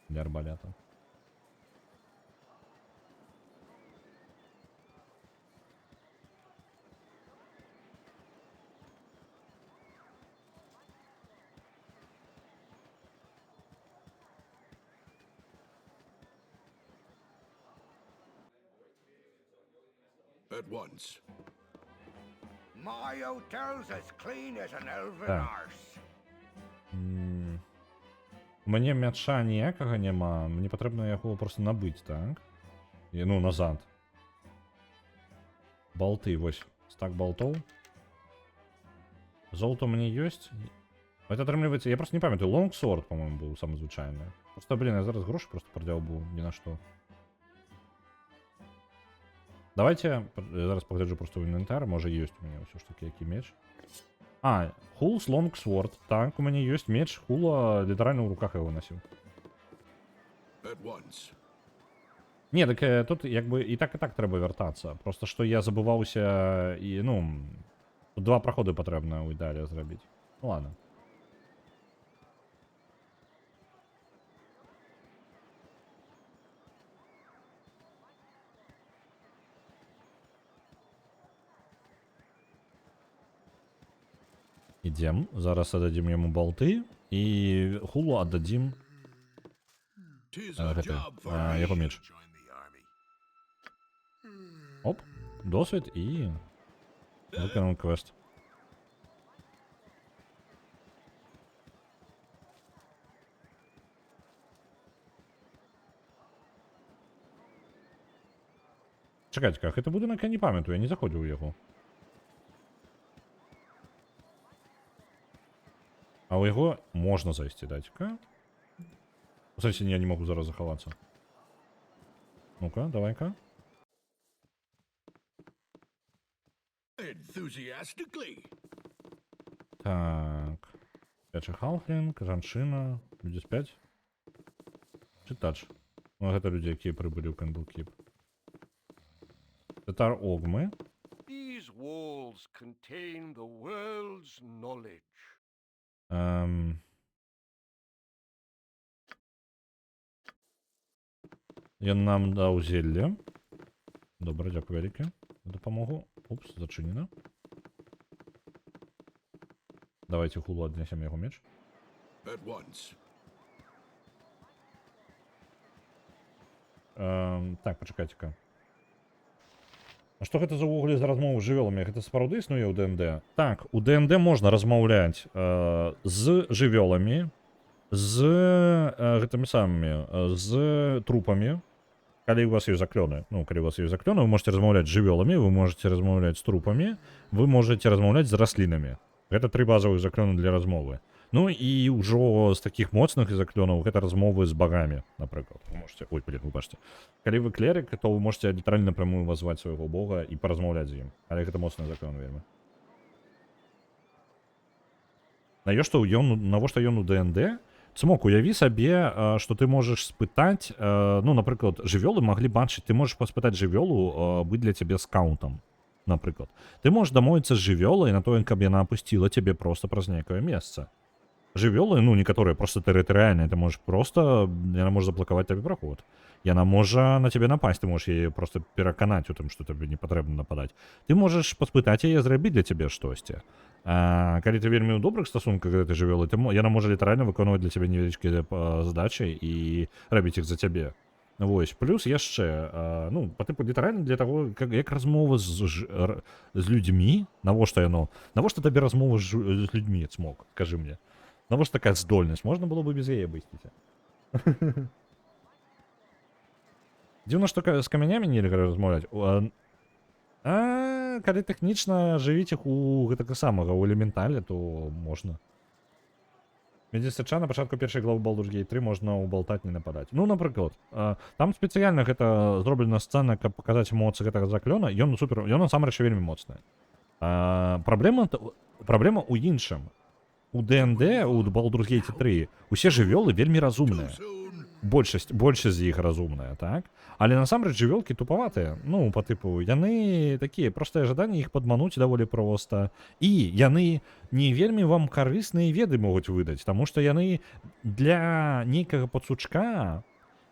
для арбалета. At once. My hotel's as clean as an elven Так. arse. У мяне мяча ніякага няма, мне патрэбна яго проста набыць, так? І, ну, назад. Балты, вось, стак балтоў. Золото у мяне ёсць. Это атрымліваецца, я просто не памятаю, лонгсорд, по-моему, быў самы звычайны. Просто, блин, я зараз грошы просто прадзяўбу ні на што. Давайте, я зараз пагляджу просто ў інвентар, можа ёсць у мяне ўсё ж такі які меч. Хулс лонгсворд. Так, у мяне ёсць меч Хула, літаральна ў руках яго насіў. At once. Не, так тут як бы і так трэба вяртацца. Просто што я забываўся і, ну, тут 2 праходы патрэбна ў ідэале зрабіць. Ну ладно. Ідзем, зараз аддадзім яму балты і Хулу аддадзім 'Tis a гэты, job for me. яго меч. Join the army. Оп, досвід і выканаў квест. Чакайце, як гэта будынак, я не памятаю, я не заходзіў у яго. А ў яго можна зайсці, дайце-ка. У сэнсе, я не магу зараз захавацца. Ну-ка, давай-ка. Enthusiastically. Так. Пячы халфлінг, жанчына, людзі спяць. Чытач. Ну, гэта людзі, якія прыбылі ў Кэндлкіп. Тетар Огмы. These walls contain the world's knowledge. Ён нам даў зелле. Добра, дзякую вялікі за дапамогу. Упс, зачынена. Давайте Хулу аднясем яго меч. At once. Так, пачакайце-ка. А што гэта за ўвогуле за размову з жывёламі? Гэта сапраўды існуе ў ДНД? Так, у ДНД можна размаўляць з жывёламі, з гэтымі самымі, з трупамі, калі у вас ёсць заклёны. Ну, калі у вас ёсць заклёны, вы можете размаўляць з жывёламі, вы можете размаўляць з трупамі, вы можете размаўляць з раслінамі. Гэта 3 базавых заклёны для размовы. Ну і ўжо з такіх моцных заклёнаў гэта размовы з багамі, напрыклад. Вы можете, ой, блин, вы бачыце. Калі вы клерик, то вы можете літаральна напрямую назваць свайго бога і паразмаўляць з ім. Але гэта моцны заклён вельмі. Навошта ён у ДНД? Цмок, уяві сабе, што ты можаш спытаць, ну, напрыклад, жывёлы маглі бачыць, ты можаш паспытаць жывёлу быць для цябе скаунтам, напрыклад. Ты можаш дамовіцца з жывёлай на тое, каб яна апусціла цябе проста праз нейкае месца. Жывёлы, ну, некаторыя проста тэрытарыяльныя, ты можаш проста, яна можа заблакаваць табе праход. Яна можа на цябе напасть, ты можаш яе проста пераканаць у тым, што табе не патрэбна нападаць. Ты можаш паспытаць яе зрабіць для цябе штосьці. Калі ты вельмі ў добрых стасунках гэтай жывёлы, яна можа літаральна выконваць для цябе невялічкія задачы і рабіць іх за цябе. Вось, плюс яшчэ, ну, па тыпу літаральна для таго, як размова з людзьмі, навошта яно? Навошта табе размова з людзьмі, Цмок, скажы мне? Навошта такая здольнасць? Можна было бы без яе абысціся. Дзіўна, што з камянямі нельга размаўляць. Калі тэхнічна жывіць іх у гэтага самага, у элементале, то можна. Медзісача на пачатку першай главы Baldur's Gate 3 можна ўбалтаць, не нападаць. Ну, напрыклад, там спецыяльна гэта зроблена сцэна, каб паказаць моцы гэтага заклёна, ён супер, ён насамрэч вельмі моцны. Праблема ў іншым. У ДНД, у Baldur's Gate 3, усе жывёлы вельмі разумныя. Soon. большасць з іх разумная, так? Але насамрэч жывёлкі тупаватыя. Ну, па тыпу, яны такія простыя жаданні, іх падмануць даволі проста. І яны не вельмі вам карысныя веды могуць выдаць, таму што яны для нейкага пацучка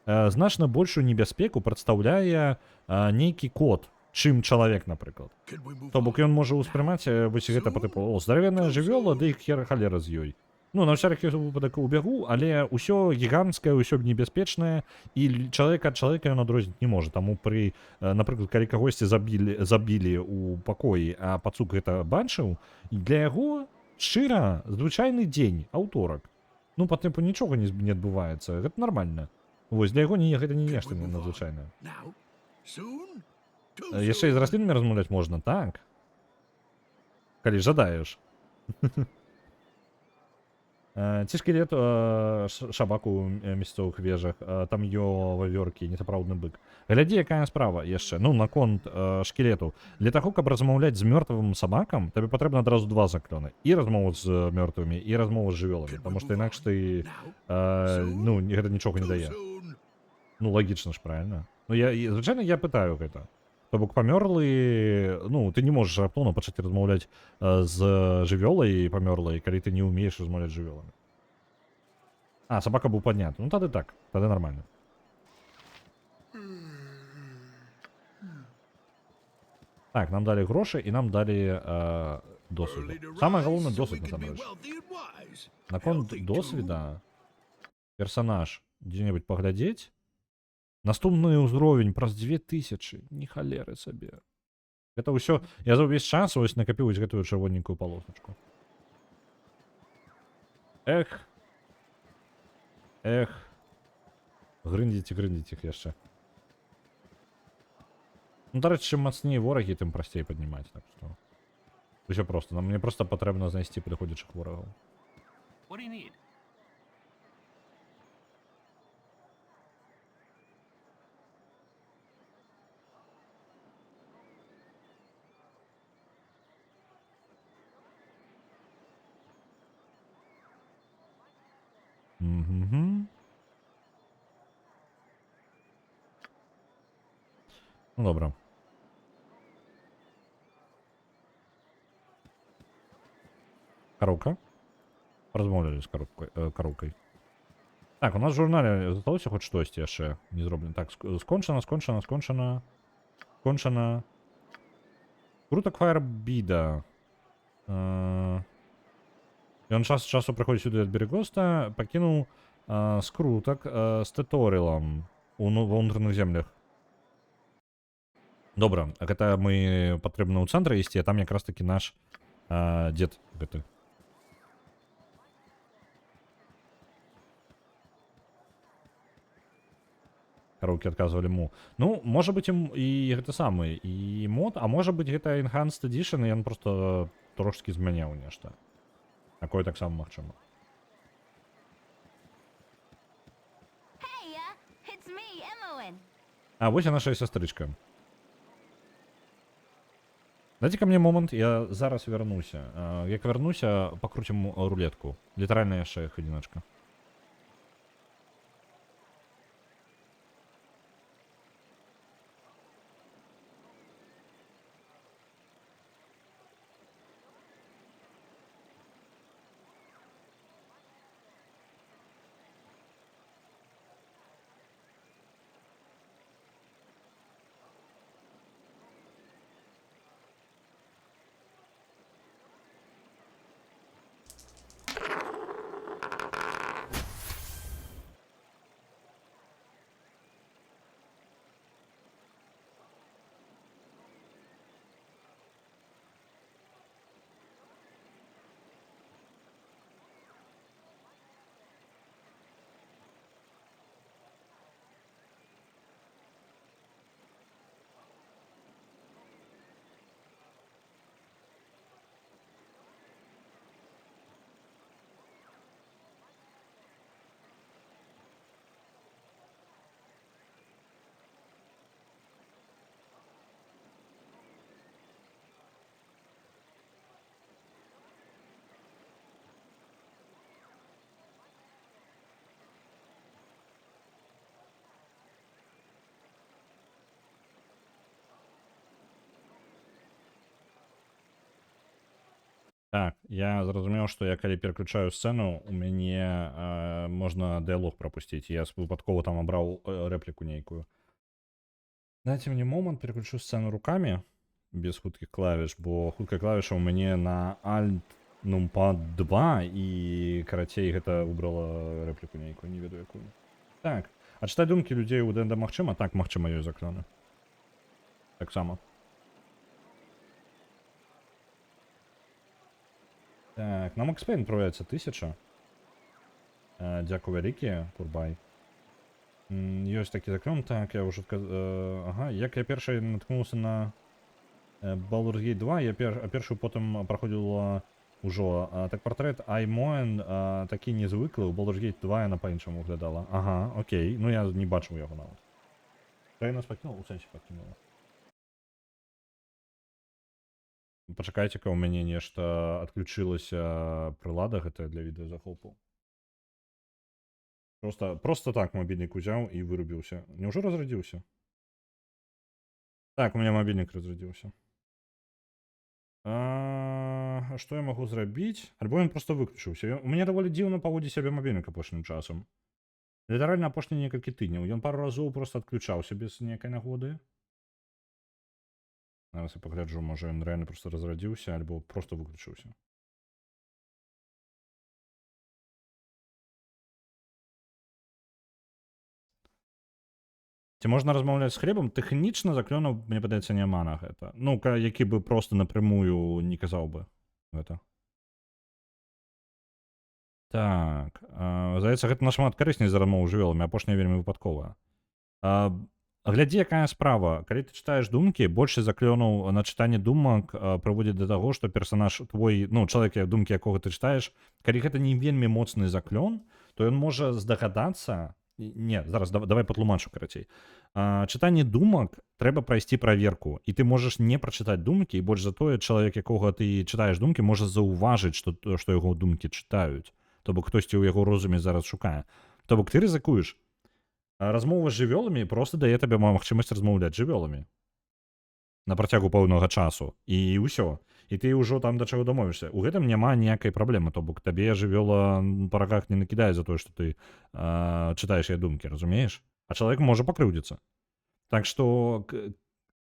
значна большую небяспеку прадстаўляе нейкі кот, чым чалавек, напрыклад. Can we move То бок ён можа ўспрымаць вось гэта па тыпу, о, здаравенная жывёла, ды халера з ёй. Ну, на всякий выпадак убягу, але ўсё гіганцкае, ўсё небяспечнае, і чалавека ад чалавека ён адрозніць не можа. Таму пры, напрыклад, калі кагосьці забілі ў пакоі, а пацук гэта бачыў, для яго шчыра звычайны дзень, аўторак. Ну, па тыпу нічога не адбываецца, гэта нармальна. Вось, для яго гэта не нешта надзвычайнае. now? Soon? Too Яшчэ і з soon. раслінамі размаўляць можна, так? Калі жадаеш. Ці шкілет шабаку ў мясцовых вежах, там ё вавёркі, несапраўдны бык. Глядзі, якая справа яшчэ. Ну, наконт шкілету. Для таго, каб размаўляць з мёртвым сабакам, табе патрэбна адразу 2 заклёны. І размову з мёртвымі, і размову з жывёламі. Таму што інакш ты, ну, гэта нічога не Too дае. soon. Ну, лагічна ж, правильно? Ну, звычайна, я пытаю гэта. То бок памёрлы, ну, ты не можаш раптоўна пачаць размаўляць з жывёлай памёрлай, калі ты не ўмееш размаўляць з жывёламі. А, сабака быў падняты. Ну, тады так, тады нармальна. Так, нам далі грошы і нам далі досвіду. Early to Самае rise галоўнае so we досвід, can be насамрэч. wealthy and wise. Наконт Healthy, too. досвіда персанаж дзе-небудзь паглядзець. Наступны ўзровень праз 2000, не халеры сабе. Гэта ўсё, я за ўвесь час вось накапіў вось гэтую чырвоненькую полосачку. Эх. Грындзіць іх яшчэ. Ну, дарэчы, чым мацней ворагі, тым прасцей паднімаць, так што. Усё проста, мне проста патрэбна знайсці прыходзячых ворагаў. What do you need? Ну, добра. Коровка. Размовлялі з коровкой. Так, у нас в журнале засталося хоч штосьці яшчэ не зроблена. Так, скончана. Крутак Фаербіда. Ён час з часу прыходзіць сюды ад Берегоста, пакінуў скрутак з тэторылам ва ўнутраных землях. Добра, гэта мы патрэбна ў цэнтры ісці, а там якраз такі наш дзед гэты. Кароўкі адказвалі му. Ну, можа быць і гэта самы, і мод, а можа быць гэта Enhanced Edition, і ён проста трошкі змяняў нешта. Такое таксама магчыма. Hey, it's me, Imoen. А, вось і наша сястрычка. Дайце ка мне момант, я зараз вярнуся. Як вярнуся, пакруцім рулетку. Літаральна яшчэ хвіліначка. Так, я зразумеў, што я калі пераключаю сцэну, у мяне можна дыялог прапусціць. Я выпадкова там абраў рэпліку нейкую. Дайце мне момант, пераключу сцэну рукамі без хуткіх клавіш, бо хуткая клавіша ў мяне на Alt Numpad 2 і карацей гэта выбрала рэпліку нейкую, не ведаю якую. Так, а чытаць думкі людзей у ДНД магчыма? Так, магчыма, ёсць заклёны. Таксама. Так, на Max Payne проявляется 1000. Дякую вялікі, Курбай. Ёсць такі заклён, так, я ўжо ага, як я першы наткнуўся на Baldur's Gate 2, я першую потым праходзіў ужо. Так партрэт Аймоэн такі незвыклы, у Baldur's Gate 2 яна па-іншаму выглядала. Ага, окей, ну я не бачыў яго нават. Я нас пакінуў, у сэнсе пакінула. Пачакайце-ка, у мяне нешта адключылася прылада гэтая для відэазахопу. Просто так мабільнік узяў і вырубіўся. Няўжо разрадзіўся? Так, у меня мабільнік разрадзіўся. Што я магу зрабіць? Альбо ён просто выключыўся. У мяне даволі дзіўна паводзіць сябе мабільнік апошнім часам. Літаральна апошнія некалькі тыдняў. Ён пару разоў просто адключаўся без нейкай нагоды. Зараз я пагляджу, можа ён рэальна просто разрадзіўся, альбо просто выключыўся. Ці можна размаўляць з хлебам? Тэхнічна заклёнаў, мне падаецца, няма на гэта. Ну, які бы просто напрямую не казаў бы гэта. Так, здаецца, гэта нашмат карысней за размову з жывёламі, апошняя вельмі выпадковая. Глядзі, якая справа. Калі ты чытаеш думкі, большасць заклёнаў на чытанне думак прыводзіць да таго, што персанаж твой, ну, чалавек, думкі якога ты чытаеш, калі гэта не вельмі моцны заклён, то ён можа здагадацца. Не, зараз давай патлумачу карацей. Чытанне думак трэба прайсці праверку, і ты можаш не прачытаць думкі, і больш за тое, чалавек, якога ты чытаеш думкі, можа заўважыць, што яго думкі чытаюць. То бок хтосьці ў яго розуме зараз шукае. То бок ты рызыкуеш. Размова з жывёламі проста дае табе магчымасць размаўляць з жывёламі на працягу пэўнага часу, і ўсё. І ты ўжо там да чаго дамовішся. У гэтым няма ніякай праблемы, то бок табе жывёла па рагах не накідае за тое, што ты чытаеш яе думкі, разумееш? А чалавек можа пакрыўдзіцца. Так што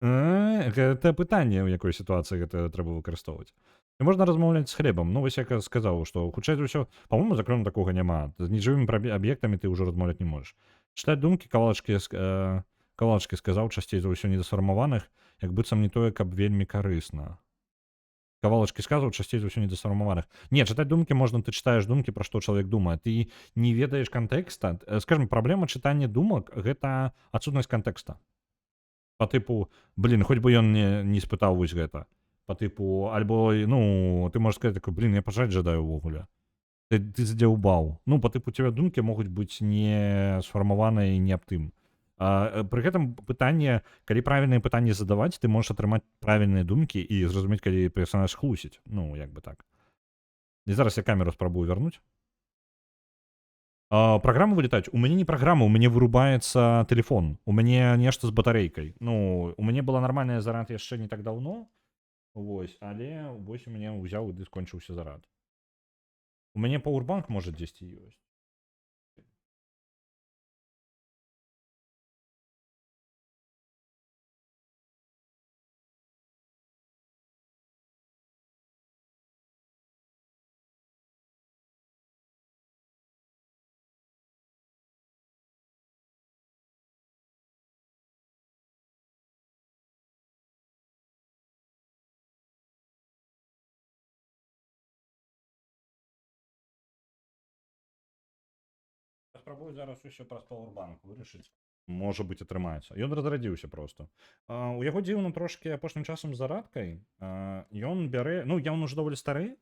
гэта пытанне, у якой сітуацыі гэта трэба выкарыстоўваць. І можна размаўляць з хлебам. Ну, вось як я сказаў, што хутчэй за ўсё, па-мойму, заклёну такога няма. З нежывымі аб'ектамі ты ўжо размаўляць не можаш. Чытаць думкі кавалачкі сказаў часцей за ўсё недасфармаваных, як быццам не тое, каб вельмі карысна. Кавалачкі сказаў часцей за ўсё недасфармаваных. Не, чытаць думкі можна, ты чытаеш думкі, пра што чалавек думае. Ты не ведаеш кантэкста. Скажем, праблема чытання думак — гэта адсутнасць кантэкста. Па тыпу, хоць бы ён не спытаў вось гэта. Па тыпу, альбо, ну, ты можаш сказаць такой, я пажаць жадаю ўвогуле. Ты задзяўбаў. Ну, па тыпу, у цябе думкі могуць быць не сфармаваныя і не аб тым. Пры гэтым пытанне, калі правільныя пытанні задаваць, ты можаш атрымаць правільныя думкі і зразумець, калі персанаж хлусіць. Ну, як бы так. І зараз я камеру спрабую вярнуць. Праграмы вылетаюць. У мяне не праграма, у мяне вырубаецца тэлефон. У мяне нешта з батарэйкай. Ну, у мяне была нармальная зарад яшчэ не так даўно. Вось, але вось у мяне ўзяў і скончыўся зарад. У мяне пауэрбанк, можа, дзесьці ёсць. Спрабую зараз усё праз пауэрбанк вырашыць. Можа быць, атрымаецца. Ён разрадзіўся проста. У яго дзіўна трошкі апошнім часам з зарадкай. Ён бярэ, ну, ён уже даволі стары,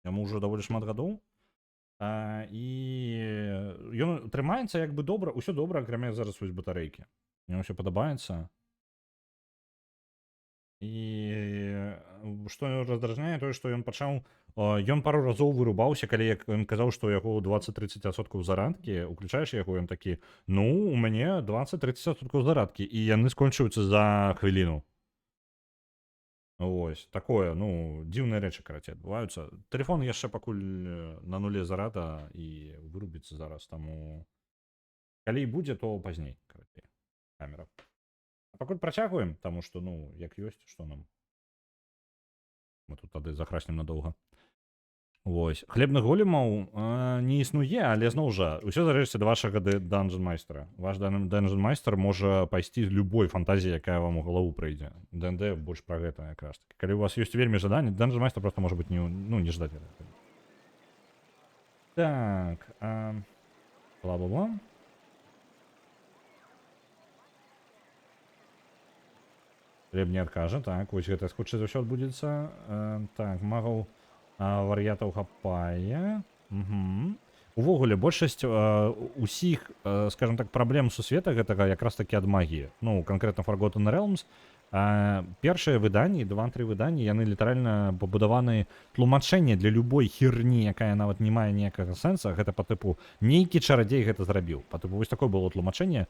яму ўжо даволі шмат гадоў. І ён трымаецца як бы добра, усё добра, акрамя зараз вось батарэйкі. Мне ўсё падабаецца. І што раздражняе, тое, што ён пачаў, ён пару разоў вырубаўся, калі ён казаў, што у яго 20-30% зарадкі, уключаеш яго, ён такі, ну, у мяне 20-30% зарадкі, і яны скончваюцца за хвіліну. Ось, такое, ну, дзіўныя рэчы, карацей, адбываюцца. Тэлефон яшчэ пакуль на нуле зарада і вырубіцца зараз, таму калі і будзе, то пазней, карацей, камера. А пакуль працягваем, таму што, ну, як ёсць, што нам? Мы тут тады захраснем надоўга. Вось. Хлебных големаў не існуе, але зноў жа, усё залежыць ад вашага данжн майстра. Ваш данжн майстер можа пайсці з любой фантазіі, якая вам у галаву прыйдзе. ДНД больш пра гэта якраз таки. Калі у вас ёсць вельмі жаданне, данжн майстер просто можа быць не ждаць. Так, бла-бла-бла. Хлеб не адкажа, так, вось гэта хутчэй за ўсё адбудзецца. Так, магаў вар'ятаў хапае. Увогуле, большасць усіх, скажем так, праблем сусвета гэтага якраз такі ад магіі. Ну, канкрэтна Forgotten Realms. Першыя выданні, 2-3 выданні, яны літаральна пабудаваны тлумачэнне для любой херні, якая нават не мае ніякага сэнса. Гэта па тыпу нейкі чарадзей гэта зрабіў. Па тыпу вось такое было тлумачэнне.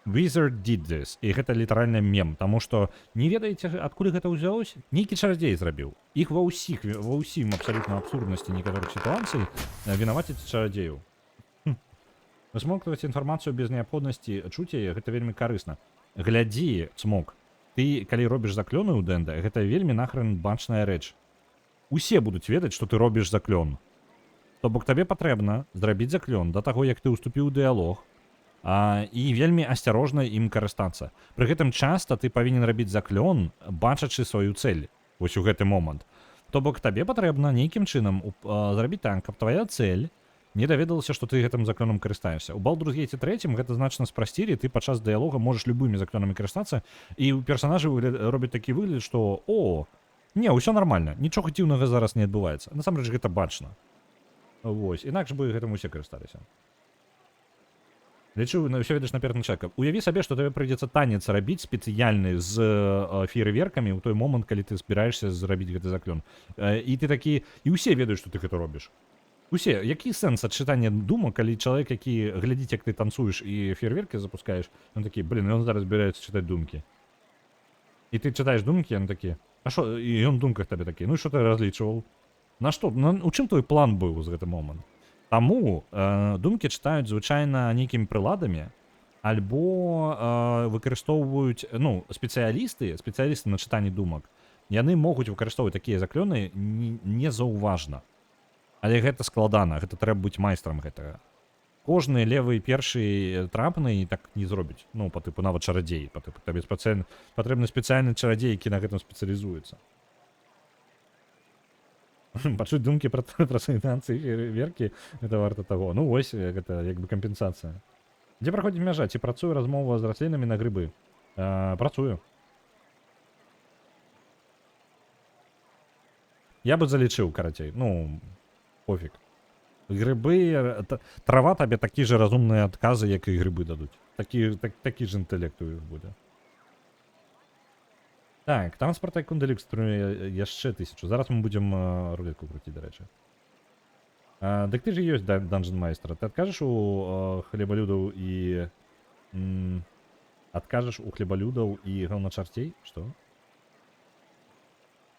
Wizard did this. І гэта літаральна мем, таму што не ведаеце, адкуль гэта ўзялося? Нейкі чарадзей зрабіў. Іх ва ўсім абсалютна абсурднасці некаторых сітуацый вінаваціць чарадзею. Высмоктваць інфармацыю без неабходнасці чуць яе, гэта вельмі карысна. Глядзі, цмок. Ты, калі робіш заклёны ў Дэнда, гэта вельмі нахрен бачная рэч. Усе будуць ведаць, што ты робіш заклён. То бок табе патрэбна зрабіць заклён да таго, як ты ўступіў у дыялог, і вельмі асцярожна ім карыстацца. Пры гэтым часта ты павінен рабіць заклён, бачачы сваю цэль вось у гэты момант. То бок табе патрэбна нейкім чынам зрабіць так, каб твая цэль не даведалася, што ты гэтым заклёнам карыстаешся. У Baldur's Gate 3 гэта значна спрасцілі, ты падчас дыялога можаш любымі заклёнамі карыстацца, і ў персанажы робіць такі выгляд, што не, ўсё нармальна, нічога дзіўнага зараз не адбываецца. Насамрэч гэта бачна. Вось, інакш бы гэтым усе карысталіся. Лічу, ўсё ведаеш наперад чалавека. Уяві сабе, што табе прыйдзецца танец рабіць спецыяльны з фейерверкамі ў той момант, калі ты збіраешся зрабіць гэты заклён. І ты такі, і ўсе ведаюць, што ты гэта робіш. Усе, які сэнс ад чытання думак, калі чалавек, які глядзіць, як ты танцуеш і фейерверкі запускаеш, ён такі, ён зараз збіраецца чытаць думкі. І ты чытаеш думкі, ён такі, а што, і ён у думках табе такі, ну і што ты разлічваў? На што, у чым твой план быў з гэты момант? Таму думкі чытаюць звычайна нейкімі прыладамі, альбо выкарыстоўваюць, ну, спецыялісты на чытанні думак, яны могуць выкарыстоўваць такія заклёны незаўважна. Але гэта складана, гэта трэба быць майстрам гэтага. Кожны левы першы трапны так не зробіць. Ну, па тыпу нават чарадзей, па тыпу табе патрэбны спецыяльны чарадзей, які на гэтым спецыялізуецца. Пачуць думкі пра свае танцы і фейерверкі, гэта варта таго. Ну, вось, гэта як бы кампенсацыя. Дзе праходзіць мяжа? Ці працуе размова з раслінамі на грыбы? Працую. Я бы залічыў, карацей. Ну, пофіг. Грыбы... Трава табе такі же разумныя адказы, як і грыбы дадуць. Такі ж інтэлект у іх будзе. Так, транспорт Тайкун Делюкс яшчэ 1000. Зараз мы будзем рулетку круціць, дарэчы. Дык ты ж ёсць данжн майстра. Ты адкажаш у хлебалюдаў і... Адкажаш у хлебалюдаў і гаўначарцей? Што?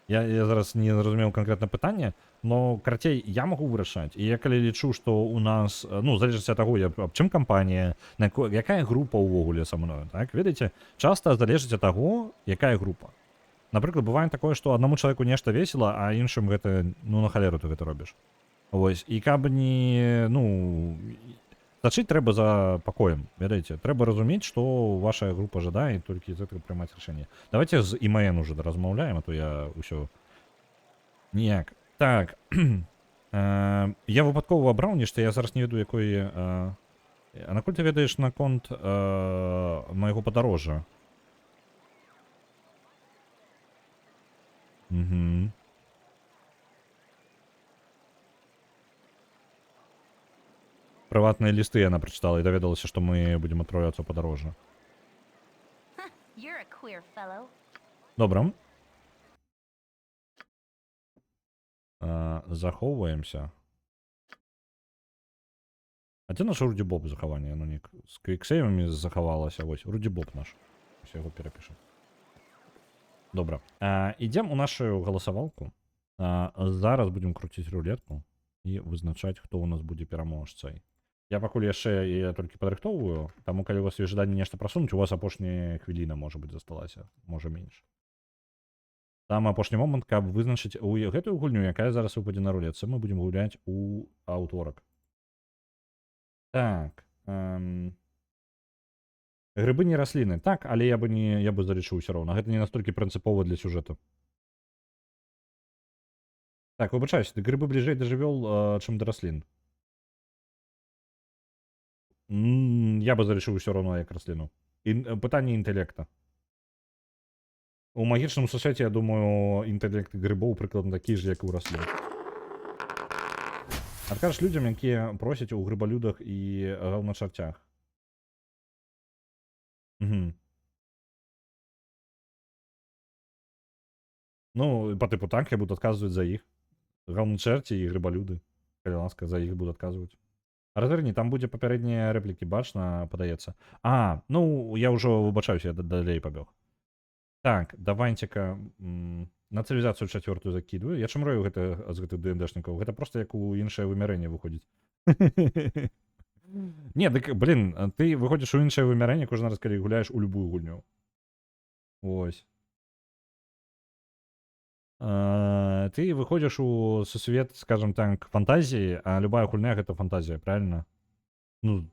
Я зараз не зразумеў канкрэтна пытанне, но, карацей, я магу вырашаць. І я калі лічу, што у нас, ну, залежыць ад таго, аб чым кампанія, якая група ўвогуле са мною, так? Ведаеце, часта залежыць ад таго, якая група. Напрыклад, бывае такое, што аднаму чалавеку нешта весела, а іншым гэта, ну, на халеру ты гэта робіш. Вось, і каб не, ну, сачыць трэба за пакоем, ведаеце? Трэба разумець, што ваша група жадае, і толькі з гэтага прымаць рашэнне. Давайте з ІМН уже размаўляем, а то я ўсё ніяк. Так, я выпадкова абраў нешта, я зараз не ведаю, якой... А наколькі ты ведаеш наконт майго падарожжа? Прыватныя лісты яна прачытала і даведалася, што мы будзем адправляцца ў падарожжа. You're a queer fellow. Добра. Захоўваемся. А дзе наш Руді Боб захаванне? Ну, не з квіксейвамі захавалася. Вось, Руді Боб наш. Все яго перапішам. Добре. Ідемо у нашу голосовалку. Зараз будемо крутити рулетку і визначати, хто у нас буде переможцей. Я пакуль яшчэ я толькі падрыхтоўваю, таму калі у вас ёсць жаданне нешта прасунуць, у вас апошняя хвіліна можа быць засталася, можа менш. Там апошні момант, каб вызначыць у гэтую гульню, якая зараз выпадзе на рулетцы, мы будзем гуляць у аўторак. Так. Грыбы не расліны. Так, але я бы залічыў усё роўна. Гэта не настолькі прынцыпова для сюжэту. Так, выбачаюся, грыбы бліжэй да жывёл, чым да раслін. Я бы залічыў усё роўна як расліну. Пытанне інтэлекта. У магічным сусвеце, я думаю, інтэлект грыбоў прыкладна такі ж, як і ў раслін. Адкажаш людзям, якія просяць у грыбалюдах і гаўначарцях. Ну, по типу так, я буду адказваць за іх. Гаўначэрці і грыбалюды. Калі ласка, за іх буду адказваць. Разверні, там будзе папярэднія рэплікі, бачна, падаецца. Ну, я ўжо выбачаюся, я далей пабег. Так, давайте-ка на цывілізацыю 4 закидываю. Я чым рою гэта з гэтых ДНДшнікаў? Гэта просто як у іншае вымярэнне выходзіць. Не, дык, блин, ты выходзіш у іншае вымярэнне кожны раз, калі гуляеш у любую гульню. Ось. Ты выходзіш у сусвет, скажем так, фантазіі, а любая гульня гэта фантазія, правильно? Ну,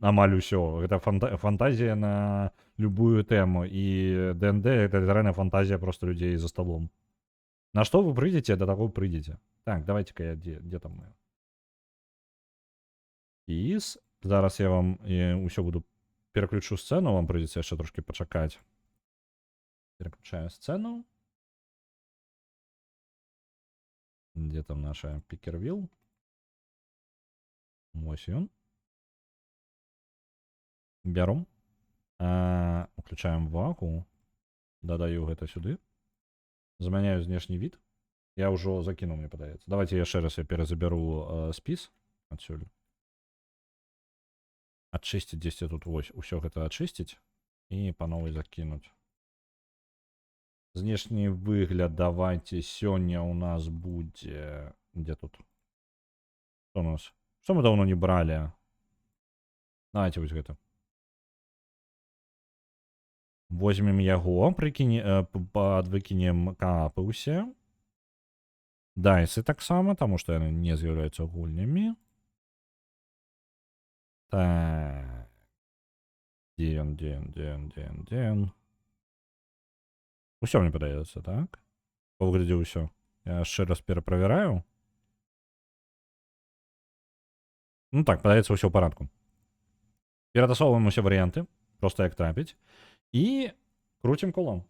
амаль усё. Гэта фантазія на любую тэму. І ДНД гэта літаральная фантазія просто людзей за столом. На што вы прыйдзеце, да таго прыйдзеце. Так, давайте-ка я дзе там мы. Іс. Зараз я вам ўсё буду пераключу сцэну, вам прыйдзецца яшчэ трошки пачакаць. Пераключаю сцэну. Дзе там наша Пікервилл? Вось ён. Бяру. Уключаем вагу. Дадаю гэта сюды. Змяняю знешні від. Я ўжо закінуў, мне падаецца. Давайте яшчэ раз я перазабяру спіс адсюль. Ачысціць дзесьці тут вось усё гэта ачысціць і па новай закінуць. Знешні выгляд давайте сёння у нас будзе... Дзе тут? Што у нас? Што мы даўно не бралі? Давайте вось гэта. Возьмем яго, падвыкінем капы ўсе. Дайсы таксама, таму што яны не з'яўляюцца гульнямі. Так. Дзе ён? Усё мне падаецца, так? Па выглядзе ўсё. Я яшчэ раз пераправяраю. Ну так, падаецца ўсё ў парадку. Ператасоўваем усе варыянты, проста як трапіць. І крутім колом.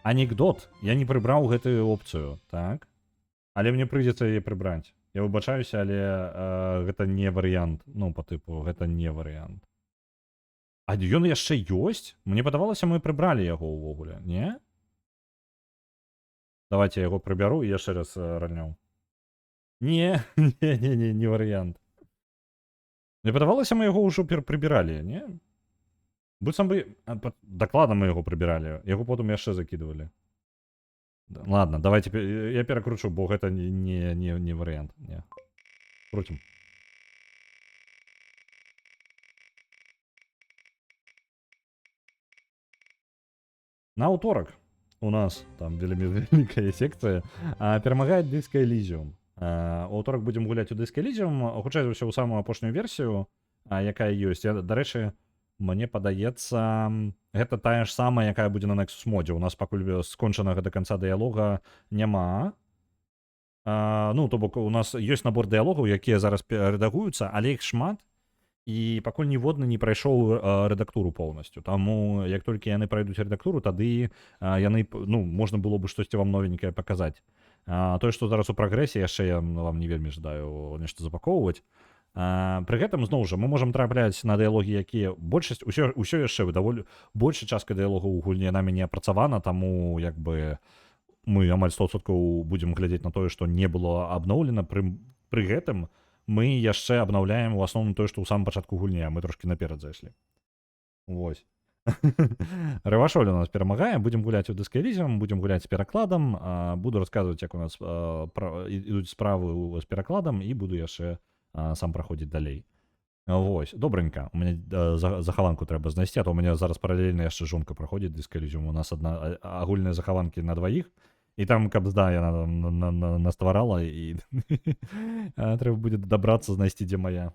Анекдот. Я не прыбраў гэтую опцыю, так? Але мне прыйдзецца яе прыбраць. Я выбачаюся, але гэта не варыянт. Ну, па тыпу, гэта не варыянт. А ён яшчэ ёсць? Мне падавалася, мы прыбралі яго ўвогуле, не? Давайте я яго прыбяру і яшчэ раз ральнём. Не варыянт. Мне падавалася, мы яго ўжо прыбіралі, не? Быццам бы... Дакладна мы яго прыбіралі. Яго потым яшчэ закидывалі. Ладно, давайте я перакручу, бо гэта не варыянт. Не. Крутім. На аўторак у нас там вельмі вялікая секцыя перамагае Disco Elysium. У аўторак будзем гуляць у Disco Elysium, хутчэй за ўсё ў самую апошнюю версію, якая ёсць. Дарэчы, мне падаецца, гэта тая ж самая, якая будзе на Nexus модзе. У нас пакуль скончанага да канца дыялога няма. Ну, то бок, у нас ёсць набор дыялогаў, якія зараз рэдагуюцца, але іх шмат, і пакуль ніводны не прайшоў рэдактуру поўнасцю. Таму, як толькі яны прайдуць рэдактуру, тады яны, ну, можна было бы штосьці вам новенькае паказаць. Тое, што зараз у прагрэсе, яшчэ я вам не вельмі жадаю нешта запакоўваць. Пры гэтым, зноў жа, мы можам трапляць на дыялогі, якія большасць, усё яшчэ даволі большая частка дыялогаў у гульні намі не апрацавана, таму, як бы, мы амаль 100% будзем глядзець на тое, што не было абноўлена, пры гэтым мы яшчэ абнаўляем у асноўным тое, што ў самым пачатку гульні, а мы трошкі наперад зайшлі. Вось. Рэвашоль у нас перамагае, будзем гуляць у Disco Elysium, будзем гуляць з перакладам, буду расказваць, як у нас ідуць справы з перакладам, і буду яшчэ сам праходзіць далей. Вось, добренька. У мяне захаванку трэба знайсці, а то у мяне зараз паралельна яшчэ жонка праходзіць Disco Elysium. У нас адна агульныя захаванкі на дваіх, і там, каб яна настварала, і трэба будзе дабрацца, знайсці, дзе моя.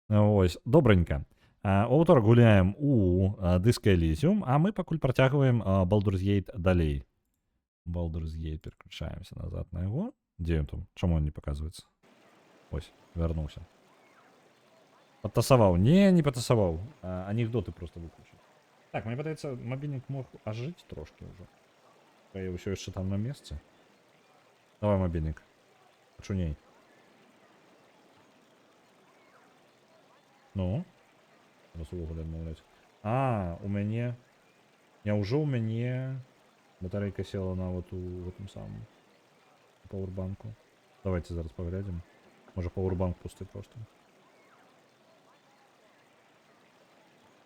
Вось, добренька. У аўторак гуляем у Disco Elysium, а мы пакуль працягваем Baldur's Gate далей. Baldur's Gate, переключаемся назад на яго. Дзе ён там? Чаму он не паказваецца? Ось, вярнуўся. Падтасаваў. Не падтасаваў. Анекдоты просто выключыў. Так, мне падаецца, мабільнік мог ажыць трошкі ўжо. Я ўсё яшчэ там на месцы. Давай, мабільнік. Пачуней. Ну? Раз увогуле адмаўляць. У мяне... Няўжо ў мяне батарэйка села нават у гэтым самым пауэрбанку. Давайте зараз паглядзім. Можа, пауэрбанк пусты просто.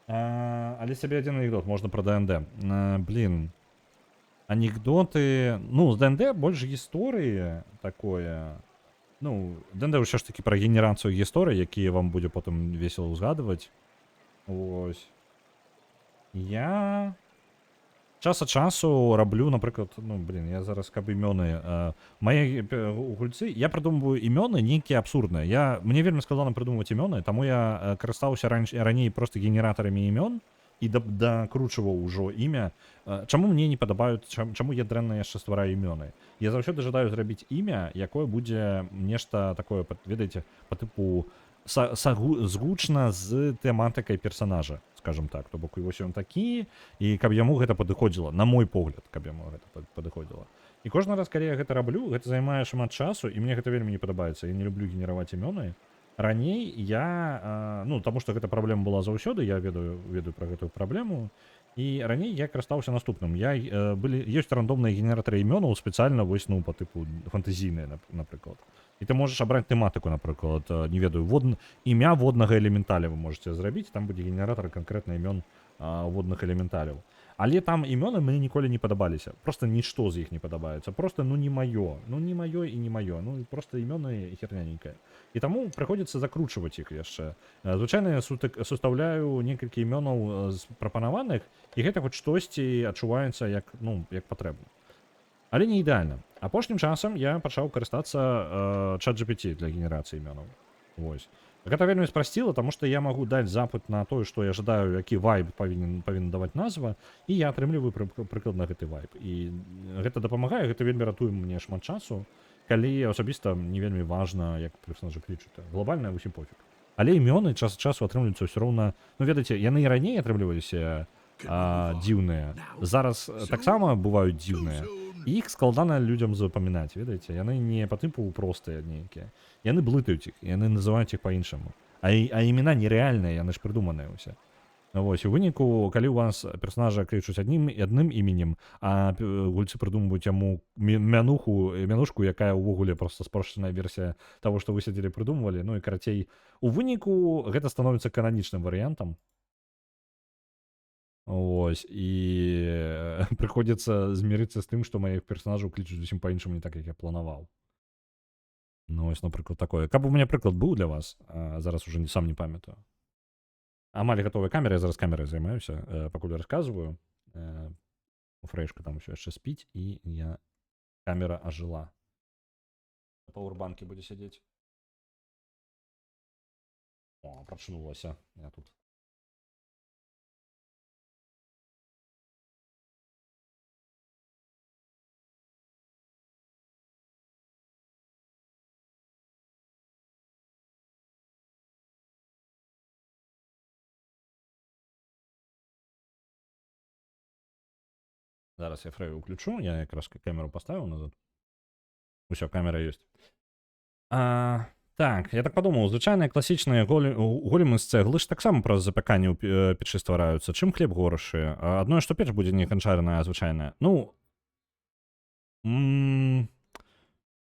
Але сабе адзін анекдот, можна пра ДНД. Блін. Анекдоты... Ну, з ДНД больш гісторыі такое... Ну, ДНД ўсё ж такі пра генерацыю гісторый, якія вам будзе потым весела ўзгадваць. Вось. Я час ад часу раблю, напрыклад, ну, блін, я зараз каб імёны... Мае гульцы... Я прыдумваю імёны нейкія абсурдныя. Мне вельмі складана прыдумваць імёны, таму я карыстаўся раней проста генератарамі імён і дакручваў ужо імя. Чаму мне не падабаюць, чаму я дрэнна яшчэ ствараю імёны? Я заўсёды жадаю зрабіць імя, якое будзе нешта такое, ведаеце, па тыпу згучна з тэматыкай персанажа, скажем так. То бок, вось ён такі, і каб яму гэта падыходзіла, на мой погляд, каб яму гэта падыходзіла. І кожны раз, калі я гэта раблю, гэта займае шмат часу, і мне гэта вельмі не падабаецца. Я не люблю генераваць імёны. Раней я, ну, таму што гэта праблема была заўсёды, я ведаю пра гэтую праблему, і раней я карыстаўся наступным. Ёсць рандомныя генератары імёнаў спецыяльна вось, ну, па тыпу фантазійныя, напрыклад. І ты можаш абраць тэматыку, напрыклад, не ведаю, імя воднага элементаля вы можаце зрабіць, там будзе генератар канкрэтна імён водных элементаляў. Але там імёны мне ніколі не падабаліся. Просто нішто з іх не падабаецца. Просто, ну, не маё. Ну, не маё і не маё. Ну, просто імёны херняненькая. І таму прыходзіцца закручваць іх яшчэ. Звычайна я сустаўляю некалькі імёнаў з прапанаваных, і гэта хоць штосьці адчуваецца як, ну, як патрэбна. Але не ідэальна. Апошнім часам я пачаў карыстацца ChatGPT для генерацыі імёнаў. Вось. Гэта вельмі спрасціла, таму што я магу даць запыт на тое, што я жадаю, які вайб павінен даваць назва, і я атрымліваю прыкладна гэты вайб. І гэта дапамагае, гэта вельмі ратуе мне шмат часу, калі асабіста не вельмі важна, як персонажы клічуць. Глобальна ўсім пофіг. Але імёны час ад часу атрымліваюцца ўсё роўна... Ну, ведаеце, яны і раней атрымліваліся дзіўныя. Зараз таксама бываюць дзіўныя. І іх складана людзям запамінаць, ведаеце? Яны не па тыпу простыя нейкія. Яны блытаюць іх, яны называюць іх па-іншаму. А імена нерэальныя, яны ж прыдуманыя ўсе. Вось, у выніку, калі ў вас персонажа клічуць адным іменем, а гульцы прыдумваюць яму мянушку, якая ўвогуле проста спрошчаная версія таго, што вы сядзелі прыдумвалі, ну і карацей, у выніку гэта становіцца кананічным варыянтам. Ось, і прыходзіцца змірыцца з тым, што маіх персонажаў клічуць зусім па-іншаму не так, як я планаваў. Ну, ось, напрыклад, такое. Каб у мяне прыклад быў для вас, зараз уже сам не памятаю. Амаль гатовая камера, я зараз камерай займаюся, пакуль расказваю. Фрэйшка там усё яшчэ спіць, і камера ажыла. На пауэрбанке будзе сядзець. О, прачнулася. Я тут. Зараз я Фрэю уключу, я якраз камеру поставіў назад. Усё, камера ёсць. Так, я так падумаў, звычайныя класічныя големы з цэглы ж таксама праз запяканне ў печы ствараюцца. Чым хлеб горшы? Адно, што печ будзе не канчарная, а звычайная. Ну,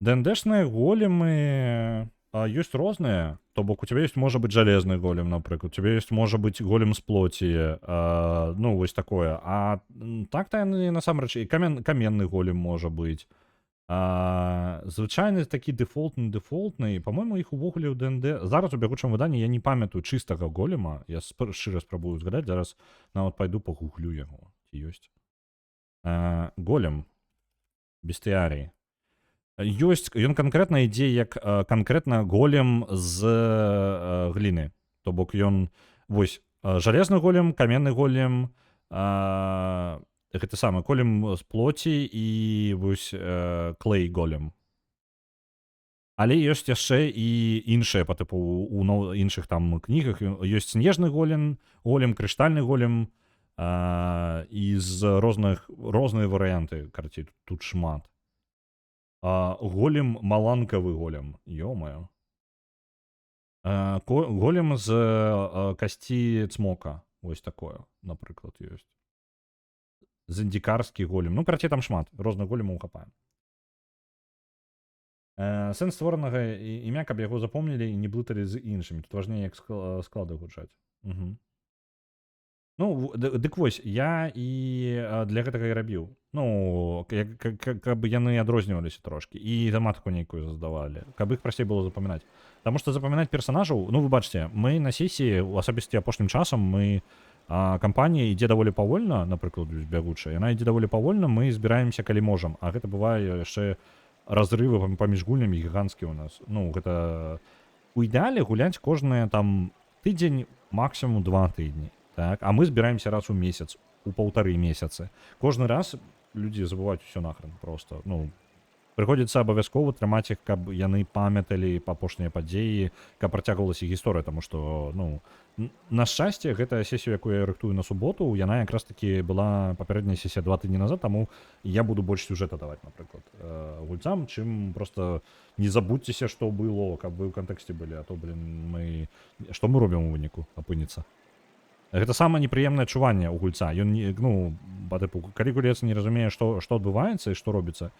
ДНДшныя големы ёсць розныя. То бок у тебя есть можа быць жалезны голем, напрыклад, у тебя есть можа быць голем з плоці, ну вось такое. Так-то яны насамрэч і каменны голем можа быць. Звычайны такі дэфолтны, па-мойму, іх увогуле ў ДНД. Зараз у бягучым выданні я не памятаю чыстага голема. Я шчыра спрабую згадаць, зараз нават пайду пагуглю яго. Ці ёсць. Голем. Бестыярій. Ёсць, ён канкрэтна ідзе як канкрэтна голем з гліны. То бок ён, вось, жалезны голем, каменны голем, гэта самы голем з плоці і вось клей голем. Але ёсць яшчэ і іншыя па тыпу у іншых там кнігах. Ёсць снежны голем, крыштальны голем і з розныя варыянты, карацей, тут шмат. Голем маланкавы голем, ё-моё. Голем з касці цмока, вось такое, напрыклад, ёсць. Зандзікарскі голем, ну, карацей, там шмат, розных големаў хапае. Сэнс створанага імя, каб яго запомнілі і не блыталі з іншымі, тут важней, як склады гучаць. Ну, дык вось, я і для гэтага і рабіў. Ну, каб яны адрозніваліся трошкі. І тэматыку нейкую задавалі. Каб іх прасцей было запамінаць. Таму што запамінаць персанажаў, ну, вы бачыце, мы на сесіі, асабісты апошнім часам, кампанія ідзе даволі павольна, напрыклад, бягучая. Яна ідзе даволі павольна, мы збіраемся, калі можам. А гэта бывае яшчэ разрывы паміж гульнямі гіганцкі ў нас. Ну, гэта... У ідэале гуляць кожныя там тыдзень, максімум 2 тыдні. Так, а мы збіраемся раз у месяц, у 1,5 месяцы. Кожны раз людзі забываюць усё нахрен просто. Ну, прыходзіцца абавязкова трымаць іх, каб яны памяталі апошнія падзеі, каб працягвалася гісторыя, таму што, ну, на шчасце, гэтая сесія, якую я рыхтую на суботу, яна якраз таки была папярэдняя сесія 2 тыдні назад, таму я буду больш сюжэта даваць, напрыклад, гульцам, чым просто не забудзьцеся, што было, каб вы ў кантэксце былі, а то, што мы робім у выніку, апыніцца. Гэта самае непрыемнае адчуванне ў гульца. Ён, ну, калі гулец не разумее, што адбываецца і што робіцца,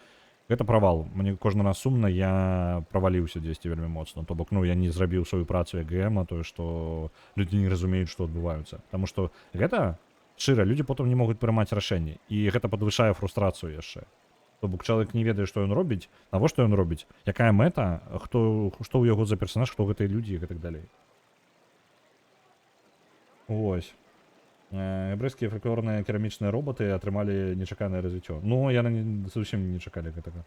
гэта правал. Мне кожны раз сумна, я праваліўся дзесьці вельмі моцна. То бок, ну, я не зрабіў сваю працу як ГМа, тое, што людзі не разумеюць, што адбываюцца. Таму што гэта, шчыра, людзі потым не могуць прымаць рашэнні. І гэта падвышае фрустрацыю яшчэ. То бок, чалавек не ведае, што ён робіць, навошта ён робіць, якая мэта, што ў яго за персанаж, хто гэтыя людзі і гэтак далей. Вось. Ябрэйскія фальклорныя керамічныя роботы атрымалі нечаканае развіццё. Ну, яны зусім не чакалі гэтага.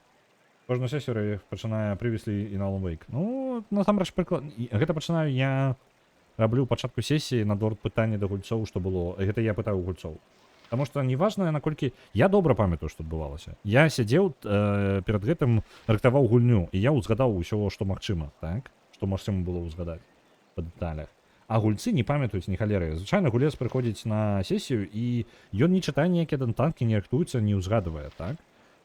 Кожную сесію пачынае Previously in Alan Wake. Ну, насамрэч, гэта пачынаю я раблю пачатку сесіі надвор пытання да гульцоў, што было. Гэта я пытаю гульцоў. Таму што неважна, наколькі... Я добра памятаю, што адбывалася. Я сядзеў перад гэтым, рыхтаваў гульню, і я ўзгадаў усё, што магчыма, так? Што магчыма было ўзгадаць па дэталях. А гульцы не памятаюць ні халеры. Звычайна гулец прыходзіць на сесію, і ён не чытае ніякія дантанкі, не рыхтуецца, не ўзгадвае, так?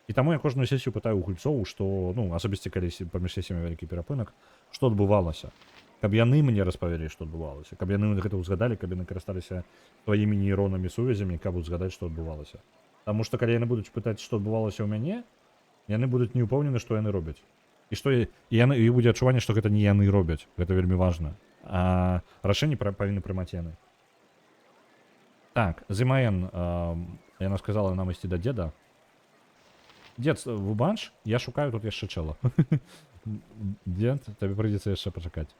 І таму я кожную сесію пытаю у гульцоў, што, ну, асабісце калі паміж сесіямі вялікі перапынак, што адбывалася. Каб яны мне распавялі, што адбывалася. Каб яны гэта ўзгадалі, каб яны карысталіся сваімі нейронамі сувязямі, каб узгадаць, што адбывалася. Таму што калі яны будуць пытаць, што адбывалася ў мяне, яны будуць не ўпэўнены, што яны робяць. І будзе адчуванне, што гэта не яны робяць. Гэта вельмі важна. А рашэнні павінны прымаць яны. Так, Зімаен, яна сказала нам ісці да дзеда. Дзед, выбач, я шукаю тут яшчэ чэла. Дзед, табе прыйдзецца яшчэ пачакаць.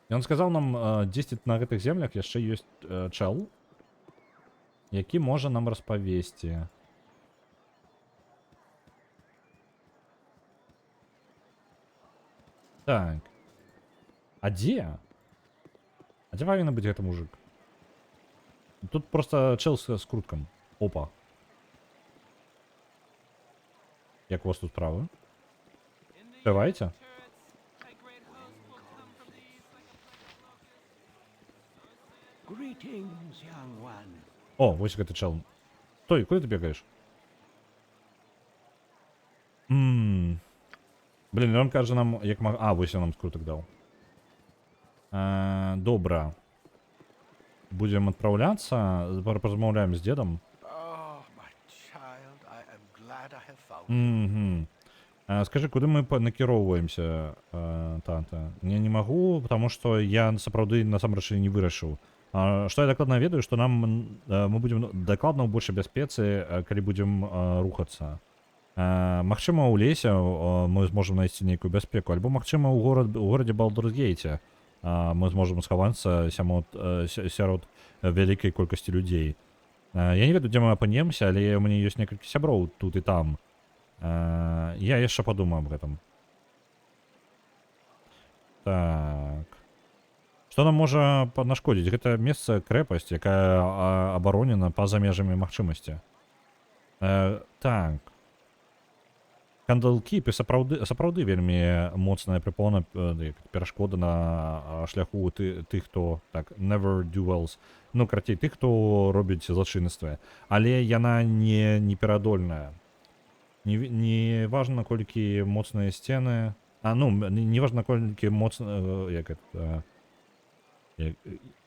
Ён сказаў нам, дзесьці на гэтых землях яшчэ ёсць чэл, які можа нам распавесці. Так. А дзе? А дзе павінен быць гэты мужик? Тут просто чел с крутком. Опа. Як у вас тут справа? Давайте. О, вось гэты чел. Стой, куди ты бегаешь? Блин, ён кажа нам, як маг... А, вось ён нам скрутак даў. Добра. Будем адпраўляцца, размаўляем з дзедам. Oh, my child, found. Скажи, куди ми накіроўваемся, тата? Я не магу, потому што я сапраўды насамрэч не вырашыў. Што я дакладна ведаю, што нам мы будзем дакладна ў большай бяспецы, калі будзем рухацца. Магчыма, у лесе мы зможам знайсці нейкую бяспеку, альбо магчыма, у горадзе Baldur's Gate мы зможам схавацца сярод вялікай колькасці людзей. Я не ведаю, дзе мы апынемся, але у мяне ёсць некалькі сяброў тут і там. Я яшчэ падумаю аб гэтым. Так. Што нам можа нашкодзіць? Гэта месца крэпасць, якая абаронена па-за межамі магчымасці. Так. Кандалкіп і сапраўды вельмі моцная препона, перашкода на шляху тых, хто так, never duels. Ну, карацей, тых, хто робіць злачынствы. Але яна не перадольная. Не важно, наколькі моцныя сцены. Не важно, наколькі моцна.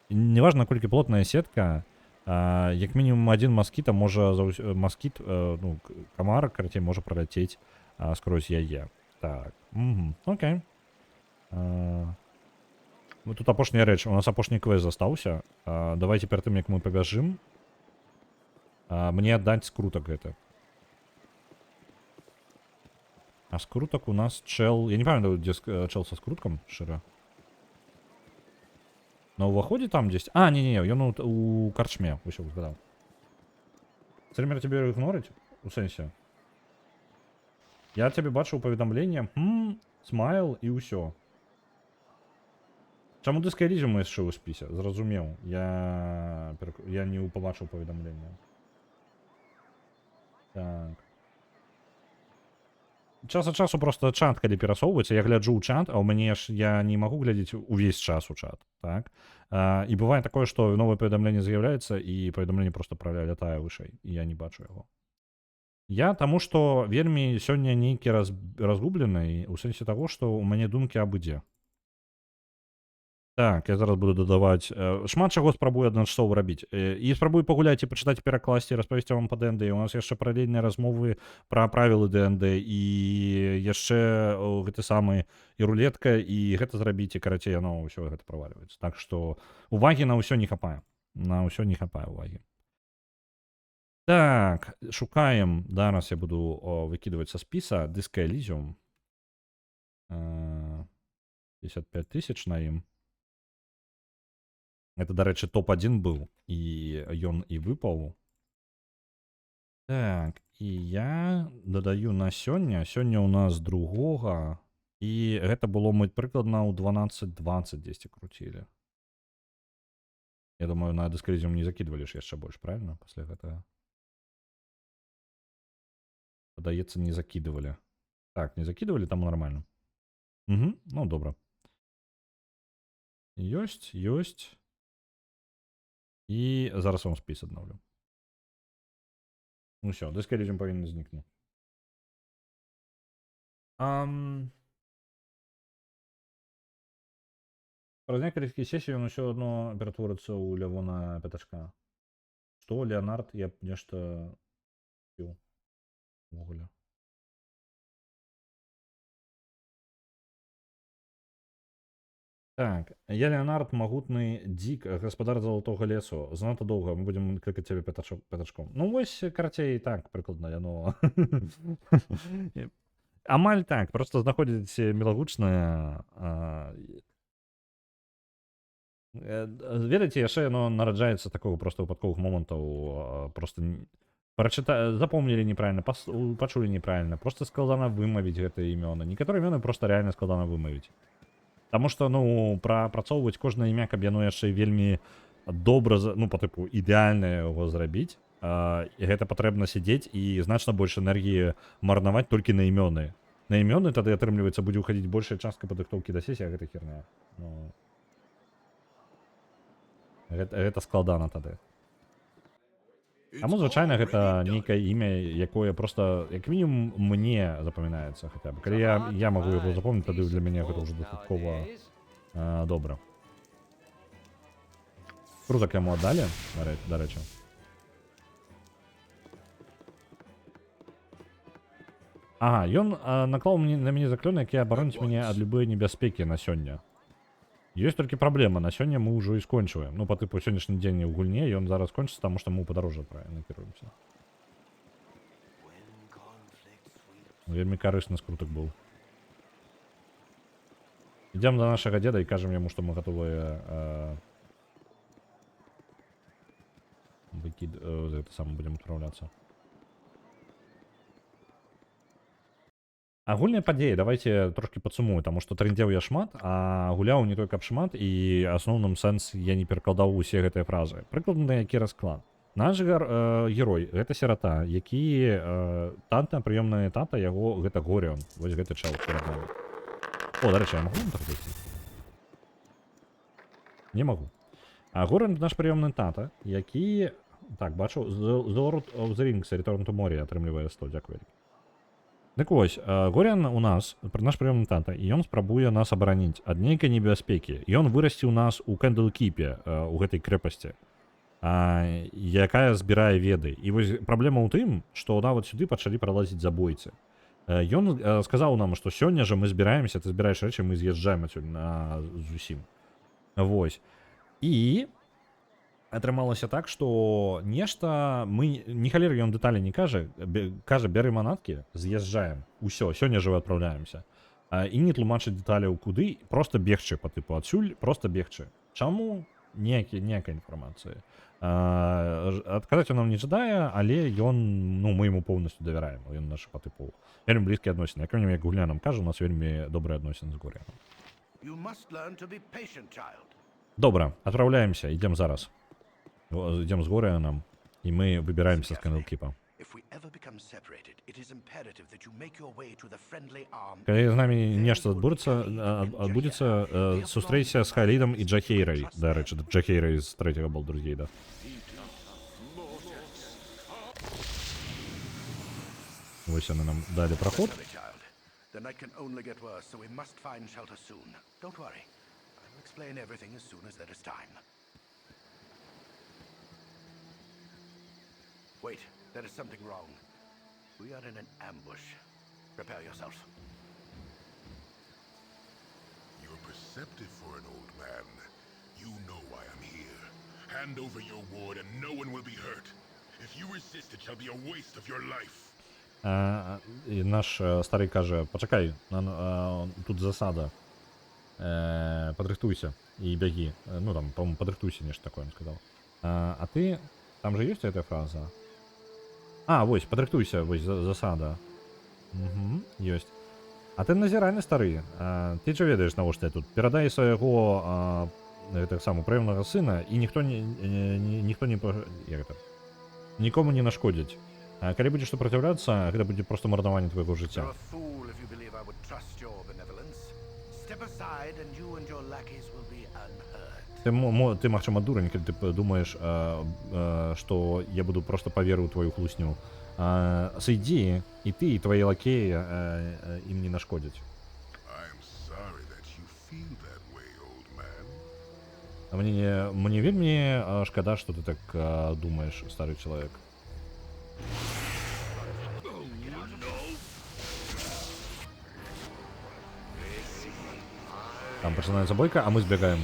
Не важно, наколькі плотная сетка. Як мінімум один маскіт, маскіт, камар, карацей, можа праляцець скрозь яе. Так. Окей. Тут апошняя рэч. У нас апошні квест застаўся. Давайте перад тым, як мы пабяжым, мне аддаць скрутак гэта. А скруток у нас чел... Я не памятаю, где чел со скрутком, широ. На уваходе там здесь? Не-не-не, ён у карчме, усё угадал. Стример тебе игнорить? У сенсе. Я тебе бачу паведамленне, смайл і ўсё. Чаму ты Skyrim яшчэ ў спісе? Зразумеў. Я не побачыў паведамленне. Так. Час ад часу просто чат, калі перасоўваецца, я гляджу ў чат, а ў мяне ж я не магу глядзець увесь час у чат, так? І бывае такое, што новае паведамленне з'яўляецца, і паведамленне просто пролятае вышэй, і я не бачу яго. Я таму, што вельмі сёння нейкі разгублены, у сэнсе таго, што ў мяне думкі аб ідзе. Так, я зараз буду дадаваць. Шмат чаго спрабую адначасова рабіць. І спрабую пагуляць і пачытаць, перакласці, распавесці вам па ДНД. У нас яшчэ паралельныя размовы пра правілы ДНД і яшчэ гэты самы і рулетка, і гэта зрабіць, і карацей, яно ўсё гэта правальваецца. Так што увагі на ўсё не хапае. На ўсё не хапае увагі. Так, шукаем. Зараз я буду выкидываць са спіса Disco Elysium. 55 000 на ім. Это, дарэчы, топ-1 быў, і ён і выпаў. Так, і я дадаю на сёння. Сёння ў нас 2-го, і гэта было мы прыкладна ў 12:20 дзесьці круцілі. Я думаю, на Disco Elysium не закидывалі ж яшчэ больш, правильно, пасля гэтага? Падаецца, не закидывалі. Так, не закидывалі, там нормально. Ну, добра. Ёсць. І зараз вам спіс адновлю. Ну все, Disco Elysium павінен знікнуць. Праз некалькі сесій ён усё адно ператворыцца ў Лявона Пятачка. Што, Леонард, я б нешта піў. Увогуле. Так, я Леонард, магутны дзік, гаспадар Залатога лесу. Занадта доўга, мы будзем клікаць цябе пятачком. Ну вось, карацей, так, прыкладна, яно... Амаль так, просто знаходзіць мілагучнае... Ведаеце, яшчэ яно нараджаецца такого просто выпадковых момантаў, просто запомнілі неправільна, пачулі неправільна, просто складана вымавіць гэтыя імёны. Некаторыя імёны просто реально складана вымавіць. Таму што, прапрацоўваць кожнае імя, каб яно яшчэ вельмі добра, па тыпу, ідэальна яго зрабіць, гэта патрэбна сядзець і значна больш энергіі марнаваць толькі на імёны. На імёны тады, атрымліваецца, будзе ўхадзіць большая частка падрыхтоўкі да сесіі, а гэта херня. Гэта складана тады. Таму, звычайна, гэта нейкае імя, якое просто, як мінімум, мне запамінаецца хаця б. Калі я магу яго запомніць, тады для мяне гэта ўжо дастаткова добра. Крузак яму аддалі, дарэчы. Ага, ён наклаў на мяне заклён, які абароніць мяне ад любой небяспекі на сёння. Ёсць толькі праблема, на сёння мы ўжо і скончваем. Ну, па тыпу сённяшні дзень ў гульне, ён зараз кончыцца, таму што мы ў падарожжа правільна кіруемся. Вельмі карысны скрутак быў. Ідзем да нашага дзеда і кажам яму, што мы гатовыя гэта сам будзем адпраўляцца. Агульныя падзеі давайте трошки падсумую, таму што трындзеў я шмат, а гуляў не той каб шмат, і асноўным сэнс я не перакладаў усе гэтыя фразы. Прыкладна які расклад. Наш герой гэта сірата, які тата, прыёмная тата яго гэта Горіон. Вось гэты чал перад намі. О, дарэчы, я магу так дойти? Не магу. А Горіон наш прыёмны тата, які так бачу The Lord of the Rings Return to Moria атрымлівае 100, дзякую. Так вось, Горіан у нас, наш прыёмны тата, і ён спрабуе нас абараніць ад нейкай небяспекі. Ён вырасціў нас у Кэндлкіпе, у гэтай крэпасці, якая збірае веды. І вось праблема ў тым, што нават сюды пачалі пралазіць забойцы. Ён сказаў нам, што сёння жа мы збіраемся, ты збіраеш рэчы, мы з'язджаем адсюль зусім. Вось. І атрымалася так, што нешта мы не халер ён дэталі не кажа, бяры манаткі, з'язджаем. Усё, сёння жа адпраўляемся. І не тлумачыць дэталяў куды, проста бегчы па тыпу адсюль, проста бегчы. Чаму? Некая інфармацыя. Адказаць он нам не жадае, але ён, ну, мы яму поўнасцю давяраем. Ён наш па тыпу вельмі блізкія адносіны. Як як гуля нам кажа, у нас вельмі добрыя адносіны з Горіаном. Добра, адпраўляемся, ідзем зараз. Ідзем з Горіаном, і мы выбіраемся з Кэндлкіпа. Калі з намі нешта адбудзецца, сустрэйся з Хайлідам і Джахейрай. Дарэчы, Джахейрай з 3-го Балдур'с-Гейта. Вось яны нам далі праход. Wait, there is something wrong. We are in an ambush. Prepare yourself. You're perceptive for an old man. You know why I'm here. Hand over your ward and no one will be hurt. If you resist, it shall be a waste of your life. І наш старий каже, почекай, тут засада. Подрихтуйся і беги. Ну там, по-моему, подрихтуйся, нечто такое он сказал. А ты, там же есть эта фраза? А, вось, подрихтуйся, вось, засада. Угу, ёсць. А ты назіральны стары. Ты čo ведаеш, навошта я тут? Перадай свайго гэтага самого прыёмнага сына, і ніхто нікому не нашкодзіць. Калі будзеш супраціўляцца, гэта будзе проста марнаванне твайго жыцця. Ты, магчыма, дурань, калі ты думаеш, што я буду проста паверыў у твою хлусню. Сыдзі, і ты, і твае лакеі ім не нашкодзяць. Мне вельмі шкада, што ты так думаеш, стары чалавек. Там пачынаецца бойка, а мы збегаем.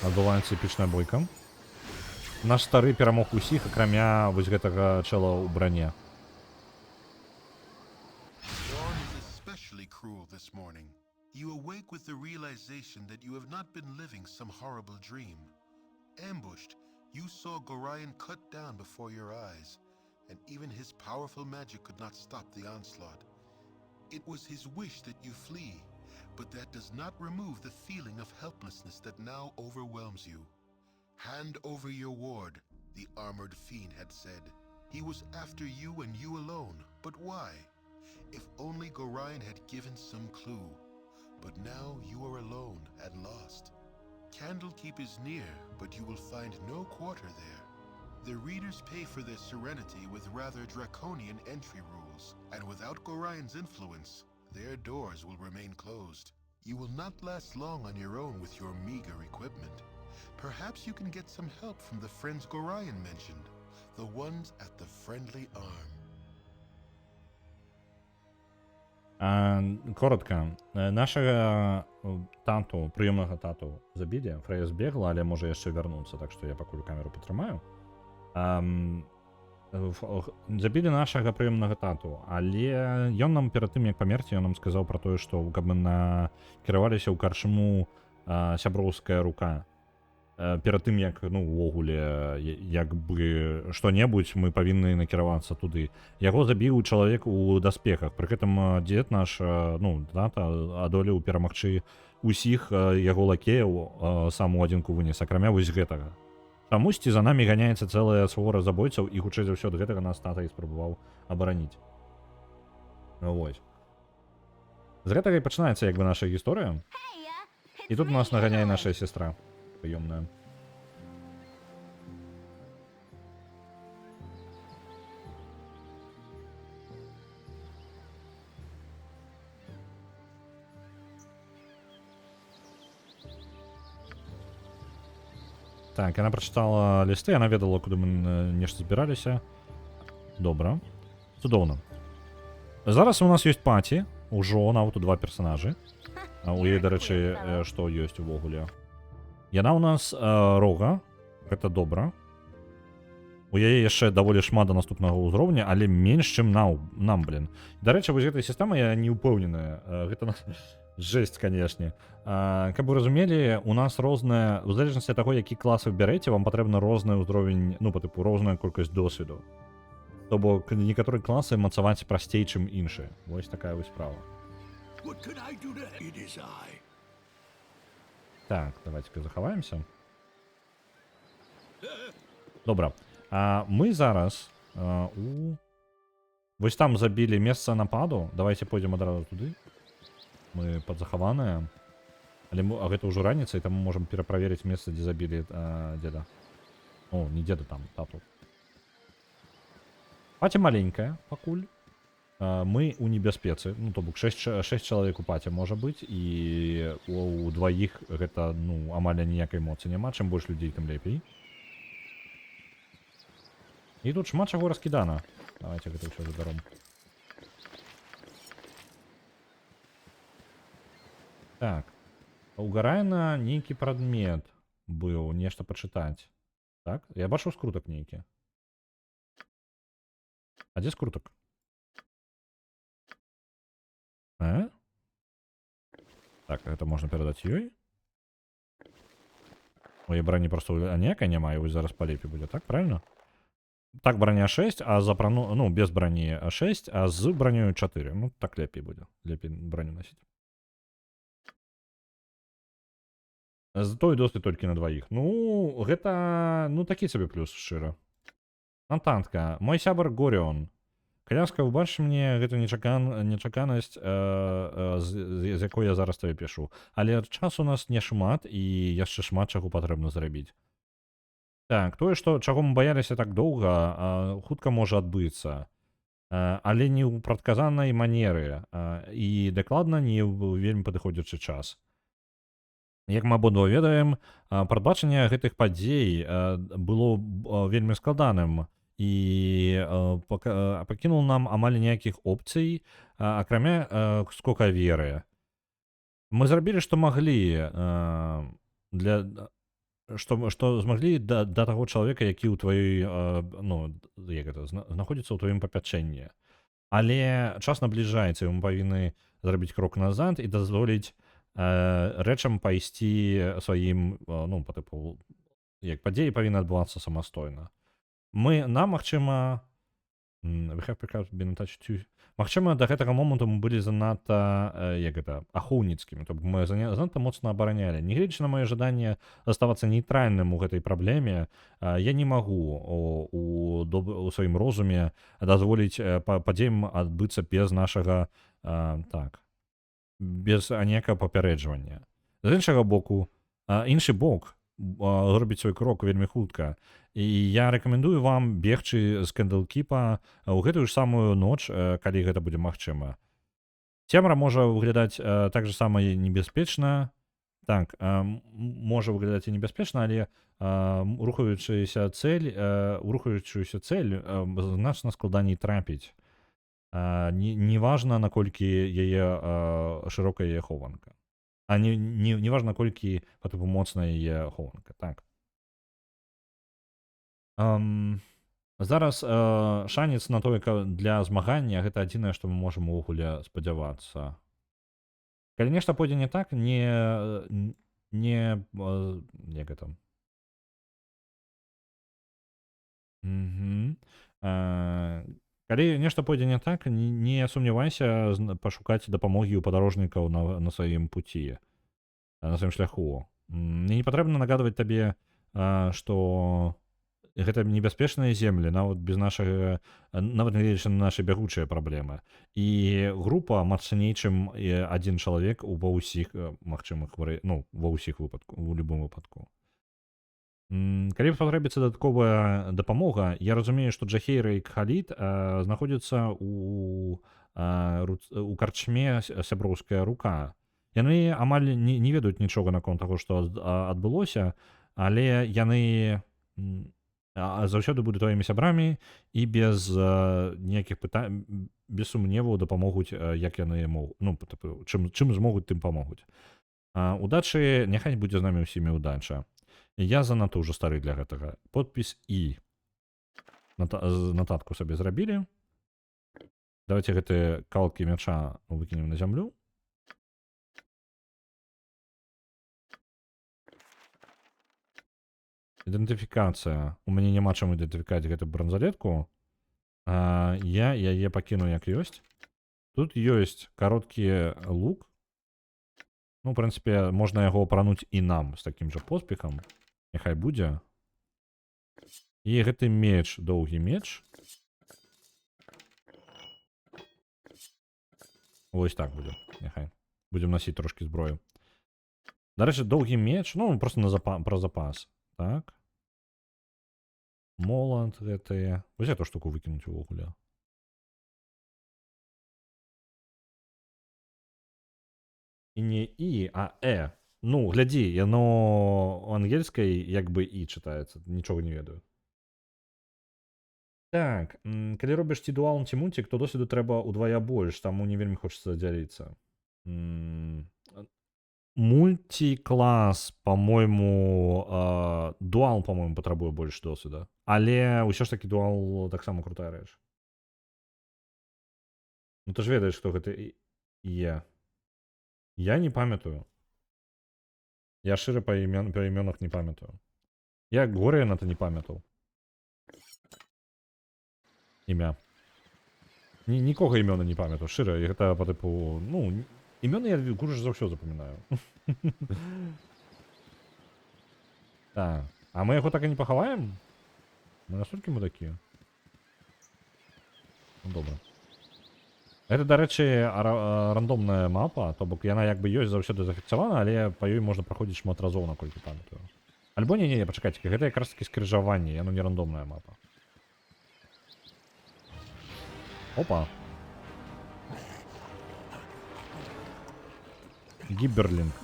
Адбываецца эпічная бойка. Наш стары перамог усіх, акрамя вось гэтага чэла ў бране. You awake with the realization that you have not been living some horrible dream. Ambushed, you saw Gorion cut down before your eyes, and even his powerful magic could not stop the onslaught. It was his wish that you flee, but that does not remove the feeling of helplessness that now overwhelms you. Hand over your ward, the armored fiend had said. He was after you and you alone, but why? If only Gorion had given some clue. But now you are alone and lost. Candlekeep is near, but you will find no quarter there. The readers pay for their serenity with rather draconian entry rules. walls, and without Gorion's influence, their doors will remain closed. You will not last long on your own with your meager equipment. Perhaps you can get some help from the friends Gorion mentioned, the ones at the Friendly Arm. Коротко. Нашага тату, прыёмнага тату забілі, Фрэя збегла, але можа яшчэ вярнуцца, так што я пакуль камеру патрымаю. Забілі нашага прыёмнага тату, але ён нам перад тым, як памерці, ён нам сказаў пра тое, што каб мы накіраваліся ў карчму сяброўская рука. Перад тым, як, ну, увогуле, як бы што-небудзь, мы павінны накіравацца туды. Яго забіў чалавек у даспехах. Пры гэтым дзед наш, ну, тата, адолеў перамагчы усіх яго лакеяў, сам у адзінку вынес, акрамя вось гэтага. Чамусьці за намі ганяецца цэлая свора забойцаў, і хутчэй за ўсё ад гэтага нас тата і спрабаваў абараніць. Вось. З гэтага і пачынаецца, як бы, наша гісторыя. І тут нас наганяе наша сестра. Прыёмная. Так, яна прачытала лісты, яна ведала, куды мы нешта збіраліся. Добра. Цудоўна. Зараз у нас ёсць паці, ужо нават у 2 персанажы. У яе, дарэчы, што ёсць увогуле? Яна ў нас рога, гэта добра. У яе яшчэ даволі шмат да наступнага ўзроўня, але менш, чым нам, блин. Дарэчы, вось гэтай сістэмы я не ўпэўненая. Гэта жесть, канешне. Каб вы разумелі, у нас розная, у залежнасці ад таго, які клас вы бярэце, вам патрэбна розны ўзровень, ну, па тыпу, розная колькасць досведу. То бок некаторыя класы мацаваць прасцей, чым іншыя. Вось такая вось справа. What can I do to it is I? Так, давайте-ка захаваемся. Добра. Мы зараз вось там забілі месца нападу. Давайте пойдзем адразу туды. Мы падзахаваныя. Але гэта ўжо раніца, і там мы можам пераправерыць месца, дзе забілі дзеда. О, не дзеда, там, тату. Паці маленькая пакуль. Мы у небяспецы, ну, то бок 6 чалавек у паце можа быць, і у дваіх гэта, ну, амаль ніякай моцы няма, чым больш людзей, тым лепей. І тут шмат чаго раскідана. Давайте гэта ўсё забяром. Так. У Гарайна нейкі прадмет быў, нешта пачытаць. Так? Я бачыў скрутак нейкі. А дзе скрутак? Так, это можно передать ёй. Ой, брони просто аніякай няма, і вось зараз полепей будет, так, правильно? Так, броня 6, а за броню, ну, без брони 6, а з бронёю 4. Ну, так лепей будет. Лепей броню носить. Зато і досвід толькі на двоих. Ну, гэта, ну, такі сабе плюс, шчыра. Антантка. Мой сябар Горіон. Каляска, убачыш мне гэту нечаканасць, з якой я зараз табе пішу. Але час у нас не шмат, і яшчэ шмат чаго патрэбна зрабіць. Так, тое, чаго мы баяліся так доўга, хутка можа адбыцца. Але не ў прадказанай манеры, і дакладна не ў вельмі падыходзячы час. Як мы абодва ведаем, прадбачанне гэтых падзей было вельмі складаным, і пакінуў нам амаль ніякіх опцый, акрамя скока веры. Мы зрабілі, што маглі, што змаглі да таго чалавека, які ў тваёй, ну, як гэта, знаходзіцца ў тваім папячэнні. Але час набліжаецца, і мы павінны зрабіць крок назад і дазволіць рэчам пайсці сваім, ну, па тыпу, як падзеі павінны адбывацца самастойна. Нам, магчыма, магчыма, да гэтага моманту мы былі занадта, як гэта, ахоўніцкімі, то мы занадта моцна абаранялі. Нягледзячы на маё жаданне заставацца нейтральным у гэтай праблеме, я не магу у сваім розуме дазволіць падзеям адбыцца без нашага, так, без аніякага папярэджвання. З іншага боку, іншы бок, зробіць свой крок вельмі хутка. І я рэкамендую вам бегчы з Кэндлкіпа ў гэтую ж самую ноч, калі гэта будзе магчыма. Цемра можа выглядаць так же сама і небяспечна. Так, можа выглядаць і небяспечна, але рухаючуюся цэль значна складаней трапіць. Неважна, наколькі яе шырокая яе хованка. А неважна, наколькі па тыпу моцная яе хованка. Так. Зараз шанец на тое для змагання гэта адзінае, што мы можам увогуле спадзявацца. Калі нешта пойдзе не так, як гэта? Калі нешта пойдзе не так, не сумнявайся пашукаць дапамогі ў падарожнікаў на сваім пуці, на сваім шляху. Мне не патрэбна нагадваць табе, што гэта небяспечныя землі, нават без нашага, нават нягледзячы на нашы бягучыя праблемы. І група мацней, чым адзін чалавек ва ўсіх магчымых ва ўсіх выпадку, у любым выпадку. Калі патрэбіцца дадатковая дапамога, я разумею, што Джахейра і Кхалід знаходзяцца у карчме сяброўская рука. Яны амаль не ведаюць нічога наконт таго, што адбылося, але яны заўсёды будуць тваімі сябрамі і без ніякіх пытань, без сумневаў дапамогуць, як яны могуць, чым змогуць, тым памогуць. Удачы, няхай будзе з намі ўсімі удача. Я занадта ўжо стары для гэтага. Подпіс і нататку сабе зрабілі. Давайте гэтыя калкі мяча выкінем на зямлю. Ідэнтыфікацыя. У мяне няма чым ідэнтыфікаць гэту бронзалетку. Я яе пакіну як ёсць. Тут ёсць кароткі лук. Ну, в прынцыпе, можна яго апрануць і нам з такім жа поспехам. Няхай будзе. І гэты меч, доўгі меч. Вось так будзе. Няхай. Будзем насіць трошкі зброю. Дарэчы, доўгі меч, просто пра запас. Так. Молот гэтыя. Вось эту штуку выкінуць увогуле. І не і, а э. Ну, глядзі, яно ангельскай як бы і чытаецца. Нічога не ведаю. Так, калі робіш ці дуал, ці мультик, то досвіду трэба удвая больш, таму не вельмі хочацца дзяліцца. Мультиклас, по-моему, дуал, по-моему, патрабуе больш досвіда. Але ўсё ж такі дуал таксама крутая рэч. Ну ты ж ведаеш, што гэта є. Я не памятаю. Я шчыра па імёнах не памятаю. Я Горыяна-то не памятаў. Імя. Нікога імёна не памятаю, шчыра. Гэта па тыпу, імёны я гурш за ўсё запамінаю. Так. А мы яго так і не пахаваем? Мы настолькі мудакі? Ну, добра. Гэта, дарэчы, рандомная мапа, то бок яна як бы ёсць заўсёды зафіксавана, але па ёй можна праходзіць шмат разоў, наколькі памятаю. Альбо не, пачакайце, гэта якраз такі скрыжаванне, яно не рандомная мапа. Опа. Гиберлинг.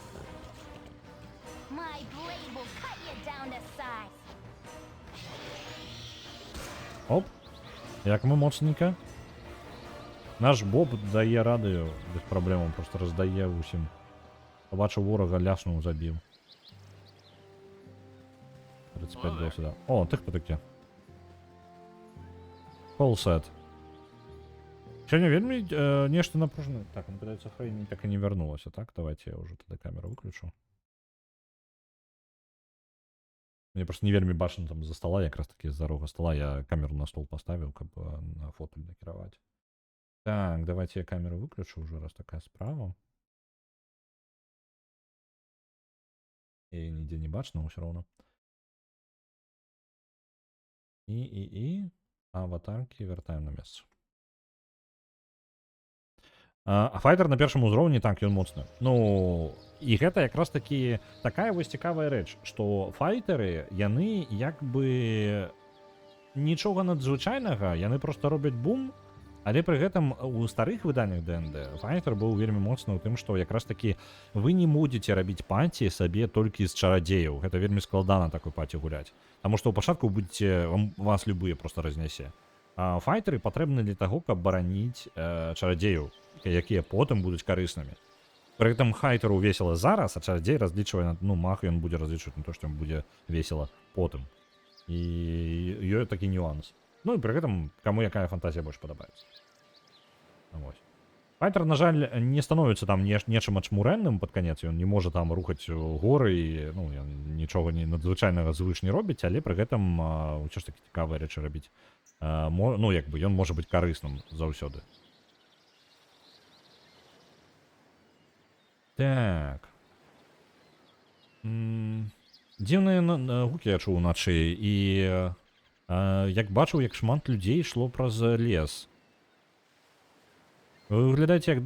Оп. Як мы моцненько. Наш Боб дае рады без праблем, просто раздае ўсім. Побачыў ворага, ляснуў, забіў. 35 досвіда. О, ты хто такі? Холсет. Сёння вельмі нешта напружана. Так, падаецца, Фреймі так і не вярнулася, так? Давайте я ўжо тады камеру выключу. Мне просто не вельмі бачна там за стола, якраз таки з-за рога стола я камеру на стол поставіў, каб на фото накіраваць. Так, давайте я камеру выключу уже, раз такая справа. И нигде не бачно, но все равно. И аватарки вертаем на место. А файтер на першому ўзроўні, так, ён моцны. Ну, І гэта якраз такі такая вось цікавая рэч, што файтары, яны як бы нічога надзвычайнага, яны проста робяць бум, але пры гэтым у старых выданнях ДНД файтер быў вельмі моцны ў тым, што якраз такі вы не будзеце рабіць паці сабе толькі з чарадзеяў. Гэта вельмі складана такой паці гуляць. Таму што ў пачатку будзеце, вас любыя проста разнясе. А файтары патрэбны для таго, каб бараніць чарадзеяў, якія потым будуць карыснымі. Пры гэтым хайтеру весела зараз, а чарадзей разлічвае на, ну, маг ён будзе разлічваць на то, што ім будзе весела потым. І ёсць такі нюанс. Ну і пры гэтым, каму якая фантазія больш падабаецца. Вось. Файтер, на жаль, не становіцца там нечым ачмурэнным пад канец, ён не можа там рухаць горы, і, ну, ён нічога не надзвычайнага звыш не робіць, але пры гэтым ўсё ж такі цікавыя рэчы рабіць. Ну, як бы, ён можа быць карысным заўсёды. Так. Дзіўныя гукі я чуў уначы, і як бачыў, як шмат людзей ішло праз лес. Вы выглядаеце як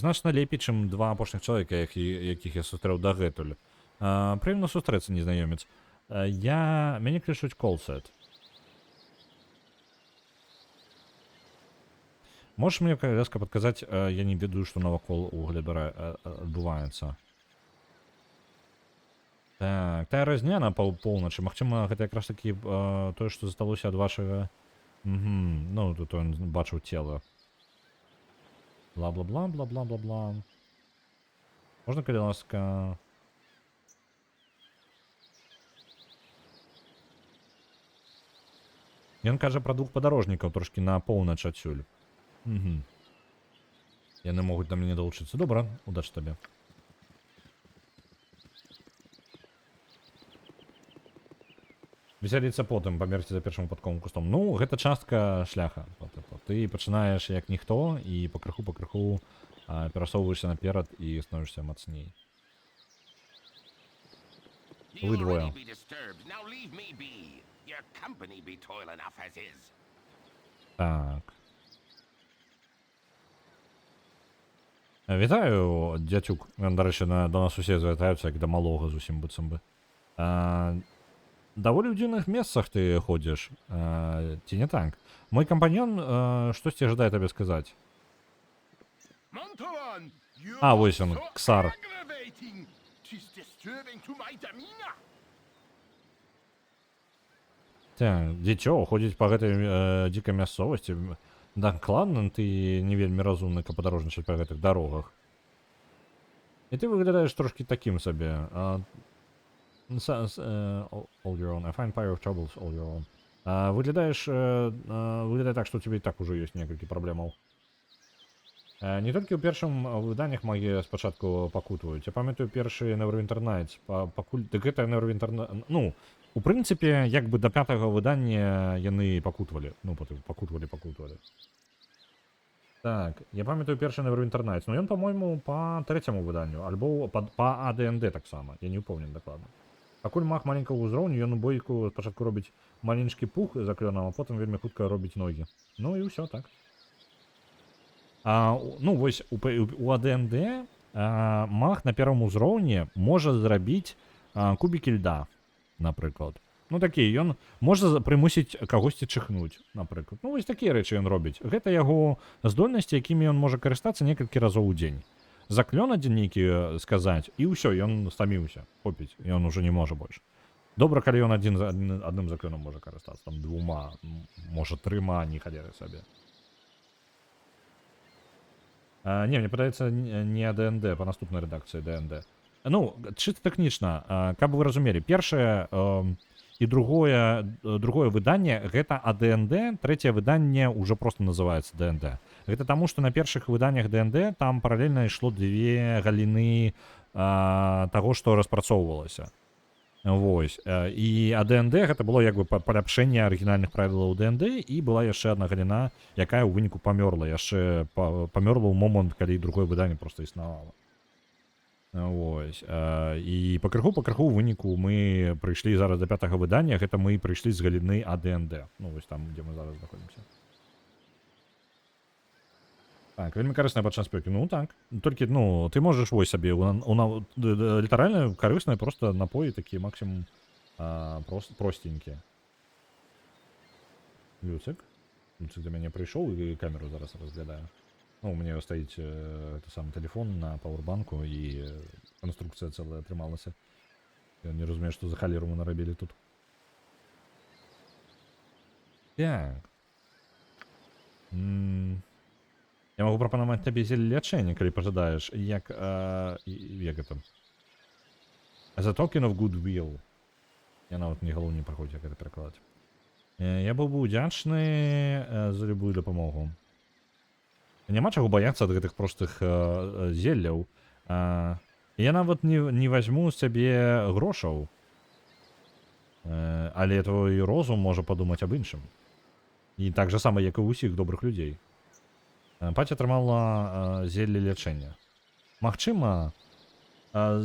значна лепей, чым два апошніх чалавека, якіх я сустрэў дагэтуль. Прыемна сустрэцца, незнаёмец. Мяне клічуць Колсет. Можаш мне резко падказаць, я не ведаю, што навакол у Глебера адбываецца. Так, тая разня на поўначы, магчыма, гэта якраз такі тое, што засталося ад вашага... Ну, тут он бачыў цела. Бла-бла-бла, бла-бла-бла-бла. Можна, калі ласка... Ён кажа пра двух падарожнікаў трошкі на поўнач адсюль. Яны могуць да мяне далучыцца. Добра, удачы табе. Весяліцца потым, памерці за першым выпадковым кустом. Ну, гэта частка шляха. Ты пачынаеш як ніхто і пакрыху перасоўваешся наперад і становішся мацней. Вы двое. Так. Вітаю, дзяцюк. Дарэчы, до нас усе звяртаюцца, як да малога зусім быццам бы. Даволі ў дзіўных месцах ты ходзіш, ці не так? Мой кампаньён штосьці жадае табе сказаць. Вось он, Ксар. Так, дзіцё ходзіць па гэтай дзікай мясцовасці. Дакладна, ты не вельмі разумны, каб падарожнічаць па гэтых дарогах. І ты выглядаеш трошкі такім сабе. All your own. I find fire of troubles all your own. Выглядае так, што у цябе і так ужо ёсць некалькі праблемаў. Не толькі ў першым выданнях магі спачатку пакутваюць. Я памятаю першы Neverwinter Nights. Дык гэта Neverwinter... Ну, у прынцыпе, як бы да 5-го выдання яны пакутвалі. Ну, пакутвалі. Так, я памятаю першы Neverwinter Nights, но ён, па-мойму, па 3-му выданню, альбо па AD&D таксама, я не ўпэўнен дакладна. Пакуль маг маленькага ўзроўню, ён у бойку спачатку робіць маленькі пух за клёнам, а потым вельмі хутка робіць ногі. Ну і ўсё так. Ну, вось, у AD&D маг на первым узроўні можа зрабіць кубікі льда, напрыклад. Ну, такі, ён можа прымусіць кагосьці чихнуць, напрыклад. Ну, вось такія рэчы ён робіць. Гэта яго здольнасці, якімі ён можа карыстацца некалькі разоў у дзень. За клён адзін нейкі сказаць, і ўсё, ён стаміўся. Хопіць, ён ужо не можа больш. Добра, калі ён адным заклёнам можа карыстацца, там 2, можа 3, не халеры сабе. Не, мне падаецца не AD&D, па наступнай рэдакцыі D&D. Ну, чыста тэхнічна, каб вы разумелі, першае і другое выданне гэта AD&D, трэцяе выданне ўжо проста называецца D&D. Гэта таму, што на першых выданнях D&D там паралельна ішло 2 галіны таго, што распрацоўвалася. Вось. І AD&D гэта было як бы паляпшэнне арыгінальных правілаў D&D, і была яшчэ адна галіна, якая ў выніку памёрла. Яшчэ памёрла ў момант, калі другое выданне проста існавала. Вось. І пакрыху ў выніку мы прыйшлі зараз да 5-го выдання, гэта мы прыйшлі з галіны AD&D. Ну, вось там, дзе мы зараз знаходзімся. Так, вельмі карысная падчас спёкі. Ну так. Толькі, ну, ты можаш вось сабе літаральна карысныя просто напоі такія максімум простенькія. Люцик. Люцик до мяне прыйшоў і камеру зараз разглядаю. Ну, у мяне стаіць это сам телефон на пауэрбанку і канструкцыя цэлая атрымалася. Я не разумею, што за халеру мы нарабілі тут. Так. Я могу прапанаваць табе зеле лячэння, калі пажадаеш, як гэта? As a token of goodwill. Я нават не галоў не праходзіць, як гэта перакладаць. Я быў бы удзячны за любую дапамогу. Няма чаго баяцца ад гэтых простых зелляў. Я нават не возьму з цябе грошаў. Але твой розум можа падумаць аб іншым. І так жа сама, як і ў усіх добрых людзей. Паць атрымала зелле лячэння. Магчыма,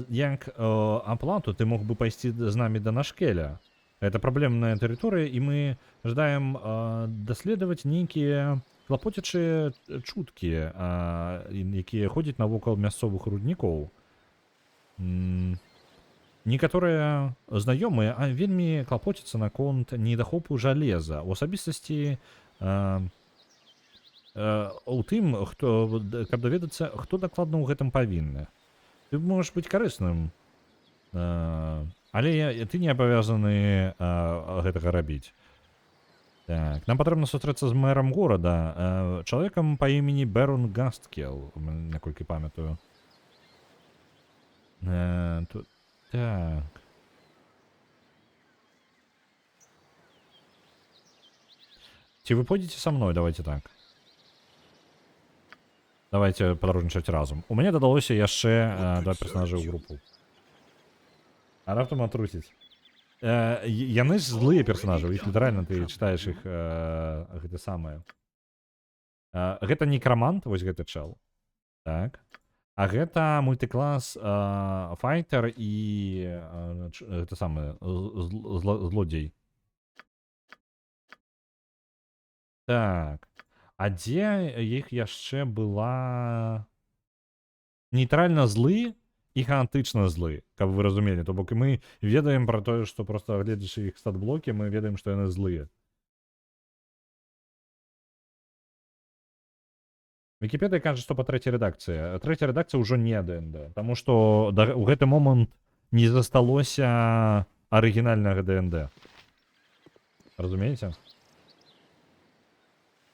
як аплату ты мог бы пайсці з намі да Нашкеля. Это праблемная тэрыторыя, і мы жадаем даследаваць нейкія клапоцячыя чуткі, якія ходзяць навокал мясцовых руднікоў. Некаторыя знаёмыя вельмі клапоцяцца наконт недахопу жалеза. У асабістасці у тым, каб даведацца, хто дакладна ў гэтым павінны. Ты можаш быць карысным, але ты не абавязаны гэтага рабіць. Так, нам патрэбна сустрэцца з мэрам горада, чалавекам па імені Бэрон Гасткел, наколькі памятаю. Так. Ці вы пойдзеце са мной, давайте так. Давайте падарожнічаць разам. У мяне дадалося яшчэ 2 персонажы ў групу. А раптам атрусіць. Яны ж злыя персонажы, іх літаральна ты чытаеш іх гэта самае. Гэта некрамант, вось гэты чел. Так. А гэта мультиклас файтер і гэта самае злодзей. Так. А дзе іх яшчэ была нейтральна злы і хаатычна злы, каб вы разумелі. То бок і мы ведаем пра тое, што проста гледзячы іх стат-блокі, мы ведаем, што яны злыя. Вікіпедыя кажа, што па трэцяй рэдакцыі. Трэцяя рэдакцыя ўжо не ДНД, таму што ў гэты момант не засталося арыгінальнага ДНД. Разумееце?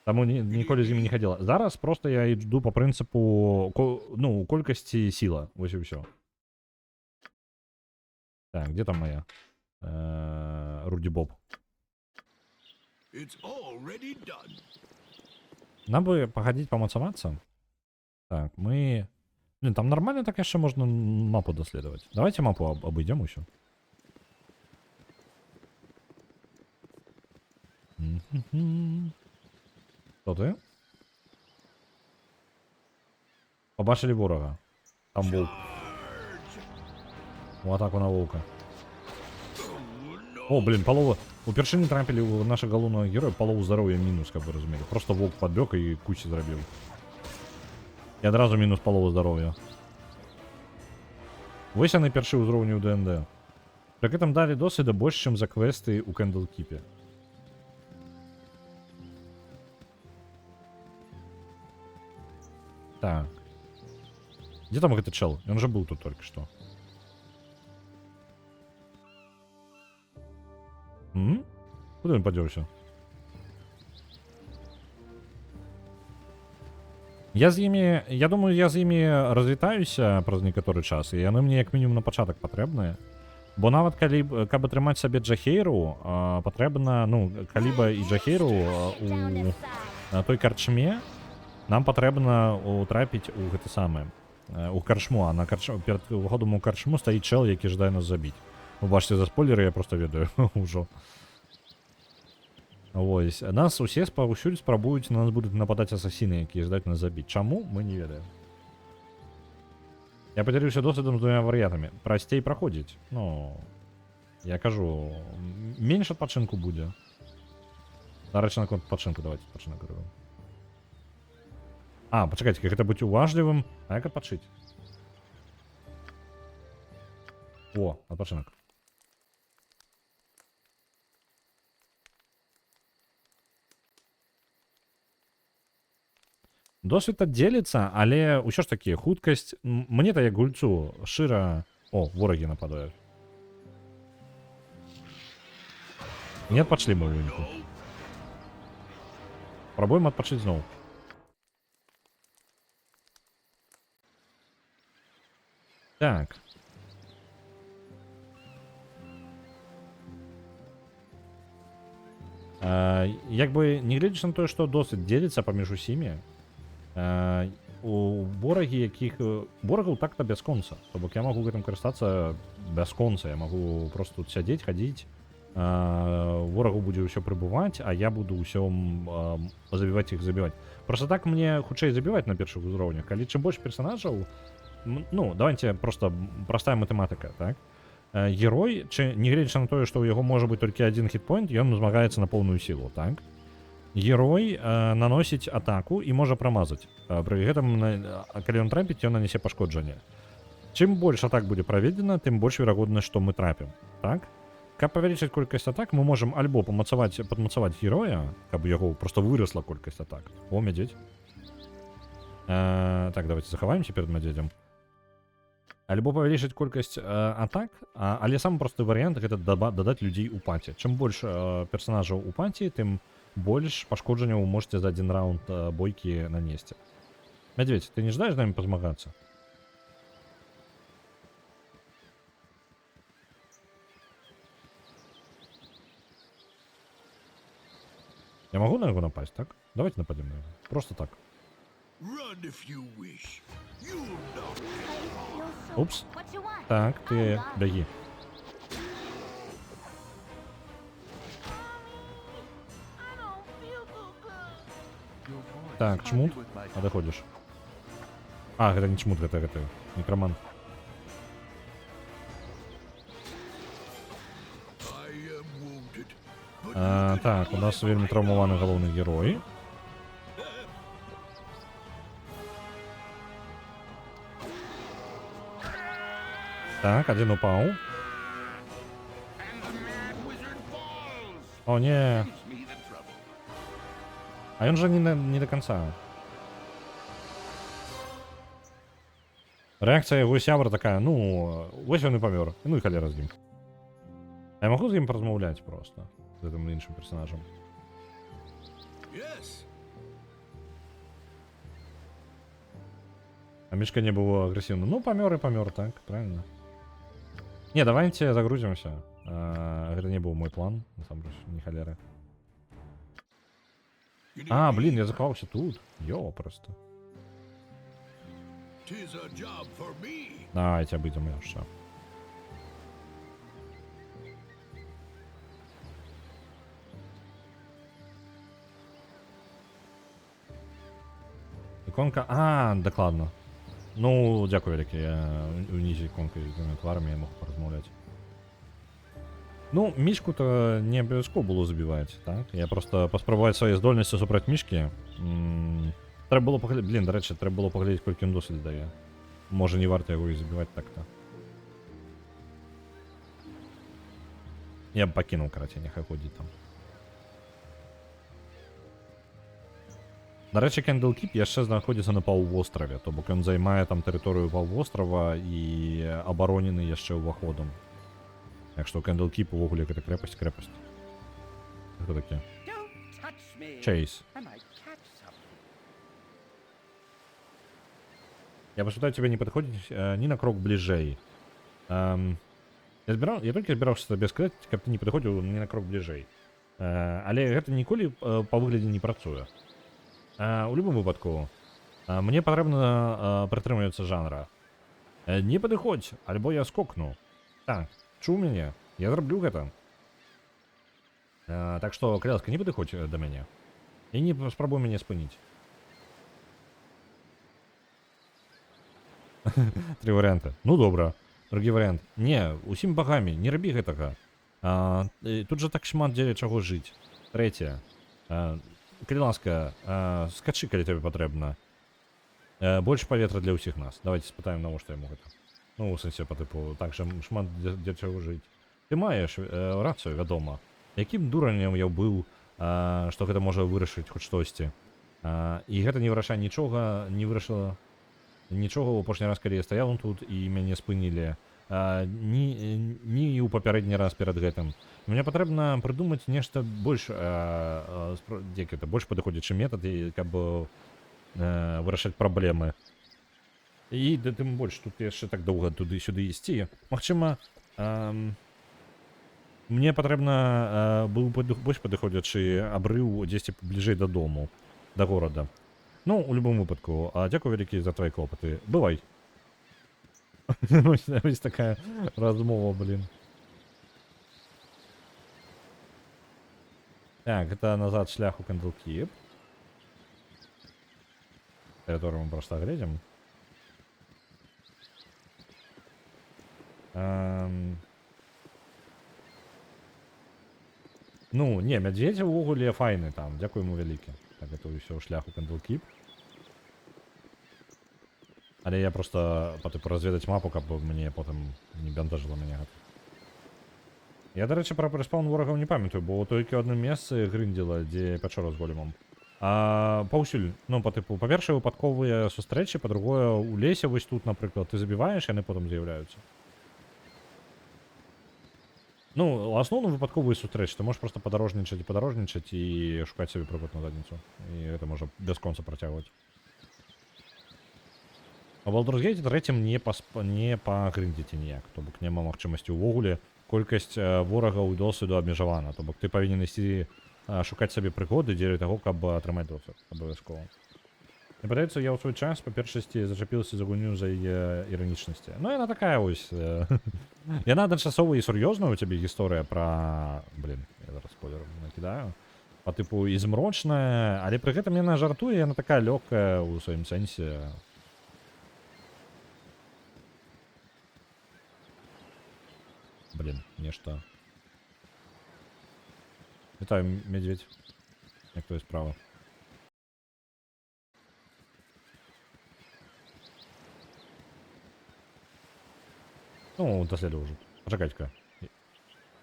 Таму ніколі з імі не хадзіла. Зараз проста я іду па прынцыпу, ну, колькасці сіла. Вось і ўсё. Так, где там моя? Руді Боб. It's already done. Нам бы пахадзіць памацавацца. Так, мы... Блин, там нормально так яшчэ можна мапу даследаваць. Давайте мапу абыдзем усё. Што ты? Побачылі ворага. Там воўк. У атаку на воўка. О, блин, палова... Упершыню трапілі ў нашага галоўнага героя палову здароўя мінус, каб вы разумелі. Просто воўк падбег і кучі зрабіў. І адразу мінус палову здароўя. Вось яны першы ўзроўні ў ДНД. Пры гэтым далі досведа больш, чым за квесты ў Кэндлкіпе. Так. Где там гэты чел? Он же был тут только что. Куда он подёрся? Я думаю, я з імі развітаюся праз некаторы час, і яны мне як мінімум на пачатак патрэбныя. Бо нават каб атрымаць сабе Джахейру, патрэбна, ну, каліба і Джахейру у той карчме, нам патрэбна утрапіць у гэта самае, у карчму, а перад уходам у карчму стаіць чел, які жадае нас забіць. Вы бачыце, за спойлеры я просто ведаю ўжо. Вось, нас усе паўсюль спрабуюць, на нас будуць нападаць асасіны, якія жадаюць нас забіць. Чаму? Мы не ведаем. Я падзяліўся досведам з 2 варыятамі. Прасцей праходзіць. Ну, я кажу, менш адпачынку будзе. Дарэчы, наконт адпачынку, давайте адпачынак робім. А, пачакайце, гэта быць уважлівым, а як адпачыць? О, адпачынак. Досвід аддзеліцца, але ўсё ж такі хуткасць мне-то як гульцу шчыра... О, ворагі нападаюць. Не адпачлі мою лінку. Пробуем адпачыць зноў. Так. Як бы не гледзячы на тое, што досвід дзеліцца паміж усімі, у ворагі якіх ворагаў так-то бясконца, то бок я магу гэтым карыстацца бясконца, я магу просто тут сядзець, хадзіць, ворагу будзе ўсё прыбываць, а я буду ўсё забіваць іх, забіваць. Просто так мне хутчэй забіваць на першых узроўнях, калі чым больш персонажаў, ну давайте просто простая матэматыка, так, герой, не гледзячы на тое, што ў яго можа быць толькі адзін хітпоінт, ён змагаецца на поўную сілу, так. Герой наносіць атаку і можа прамазаць. Пры гэтым, калі ён трапіць, ён нанясе пашкоджанне. Чым больш атак будзе праведзена, тым больш верагоднасць, што мы трапім. Так? Каб павялічыць колькасць атак, мы можам альбо падмацаваць героя, каб у яго проста вырасла колькасць атак. О, мядзедзь. Так, давайте захаваемся перад мядзедзем. Альбо павялічыць колькасць атак, але самы просты варыянт гэта дадаць людзей у паці. Чым больш персонажаў у паці, тым больш пашкоджанняў вы можете за один раунд бойкі нанесці. Мядзведь, ты не жадаеш з намі пазмагацца? Я могу на яго напасть, так? Давайте нападем на яго. Просто так. Run if you wish. You'll not Упс. What you want? Так, ты беги. Так, чмут. А де ходиш? А, гэта не чмут, гэта некромант. I am wounded, but Так, у нас вельмі траўмаваны галоўны герой. Так, один упаў. And the mad wizard falls. О, не. Saves me the trouble. А ён жа не до конца. Рэакцыя яго сябра такая, ну, вось ён і памёр. Ну і халера з ім. А я магу з ім паразмаўляць просто, з гэтым іншым персонажам. yes. А Мішка не быў агрэсіўны. Ну, памёр і памёр, так, правильно. Не, давайте загрузімся. Гэта не быў мой план, насамрэч, не халера. You need А, me? блин, я захаваўся тут. Йо, просто. 'Tis a job for me. Давайте абыдзем яшчэ. Іконка... А, дакладна. Ну, дзякую вялікі, я унізе іконкай з тварамі, я мог паразмаўляць. Ну, мішку-то не абавязкова было забіваць, так? Я просто паспрабаваць свае здольнасці супраць мішкі. Трэба было паглядзець, блин, дарэчы, трэба было паглядзець, колькі ён досвід дае. Можа, не варта яго і забіваць так-то. Я б пакінуў, карацей, няхай ходзіць там. Дарэчы, Кендлкіп яшчэ знаходзіцца на паўвостраве, то бок ён займае там тэрыторыю паўвострава і абаронены яшчэ ўваходам. Так што Кендлкіп увогуле гэта крэпасць. Хто такі? Don't touch me. Чейз. I might catch something. Я паспытаю цябе не падыходзіць ні на крок бліжэй. Я толькі збіраўся табе сказаць, каб ты не падыходзіў ні на крок бліжэй. Але гэта ніколі па выглядзе не працуе. У любым выпадку, мне патрэбна прытрымлівацца жанра. Не падыходзь, альбо я скокну. Так, чуў мяне, я зраблю гэта. Так што, каля ласка, не падыходзь да мяне. І не спрабуй мяне спыніць. Тры варыянты. Ну добра. Другі варыянт. Не, усім багамі, не рабі гэтага. Тут жа так шмат дзеля чаго жыць. Трэцяе. Калі ласка, скачы, калі табе патрэбна. Больше паветра для ўсіх нас. Давайте спытаем, навошта яму гэта. Ну, у сэнсе, па тыпу, так жа шмат для чаго жыць. Ты маеш рацыю, вядома. Якім дураннем я быў, што гэта можа вырашыць хоць штосьці. І гэта не вырашае нічога, не вырашыла нічога ў апошні раз, калі я стаяў тут і мяне спынілі. Ні ў папярэдні раз перад гэтым. Мне патрэбна прыдумаць нешта больш больш падыходзячы метад, каб вырашаць праблемы. І тым больш тут яшчэ так доўга туды-сюды ісці. Магчыма, мне патрэбна быў больш падыходзячы абрыў дзесьці бліжэй дадому, да горада. Ну, у любым выпадку, дзякую вялікі за твои клопаты. Бывай. Вось такая размова, блин. Так, это назад шлях у Candlekeep. Который мы просто глядим. Ну, не, мядзведзь увогуле файны там. Дзякуй ему вялікі. Так, это ўсё ў шляху Candlekeep. Але я просто патыпу разведаць мапу, каб мне потым не бянтажыла мяне гэта. Я, дарэчы, пра рэспаун ворагаў не памятаю, бо толькі ў адным месцы грындзіла, дзе пячора з големам. Паўсюль, ну, па-першае, выпадковыя сустрэчы, па-другое, у лесе вось тут, напрыклад, ты забіваеш, яны потым з'яўляюцца. Ну, у асноўным выпадковыя сустрэчы, ты можаш проста падарожнічаць і шукаць сабе прыгод на задніцу. І гэта можа бясконца працягваць. А Baldur's Gate 3 не пагрындзіце ніяк, то бок няма магчымасці ўвогуле. Колькасць ворагаў і досведу абмежавана, то бок ты павінен ісці шукаць сабе прыгоды дзеля таго, каб атрымаць досвед абавязкова. Мне падаецца, я ў свой час па першасці зачапіўся за гульню за яе іранічнасці. Ну, яна такая вось. Яна адначасова і сур'ёзная ў цябе гісторыя пра... Блін, я зараз спойлер накідаю. Па тыпу і змрочная, але пры гэтым яна жартуе, яна такая лёгкая ў сваім сэнсе. Блин, нешта. Вітаю, медведь. Як то є справа? Ну, дослідував вже. Почекайте-ка.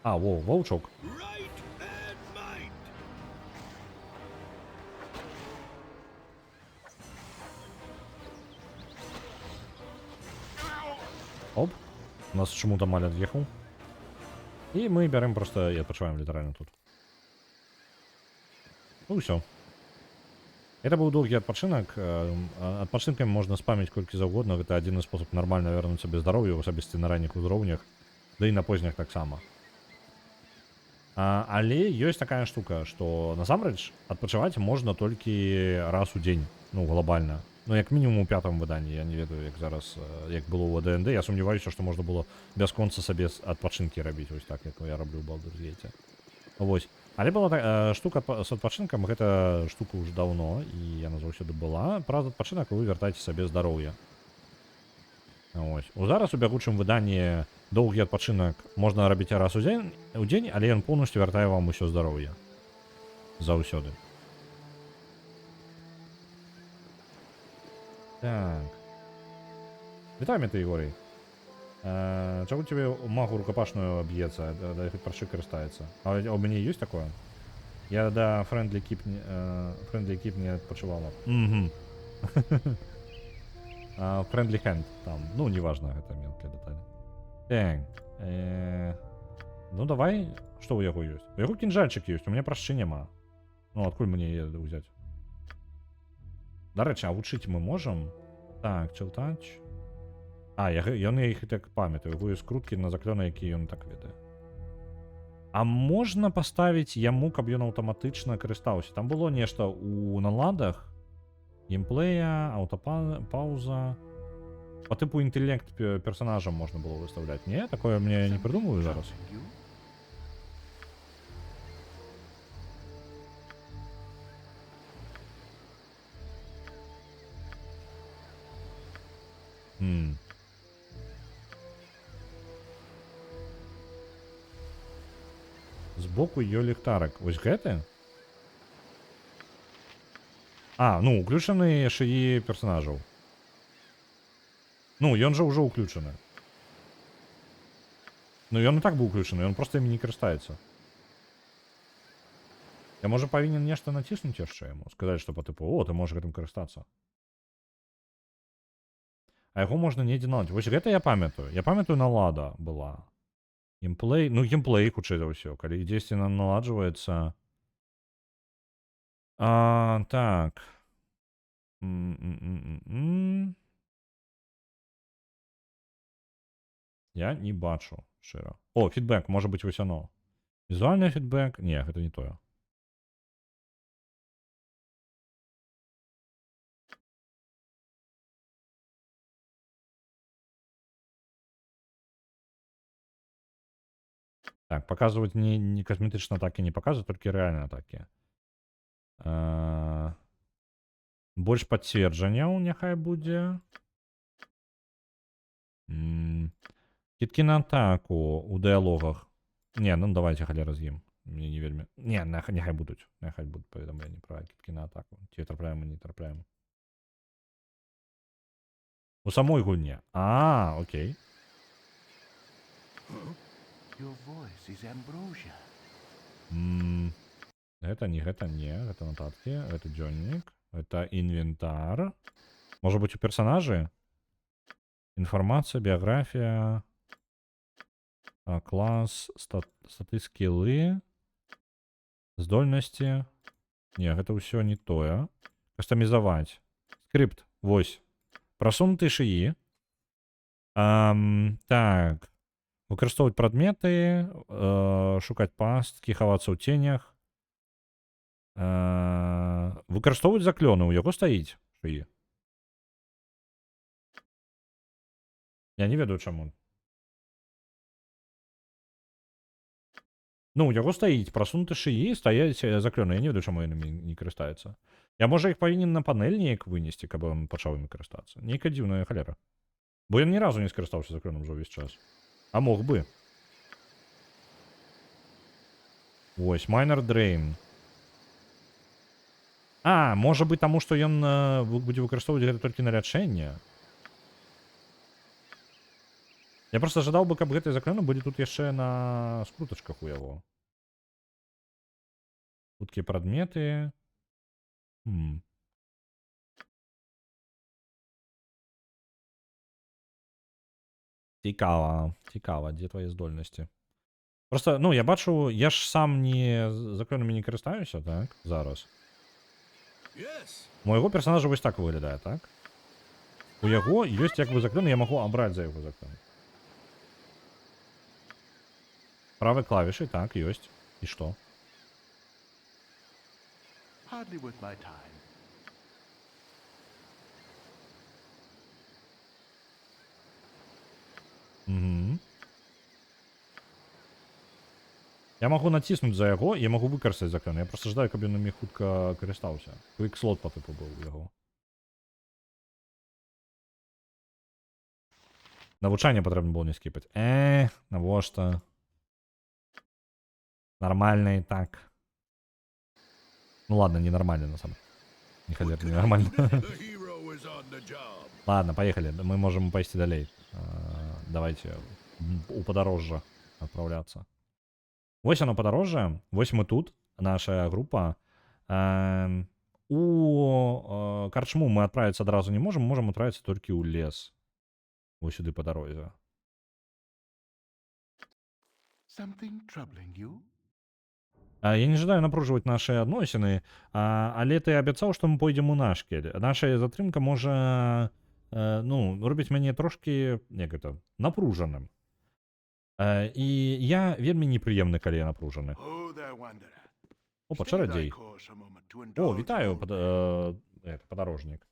Вовчок. Right and might. Оп. У нас чому-то маль отъехал. И мы берем просто и отпочиваем литерально тут. Ну и все. Это был долгий отпочинок. Отпочинками можно спамить колькі заўгодна. Это один из способ нормально вернуть себе здоровье, в особенности на ранних уровнях. Да и на поздних так само. Але есть такая штука, что насамрэч отпочивать можно только раз у день. Ну, глобально. Ну, як мінімум у 5-му выданні, я не ведаю, як зараз, як было ў АДНД. Я сумніваюся, што можна было бясконца сабе адпачынкі рабіць, вось так, як я раблю ў Baldur's Gate. Вось. Але была штука з адпачынкам, гэта штука ўжо даўно, і яна заўсёды была. Праз адпачынак вы вяртаеце сабе здароўе. Вось. Зараз у бягучым выданні доўгі адпачынак можна рабіць раз у дзень, але ён поўнасцю вяртае вам усё здароўе. Заўсёды. Так. Вітаю, ты, Егорий. Чего тебе магу рукопашную бьется, да хоть парши карыстаецца? А у меня есть такое? Я до Friendly Keep не отпочивала. Угу. Friendly Hand там. Ну, неважно, это мелкая деталь. Так. Ну, давай. Что у яго есть? У яго кинжальчик есть, у меня парши нема. Ну, откуль мне ее взять? Дарэчы, а вучыць мы можам? Так, чылтач. Ён я іх і так памятаю. Яго ёсць круткі на заклёны, які ён так ведае. А можна паставіць яму, каб ён аўтаматычна карыстаўся? Там было нешта ў наладах. Геймплея, аўтапауза. Па тыпу інтэлект персонажам можна было выстаўляць. Не? Такое мне не прыдумаю зараз. Збоку ее ліхтарик. Ось гэты? Ну, уключены шыі персонажаў. Ну, ён жа ўжо ўключаны. Ну, ён і так быў уключаны, ён проста імі не карыстаецца. Я, можа, павінен нешта націснуць яшчэ яму, сказаць, што па тыпу, о, ты можаш гэтым карыстацца. А яго можна недзе наладзіць. Вось гэта я памятаю. Я памятаю, налада была. Геймплей, ну, геймплей, хутчэй за ўсё. Калі дзесьці наладжваецца... Так. Я не бачу, шчыра. О, фідбэк, можа быць, вось оно. Візуальны фідбэк? Не, гэта не тое. Так, показывать не косметычна атаки не показывают, только реальные атаки. Больш пацверджанняў няхай будзе. Кіткі на атаку у дыалогах. Не, ну давайте халера з ім. Мне не вельмі. Не, няхай будуць. Няхай будуць паведамленні пра кіткі на атаку. Ці трапляем, не трапляем. У самой гульне. Окей. Your voice is ambrosia. Гэта не, гэта нотатки, это дзённік, это інвентар. Можа быць у персонажы? Інфармацыя, біяграфія, клас, статы, скілы, здольнасці. Не, гэта ўсё не тое. Кастамізаваць. Скрипт, вось. Прасунутыя шыі. Так. Выкарыстоўваць прадметы, шукаць пасткі, хавацца ў ценях. Выкарыстоўваць заклёны, у яго стаіць шыі. Я не ведаю чаму. Ну, у яго стаіць прасунуты шыі, стаяць заклёны. Я не ведаю, чаму яны не карыстаюцца. Я, можа, іх павінен на панель неяк вынесці, каб он пачаў імі карыстацца. Нейкая дзіўная халера. Бо ён ні разу не скарыстаўся заклёнам за ўвесь час. А мог бы. Вось, Minor Drain. Можа быць таму, што ён будзе выкарыстоўваць гэта толькі на лячэнне. Я проста жадаў бы, каб гэтыя заклёны былі тут яшчэ на скрутачках у яго. Хуткія прадметы. Цікава, дзе твае здольнасці? Просто, ну, я бачу, я ж сам не заклёнамі не карыстаюся, так, зараз. У майго персонажа вось так выглядае, так? У яго ёсць як бы заклёны, я магу абраць за яго заклён. Правай клавішай, так, ёсць. І што? Hardly worth my time. Я магу націснуць за яго, я магу выкарыстаць заклён. Я просто жадаю, каб ён імі хутка карыстаўся. Квік-слот па тыпу быў у яго. Навучанне патрэбна было не скіпаць. Навошта? Нормально і так. Ну ладно, ненормально на самом. Не халер, ненормально. Ладно, поехали. Мы можем пойти далей. Давайте у подорожжа отправляться. Вось оно подорожжа. Вось мы тут. Наша группа. У карчму мы отправиться одразу не можем. Можем отправиться только у лес. Вось сюды по дорозе. Something troubling you? Я не жадаю напружваць нашы адносіны, але ты абяцаў, што мы пойдзем у наш кель. Наша затрымка можа робіць мяне трошкі напружаным. І я вельмі непрыемны, калі я напружаны. Опа, чарадзей. О, вітаю, падарожнік.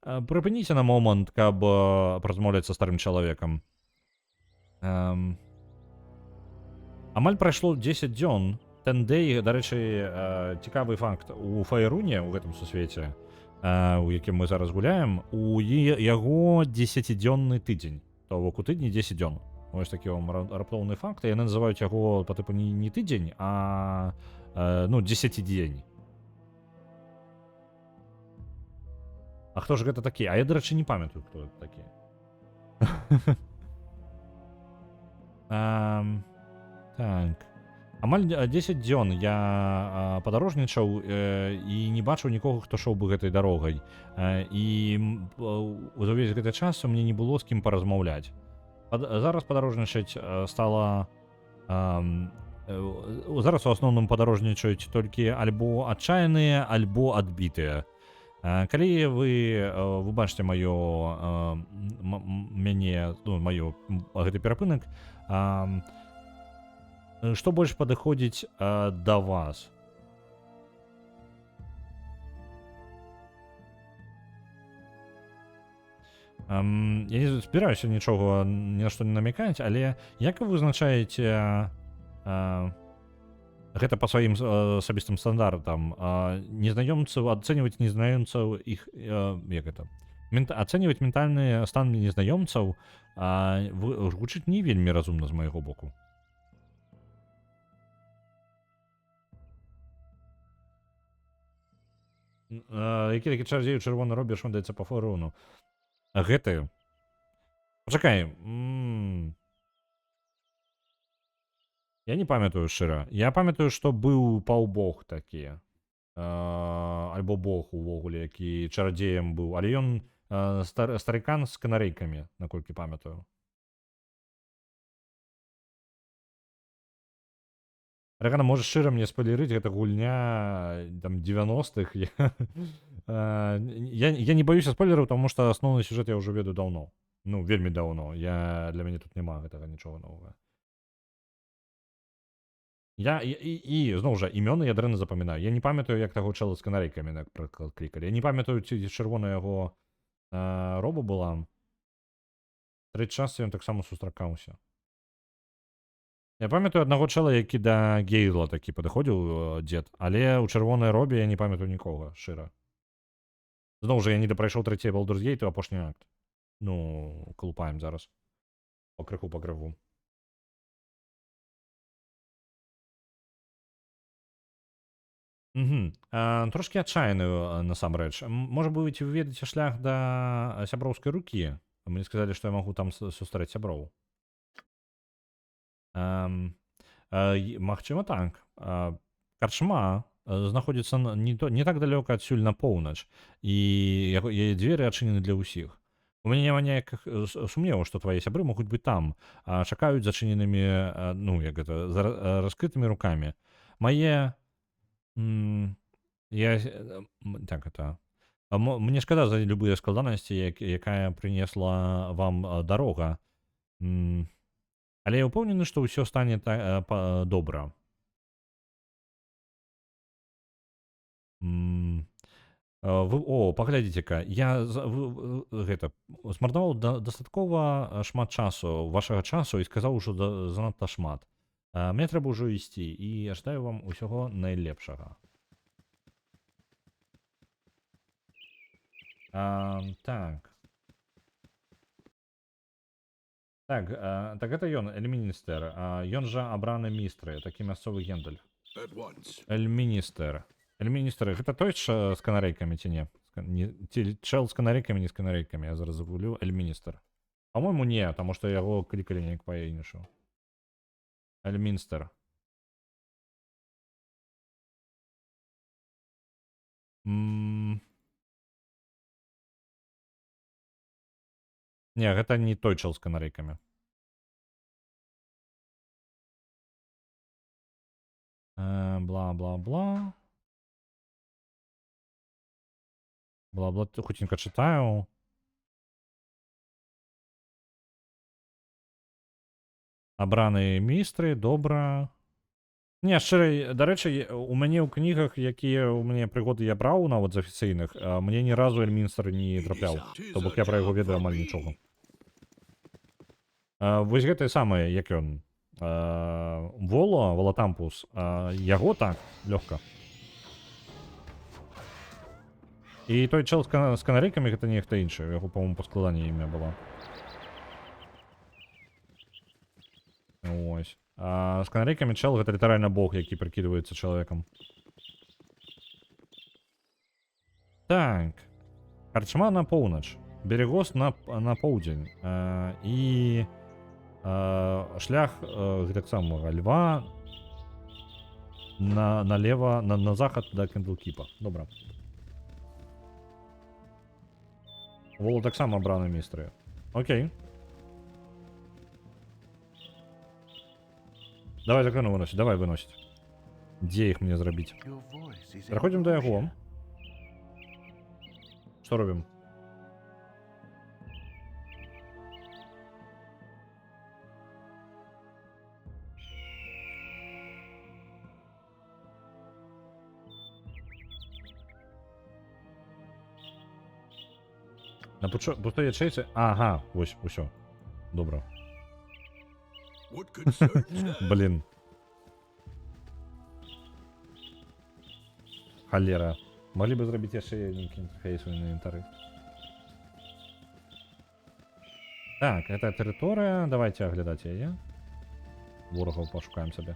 Прыпыніся на момант, каб размаўляць са старым чалавекам. Амаль прайшло 10 дзён. Тендэй, дарэчы, цікавы факт. У Файруне, у гэтым сусвеце, у якім мы зараз гуляем, у яго 10-дзённы тыдзень. То бок у тыдні 10 дзён. Вось такі вам раптоўны факт. Яны называюць яго па тыпу не тыдзень, а 10-дзень. А хто ж гэта такі? А я, дарэчы, не памятаю, хто гэта такі. Так. Амаль 10 дзён я падарожнічаў і не бачыў нікога, хто шоў бы гэтай дарогай. І за ўвесь гэты час мне не было з кім паразмаўляць. Зараз падарожнічаць стала... Зараз у асноўным падарожнічаюць толькі альбо адчаяныя, альбо адбітыя. Калі вы бачыце гэты перапынак, што больш падыходзіць да вас? Я не збіраюся нічога ні на што не намякаць, але як вы вызначаеце гэта па сваім асабістым стандартам? Незнаёмцаў, ацэньваць незнаёмцаў іх, як гэта? Ацэньваць ментальны стан незнаёмцаў гучыць не вельмі разумна з майго боку. Які такі чародзей у чырвона робі шмандаецца па фарону? Гэты... Пачакай. Я не памятаю шчыра. Я памятаю, што быў паўбог такі. Альбо бог увогуле, які чарадзеем быў. Але ён старыкан з канарэйкамі, наколькі памятаю. Рагана, можа шчыра мне спойлерыць, гэта гульня там 90-х. Я не баюся спойлераў, таму што асноўны сюжэт я ўжо ведаю даўно. Ну, вельмі даўно. Для мяне тут няма гэтага нічога новага. І зноў жа, імёны я дрэнна запамінаю. Я не памятаю, як таго чэла з канарэйкамі, напрыклад, клікалі. Я не памятаю, ці чырвона яго роба была. Трэці час ён таксама сустракаўся. Я памятаю аднаго чэла, які да Гейла такі падыходзіў дзед, але ў чырвонай робе я не памятаю нікога, шчыра. Зноў жа, я не дапрайшоў трэці Baldur's Gate, апошні акт. Ну, клупаем зараз. Пакрыху. Трошкі адчайную, насамрэч. Можа быць, вы ведаеце шлях да сяброўскай рукі? Мне сказалі, што я магу там сустрэць сяброў. Магчыма, так. Карчма знаходзіцца не так далёка адсюль на поўнач, і яе дзверы адчынены для ўсіх. У мяне няма ніякіх сумневаў, што твае сябры могуць быць там, чакаюць зачыненымі, ну, як гэта, раскрытымі рукамі. Мае... Так, это... Мне шкада за любыя складанасці, якая прынесла вам дарога. Але я ўпэўнены, што ўсё стане добра. Паглядзіце-ка, я змарнаваў дастаткова шмат часу, вашага часу, і сказаў ужо занадта шмат. Мне трэба ўжо ісці, і жадаю вам усяго найлепшага. Так, гэта ён, Эльміністер. Ён жа абраны містры, такі мясцовы гендаль. Эльміністер. Эльміністер, гэта той з канарэйкамі ці не? Ці чэл з канарэйкамі, не з канарэйкамі, я зараз загулю. Эльміністер. Па-мойму, не, таму што яго клікалі неяк па-іншу. Эльміністер. Не, гэта не той чел з канарэйкамі. Бла-бла-бла. Бла-бла, хутенька чытаю. Абраныя містры, добра. Не, шчыра, дарэчы, у мяне ў кнігах, якія ў мяне прыгоды я браў, нават з афіцыйных, мне ні разу Эльміністер не трапляў. То бок я пра яго ведаю амаль нічога. Вось гэтае самае, як ён, Волатампус, яго так, лёгка. І той чел з канарэйкамі гэта нехта іншы, яго, па-моему, па складанні імя было. Ось. З канарэйкамі чел гэта літаральна бог, які прыкідваецца чалавекам. Так. Карчма на поўнач, берегост на поўдзень і шлях гэтак самага льва налево, на захад да Кендлкіпа. Добра. Волу таксама абраны містры. Окей. Давай закону выносить, давай выносить. Дзе іх мне зрабіць? Your voice is Пераходзім да яго. ambrosia. Што робім? На пустой ячейцы? Ага, вось, усё. Добра. What concerns that? Блін. Халера. Могли бы зрабіць яшчэ нейкі інтэрфейс у інвентары. Так, это тэрыторыя. Давайте аглядаць яе. Ворагаў пашукаем сабе.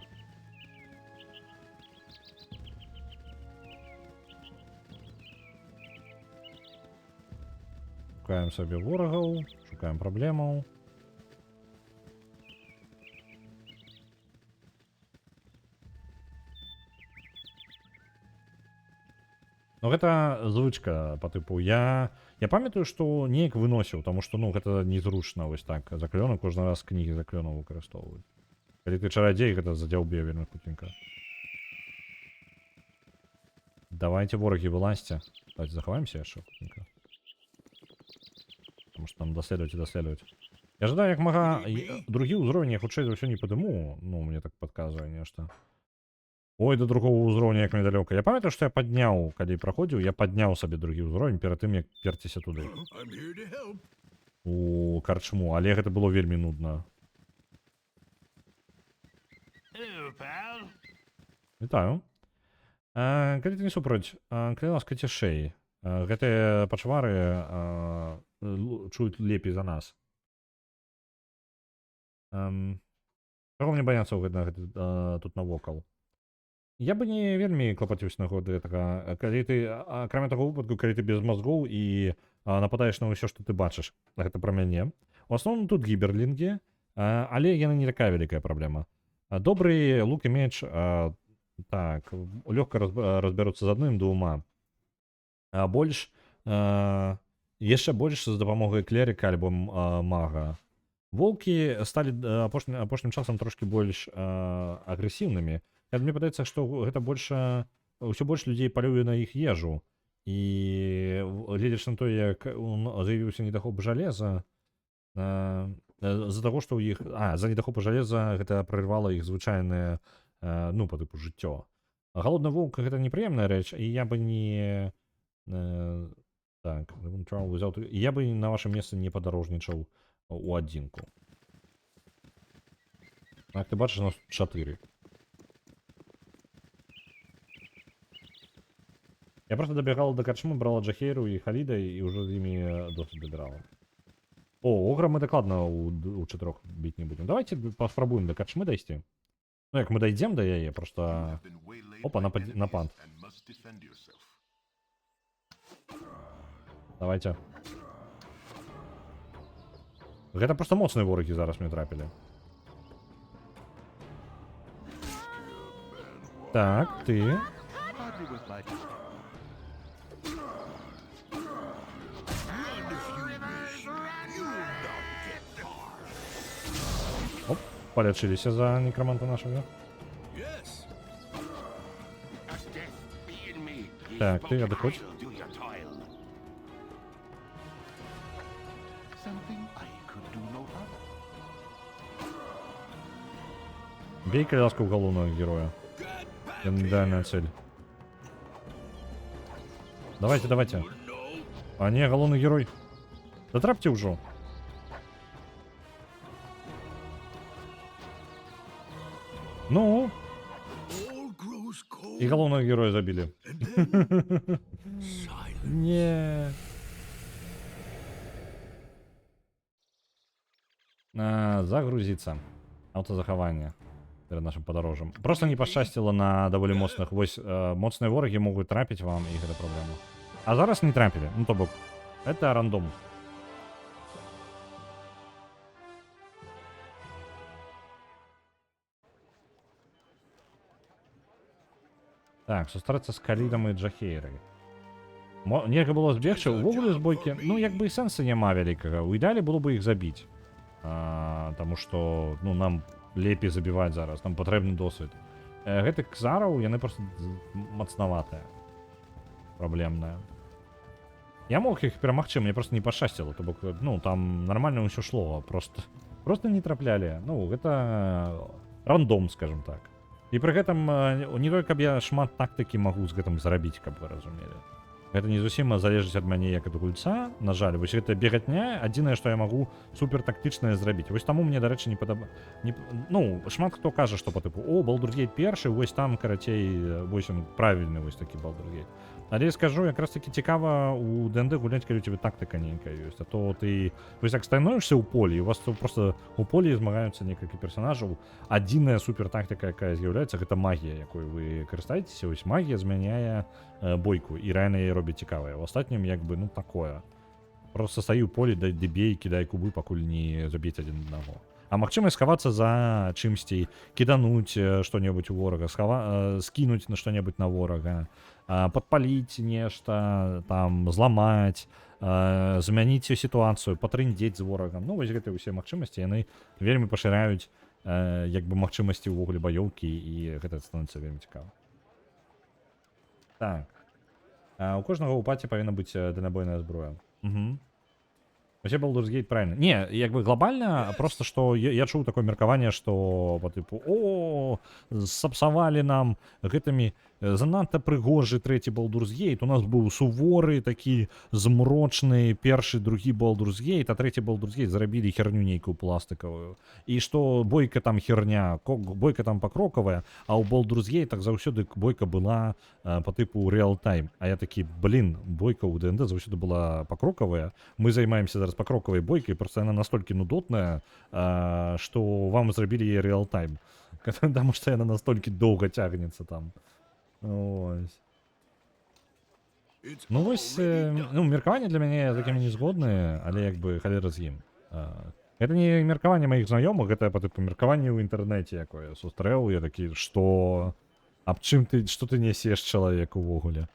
Шукаем сабе ворагаў, шукаем праблемаў. Ну гэта звычка по тыпу я памятаю, што неяк выносіў, таму што ну гэта незручна вось так заклёны кожны раз кнігі заклёнаў выкарыстоўваюць. Калі ты чарадзей, гэта задзяўбе вельмі хутенька. Давайте ворагі вылазьце. Давайте захаваемся яшчэ хутенька. Потому что там даследовать и даследовать. Я жадаю як мага другі ўзровень я хутчэй за ўсё не падыму. Ну мне так падказвае нешта. Ой, до другого ўзроўня як недалёка. Я памятаю, што я падняў, калі праходзіў, я падняў сабе другі ўзровень перад тым, як перціся туды. I'm here to help. У карчму, але гэта было вельмі нудна. Hello, pal. Вітаю. Калі ты не супроць, калі ласка цішэй. Гэтыя пачвары чуюць лепей за нас. Чаго мне баяцца тут навокал? Я бы не вельмі клапаціўся на годы гэтага. Калі ты, акрамя таго выпадку, калі ты без мазгоў і нападаеш на ўсё, што ты бачыш, гэта пра мяне. У асноўным тут гіберлінгі, але яны не такая вялікая праблема. Добры лук і меч так, лёгка разбяруцца з адным двума. Больш, яшчэ больш з дапамогай клерыка альбо мага. Волкі сталі апошнім часам трошкі больш агрэсіўнымі. Мне падаецца, што гэта ўсё больш людзей палюе на іх ежу. І гледзячы на тое, як з'явіўся недахоп жалеза, з-за таго, што ў іх... за недахопу жалеза гэта прарывала іх звычайнае, ну, па тыпу жыццё. Галодны воўк — гэта непрыемная рэч, і я бы не... Так, я бы на вашым месцы не падарожнічаў у адзінку. Так, ты бачыш, у нас 4. Я просто добегал до карчмы, брала Джахейру и Халида, и уже з імі досыць добирала. О, огра мы докладно у 4 бить не будем. Давайте попробуем до карчмы дойти. Ну, як мы дойдем до яе, просто... Опа, на пант. Давайте. Гэта просто моцныя ворагі зараз мне трапілі. Так, ты... Hardly worth my time. Оп, полечилися за некроманта нашого. Yes. Так, ты отдохнуть. Something I could do no harm. Бей коляску в головного героя. Идеальная цель. Давайте, давайте. А не, головный герой. Затрапьте уже. Ну. И головного героя забили. Не. Загрузиться. Автозахавання перед нашим подорожем. Просто не пощастило на доволі моцных. Вось моцныя ворагі могуць трапіць вам, і гэта праблема. А зараз не трапілі. Ну, то бок, Это рандом. Так, сустрацца з Калідам і Джахейрай. Нельга было збегчы увогуле з бойкі, ну як бы і сэнса няма вялікага. У ідэале было бы іх забіць. Таму што, ну, нам лепей забіваць зараз, нам патрэбны досвед. Гэты кзараў, яны просто мацнаватыя. Праблемная. Я мог іх перамагчы, мне просто не пашчасціла, то бок, ну, там нармальна ўсё шло, просто не траплялі. Ну, гэта рандом, скажем так. І пры гэтым не толькі каб я шмат тактыкі магу з гэтым зрабіць, каб вы разумелі. Гэта не зусім залежыць ад мяне як ад гульца, на жаль. Вось гэта бегатня, адзінае, што я магу супер тактычнае зрабіць. Вось таму мне, дарэчы, не ну, шмат хто кажа, што па тыпу, о, Baldur's Gate першы, вось там, карацей, вось он правільны вось такі Baldur's Gate. Але я скажу, якраз таки цікава у ДНД гуляць, калі у тебе тактыка нейкая ёсць. А то ты вось так становішся ў полі, і у вас просто у полі змагаюцца некалькі персонажаў. Адзіная супер тактыка, якая з'яўляецца, гэта магія, якой вы карыстаецеся. Вось магія змяняе бойку, і рэальна яе робіць цікавая. У астатнім, як бы, ну, такое. Просто стаю ў полі, дай дебей, кідай кубы, пакуль не забіць адзін аднаго. А магчымасць схавацца за чымсьці, кідануць што-небудзь у ворага, скінуць на што-небудзь на ворага, падпаліць нешта, там, зламаць, змяніць сітуацыю, патрындзець з ворагам. Ну, вось гэтыя ўсе магчымасці, яны вельмі пашыраюць як бы магчымасці ўвогуле баёўкі, і гэта становіцца вельмі цікава. Так. У кожнага ў паці павінна быць дальнабойная зброя. Вообще Baldur's Gate правильно. Не, як бы глобально, просто что я чуў такое меркаванне, что по типу, о, сапсавалі нам гэтымі занадта прыгожы трэці Baldur's Gate. У нас быў суворы, такі змрочны першы, другі Baldur's Gate, а трэці Baldur's Gate зрабілі херню нейкую пластыкавую. І што бойка там херня, бойка там пакрокавая, а ў Baldur's Gate так заўсёды бойка была по типу реал-тайм. А я такі, блин, бойка ў ДНД заўсёды была пакрокавая. Мы займаемся зараз пакрокавай бойкай, просто яна настолькі нудотная, што вам зрабілі яе реал-тайм. Таму што яна настолькі доўга цягнецца там. Ось. Ну вось, ну, меркаванне для мяне з такімі не згодныя, але як бы халера з ім. Гэта не меркаванне маіх знаёмых, гэта па тыпу меркаванне ў інтэрнэце, якое сустрэў, я такі, што... Аб чым ты, што ты несеш чалавек увогуле?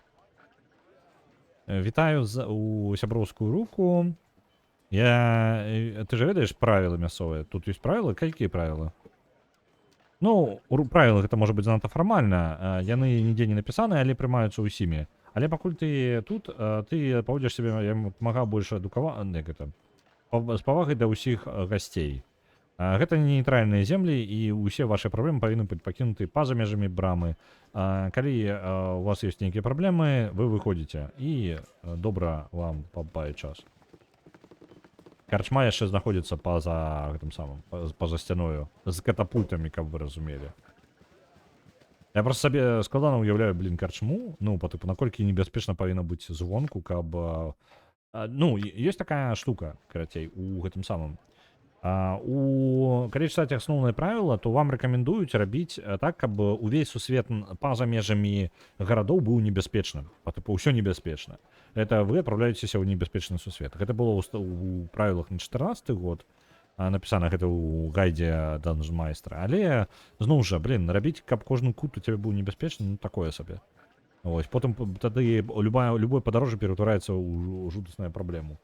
Вітаю у сяброўскую руку. Ты же ведаеш правілы мясцовыя? Тут ёсць правілы? Якія правілы? Ну, у правілах гэта можа быць занадта фармальна. Яны нідзе не напісаны, але прымаюцца ўсімі. Але пакуль ты тут, ты паводзіш сябе, я мага больш адукавана, з павагай да ўсіх гасцей. Гэта не нейтральныя землі, і ўсе вашы праблемы павінны быць пакінуты па-за межамі брамы. Калі у вас ёсць нейкія праблемы, вы выходзіце, і добра вам пабавіць час. Карчма яшчэ знаходзіцца па-за гэтым самым, па-за сцяною, з катапультамі, каб вы разумелі. Я просто сабе складана уяўляю, блин, карчму, ну, па тыпу, наколькі небяспечна павінна быць звонку, каб... Ну, ёсць такая штука, карацей, у гэтым самым. Калі чытаць асноўнае правіла, то вам рэкамендуюць рабіць так, каб увесь сусвет па-за межамі гарадоў быў небяспечным. Па тыпу, ўсё небяспечна. Это вы адпраўляецеся ў небяспечны сусвет. Гэта было ў правілах на 14 год. Напісана гэта ў гайдзе Dungeon Master. Але, зноў жа, блин, рабіць, каб кожны кут у цябе быў небяспечны, ну, такое сабе. Ось, потым тады любое падарожжа ператвараецца ў жудасную праблему.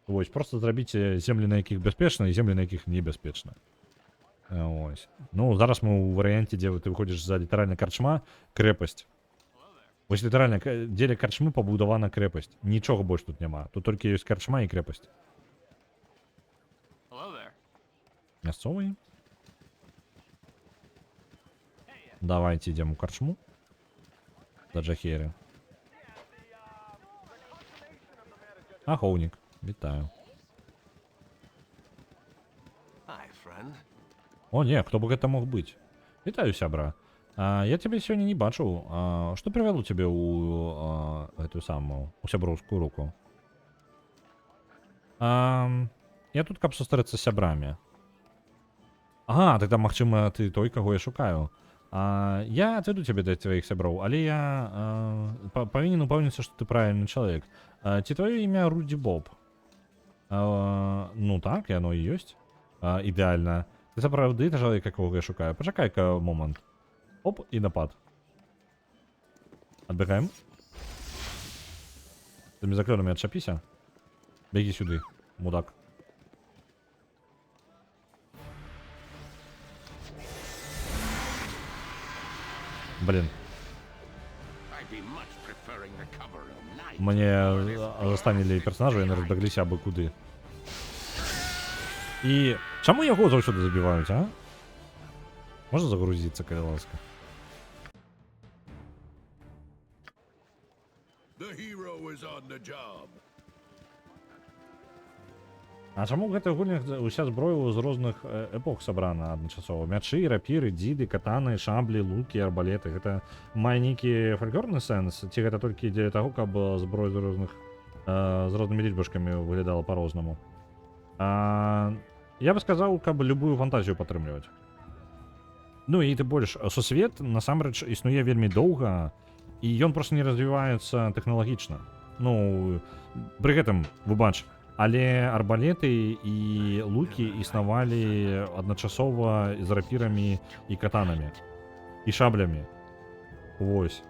Ось, просто зрабіце землі, на якіх бяспечна, і землі, на якіх небяспечна. Ось. Ну, зараз мы ў варыянце, дзе ты выходзіш за літаральна карчма, крэпасць. Вось літаральна, дзеля карчмы пабудавана крэпасць. Нічога больш тут няма. Тут толькі ёсць карчма і крэпасць. Мясцовый. Давайте ідзем у карчму. Да Джахейры. Ахоўнік. Вітаю. О, не, хто бы гэта мог быць? Вітаю, сябра. Я цябе сёння не бачыў. Што прывяло цябе ў гэтую самую, у сяброўскую руку? Я тут каб сустрэцца з сябрамі. Ага, тогда, магчыма, ты той, каго я шукаю. Я отведу тебе до твоих сяброў, але я павінен упэўніцца, што ты правільны чалавек. Ці твоё імя Руді Боб? Ну так, яно і ёсць. Ідэальна. Ты сапраўды чалавек, якога я шукаю. Пачакай-ка момант. Оп, і напад. Адбягаем. Тымі заклёнамі адчапіся. Бегі сюды, мудак. Блин. Мне застанілі персонажа, яны разбегліся абы куды. І чаму яго заўсёды забіваюць, а? Можна загрузіцца, калі ласка? The hero is on the job. А чаму ў гэтых гульнях уся зброя з розных эпох сабрана адначасова? Мячы, рапіры, дзіды, катаны, шаблі, лукі, арбалеты. Гэта мае нейкі фальклорны сэнс? Ці гэта толькі дзеля таго, каб зброя з рознымі лічбашкамі выглядала па-рознаму? Я бы сказаў, каб любую фантазію падтрымліваць. Ну і ты больш, сусвет насамрэч існуе вельмі доўга, і ён проста не развіваецца тэхналагічна. Ну, пры гэтым, выбач, але арбалеты і лукі існавалі адначасова з рапірамі і катанамі, і шаблямі. Вось.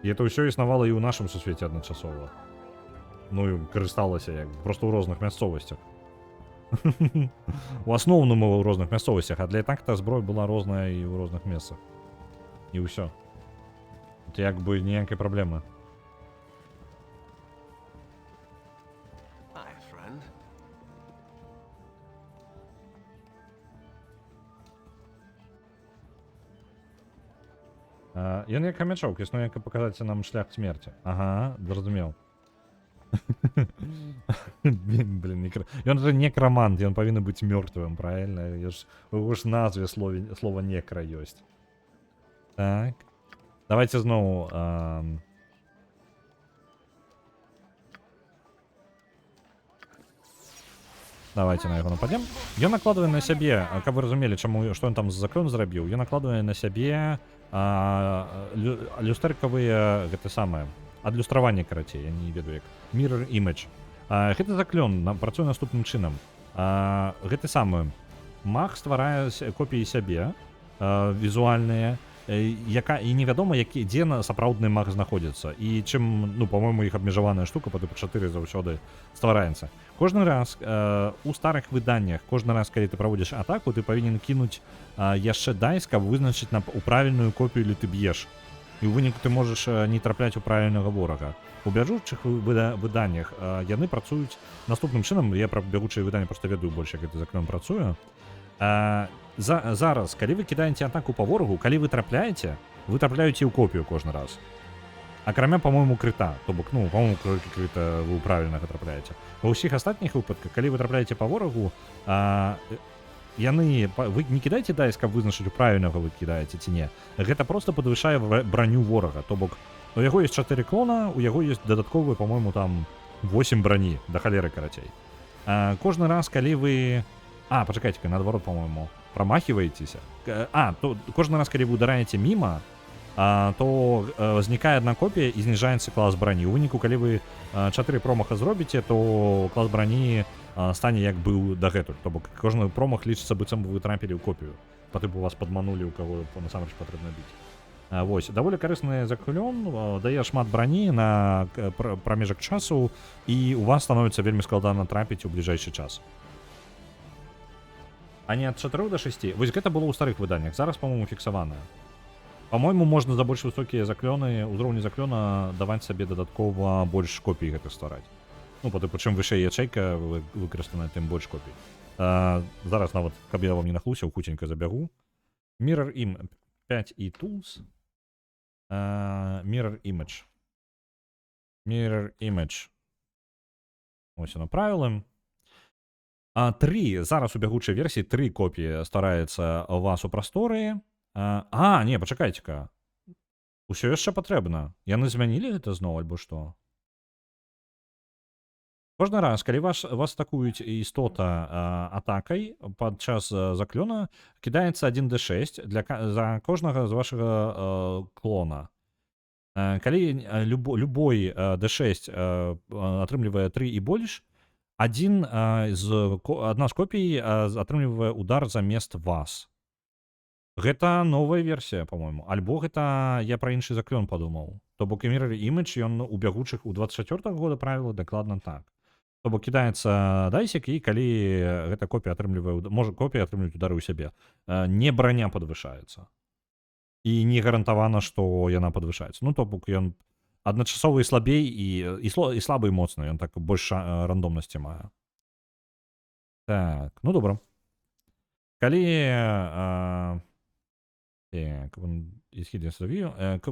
І это ўсё існавала і ў нашым сусвеце адначасова. Ну і карысталася як проста ў розных мясцовасцях. У асноўным ў розных мясцовасцях, а для так-то зброя была розная і ў розных месцах. І ўсё. Это як бы ніякай праблемы. Ён як хамячок, існуе, каб паказаць нам шлях смерці. Ага, зразумеў. Блин, ён же некромант, ён павінен быць мёртвым, правильно? У ж назве слова некра ёсць. Так. Давайте зноў... Давайте на яго нападем. Ён накладывае на сябе, каб вы разумелі, чаму, што ён там за заклён зрабіў, ён накладывае на сябе люстэркавыя, гэта самае, адлюстраванне, карацей, я не ведаю як, mirror image. Гэты заклён працуе наступным чынам. Гэты самы маг стварае копіі сябе, візуальныя, і невядома, дзе сапраўдны маг знаходзіцца. І чым, ну, па-мойму, іх абмежаваная штука, па тыпу 4 заўсёды ствараецца. Кожны раз у старых выданнях, кожны раз, калі ты праводзіш атаку, ты павінен кінуць яшчэ дайс, каб вызначыць у правільную копію, или ты б'еш. І ў выніку ты можаш не трапляць у правільнага ворага. У бягучых выданнях яны працуюць наступным чынам. Я пра бягучыя выданні проста ведаю больш, як гэты заклён працуе. Зараз, калі вы кідаеце атаку па ворагу, калі вы трапляеце ў копію кожны раз. Акрамя, па-мойму, крыта. То бок, ну, па-мойму, крыта вы правільнага трапляеце. Ва ўсіх астатніх выпадках, калі вы трапляеце па ворагу, яны... Вы не кідаеце дайс, каб вызначыць, у правільнага вы кідаеце ці не. Гэта проста падвышае браню ворага. То бок, у яго ёсць 4 клона, у яго ёсць дадатковыя, па-мойму, там 8 брані, да халеры карацей. Кожны раз, калі вы... пачакайце-ка, наадварот, па-мойму, прамахіваецеся. То кожны раз, калі вы удараеце міма, то знікае одна копія і зніжаецца клас брані. У выніку, калі вы 4 промаха зробіце, то клас брані стане як быў дагэтуль. То бок кожны промах лічыцца, быццам вы трапілі ў копію. Па тыпу вас падманулі, у каго насамрэч патрэбна біць. Вось, даволі карысны заклён, дае шмат брані на прамежак часу, і у вас становіцца вельмі складана трапіць у бліжэйшы час. А не ад 4 до 6. Вось гэта было ў старых выданнях, зараз, па-моему, фіксавана. Па-мойму, можна за больш высокія заклёны, узроўні заклёна даваць сабе дадаткова больш копій гэтых ствараць. Ну, па тыпу, чым вышэй ячэйка выкарыстана, тым больш копій. Зараз нават, каб я вам не нахлусіў, хутенька забягу. Mirror Image 5 і Tools. Mirror Image. Mirror Image. Ось оно правілы. 3, зараз у бягучай версіі 3 копіі ствараецца у вас у прасторы. Не, пачакайце-ка. Усё яшчэ патрэбна. Яны змянілі гэта зноў, альбо што? Кожны раз, калі вас атакуюць істота атакай, падчас заклёна кідаецца 1d6 за кожнага з вашага клона. Калі любой d6 атрымлівае 3 і больш, адна з копій атрымлівае удар замест вас. Гэта новая версія, по-моему. Альбо гэта я пра іншы заклён падумаў. То бок Mirror Image, ён у бягучых у 24-го года правіла дакладна так. То бок кідаецца дайсік, і калі гэта копія атрымлівае, можа копія атрымліваць удары ў сябе, не броня падвышаецца. І не гарантавана, што яна падвышаецца. Ну, то бок ён адначасова і слабей, і слабы, і моцны. Ён так больш рандомнасці мае. Так, ну добра. Калі... Так,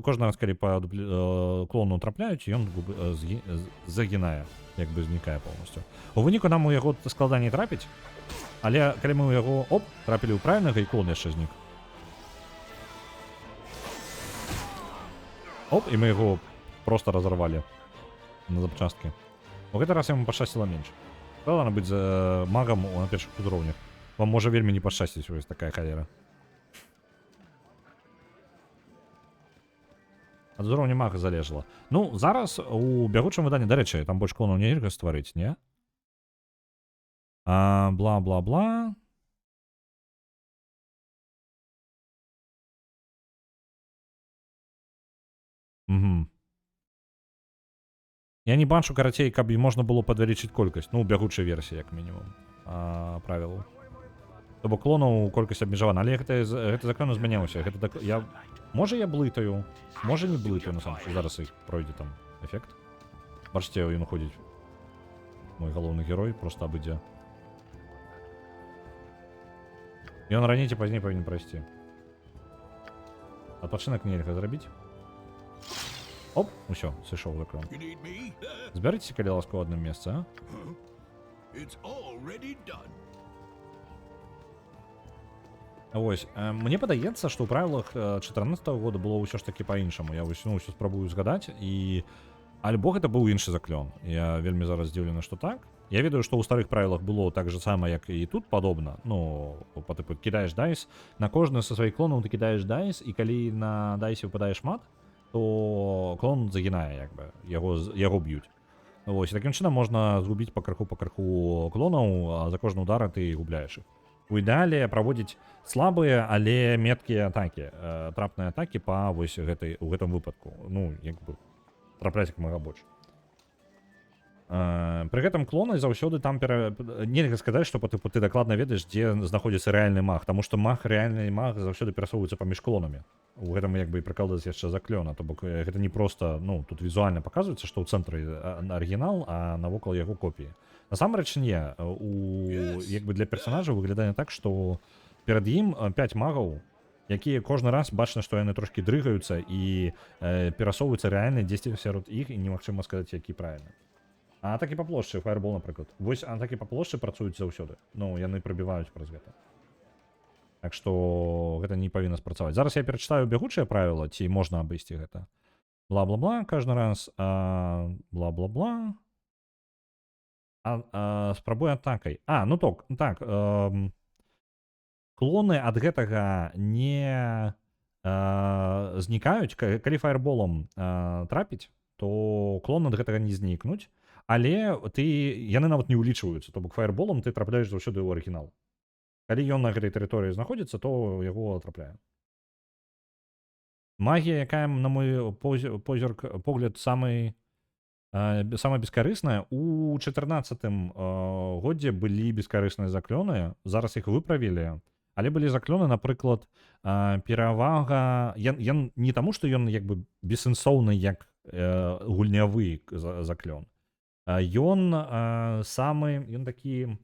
кожны раз, калі па клону трапляюць, ён загінае, як бы знікае полностью. У выніку нам у яго складаней трапіць, але калі мы у яго, трапілі ў правільнага, і клон яшчэ знік. І мы яго просто разорвали на запчасткі. У гэты раз яму пашчасціла менш. Правда, быць магам на першых узроўнях. Вам можа вельмі не пашчасціць, вось такая халера. Ад узроўня мага залежала. Ну, зараз у бягучым выданні, дарэчы, там больш клонаў нельга стварыць, не? Бла-бла-бла. Я не бачу, карацей, каб можна было падвялічыць колькасць. Ну, у бягучай версіі, як мінімум, правілаў. То бок клонаў колькасць абмежавана, але гэта заклён змяняўся. Можа я блытаю, можа не блытаю, насамрэч. Зараз іх пройдзе там эфект. Бачыце, ён уходзіць. Мой галоўны герой просто абыдзе. Ён раней ці пазней павінен прайсці. Адпачынак нельга зрабіць. Усё, сышоў заклён. Збярыце, калі ласка, у адным месцы, а? Вось, мне падаецца, што ў правілах 14-го года было ўсё ж такі па-іншаму. Я ўсё спрабую згадаць, і альбо гэта быў іншы заклён. Я вельмі зараз здзіўлены, што так. Я ведаю, што ў старых правілах было так же сама, як і тут падобна. Ну, па тыпу, кідаеш дайс, на кожны са сваіх клонаў ты кідаеш дайс, і калі на дайсе выпадае шмат, то клон загінае, як бы, яго б'юць. Вось, такім чынам можна згубіць па крыху клонаў, а за кожны удар ты губляеш іх. У ідэале праводзіць слабыя, але меткія атакі, трапныя атакі па вось у гэтым выпадку. Ну, як бы, трапляць як мага больш. Пры гэтым клоны заўсёды там нельга сказаць, што ты дакладна ведаеш, дзе знаходзіцца рэальны маг, таму што рэальны маг заўсёды перасоўваецца паміж клонамі. У гэтым як бы і прыкладаецца яшчэ заклёна, то бок гэта не проста, ну, тут візуальна паказваецца, што ў цэнтры арыгінал, а навокал яго копіі. Насамрэч не, як бы для персанажа выглядае так, што перад ім 5 магаў, якія кожны раз бачна, што яны трошкі дрыгаюцца і перасоўваюцца рэальна дзесьці сярод іх, і немагчыма сказаць, які правільны. А атакі па плошчы, Fireball, напрыклад. Вось атакі па плошчы працуюць заўсёды. Ну, яны прабіваюць праз гэта. Так што гэта не павінна спрацаваць. Зараз я перачытаю бягучае правіла, ці можна абысці гэта. Бла-бла-бла, кожны раз. Бла-бла-бла. Спрабуй атакай. Ну так. Клоны ад гэтага не знікаюць. Калі Fireball'ом трапіць, то клон ад гэтага не знікнуць. Але яны нават не ўлічваюцца, то бок Fireball'ом ты трапляеш заўсёды ў арыгінал. Калі ён на гэтай тэрыторыі знаходзіцца, то яго трапляе. Магія, якая, на мой погляд, самая бескарысная, у 14-м годзе былі бескарысныя заклёны, зараз іх выправілі, але былі заклёны, напрыклад, перавага... Не таму, што ён як бы бессэнсоўны як гульнявы заклён. Ён такі,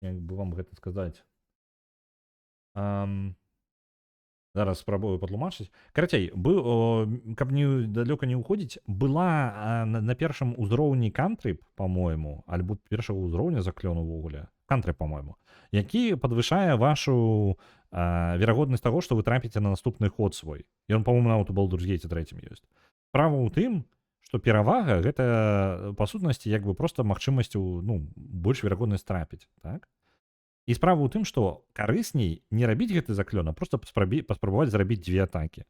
як бы вам гэта сказаць, зараз спрабую патлумачыць. Карацей, каб далёка не ўходзіць, была на першым узроўні кантрып, па-мойму, альбо першага ўзроўня заклёну ўвогуле, кантрып, па-мойму, які падвышае вашу верагоднасць таго, што вы трапіце на наступны ход свой. Ён, па-мойму, нават у Baldur's Gate 3 ёсць. Справа ў тым, што перавага гэта па сутнасці як бы проста магчымасць ну больш верагоднасць трапіць, так? І справа ў тым, што карысней не рабіць гэты заклён, а проста паспрабаваць зрабіць 2 атакі.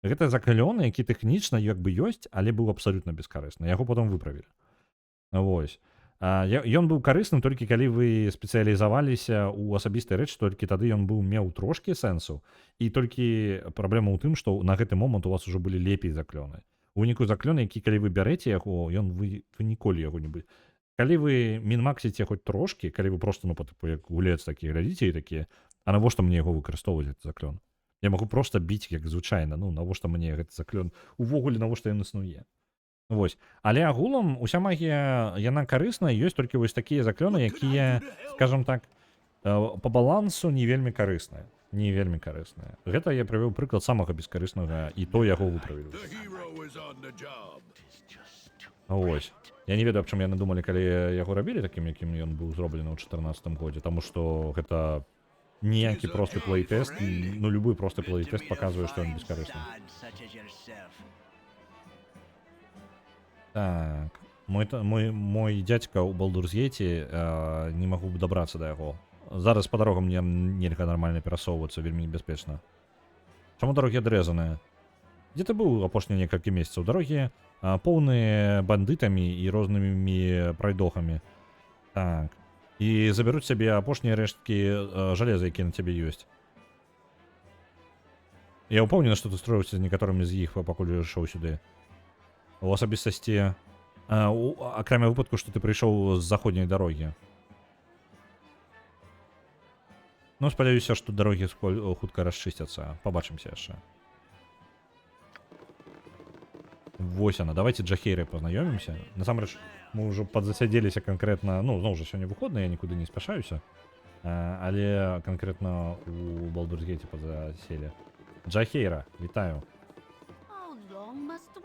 Гэта заклён, які тэхнічна як бы ёсць, але быў абсалютна бескарысны. Яго потым выправілі. Вось. Ён быў карысным толькі калі вы спецыялізаваліся ў асабістай рэчы, толькі тады ён меў трошкі сэнсу, і толькі праблема ў тым, што на гэты момант у вас ужо былі лепей заклёны. У выніку заклён, які калі вы бярэце яго, вы ніколі яго не будзе. Калі вы мінмаксіце хоць трошкі, калі вы просто ну потыпу як гулец такі глядзіце і такія, а навошта мне яго выкарыстоўваць гэты заклён? Я магу проста біць як звычайна, ну навошта мне гэты заклён? Увогуле навошта ён існуе? Вось. Але агулам уся магія яна карысная, ёсць толькі вось такія заклёны, якія, скажам так, па балансу не вельмі карысныя. Не вельмі карысныя. Гэта я прывёў прыклад самага бескарыснага, і то яго выправілі. The hero is on the job. Вось. Я не ведаю, аб чым яны думалі, калі яго рабілі такім, якім ён быў зроблены ў 14 годзе, таму што гэта ніякі просты плейтэст, ну любы просты плейтэст паказвае, што ён бескарысны. Так, мой дядька ў Baldur's Gate, не магу дабрацца да яго. Зараз па дарогам мне нельга нармальна перасоўвацца, вельмі небяспечна. Чаму дарогі адрэзаныя? Дзе ты быў апошнія некалькі месяцаў? Дарогі поўныя бандытамі і рознымі прайдохамі. Так. І забяруць сябе апошнія рэшткі жалеза, якія на цябе ёсць. Я ўпэўнены, што ты строіўся з некаторымі з іх, пакуль ішоў сюды. У асабістасці, акрамя выпадку, што ты прыйшоў з заходняй дарогі. Ну, спадзяюся, што дарогі хутка расчысцяцца. Пабачымся яшчэ. Вось она. Давайте Джахейрай пазнаёмімся. Насамрэч, мы ўжо падзасядзеліся канкрэтна, ну, зноў жа, сёння выходны, я нікуды не спяшаюся. Але канкрэтна у Baldur's Gate падзаселі. Джахейра, вітаю.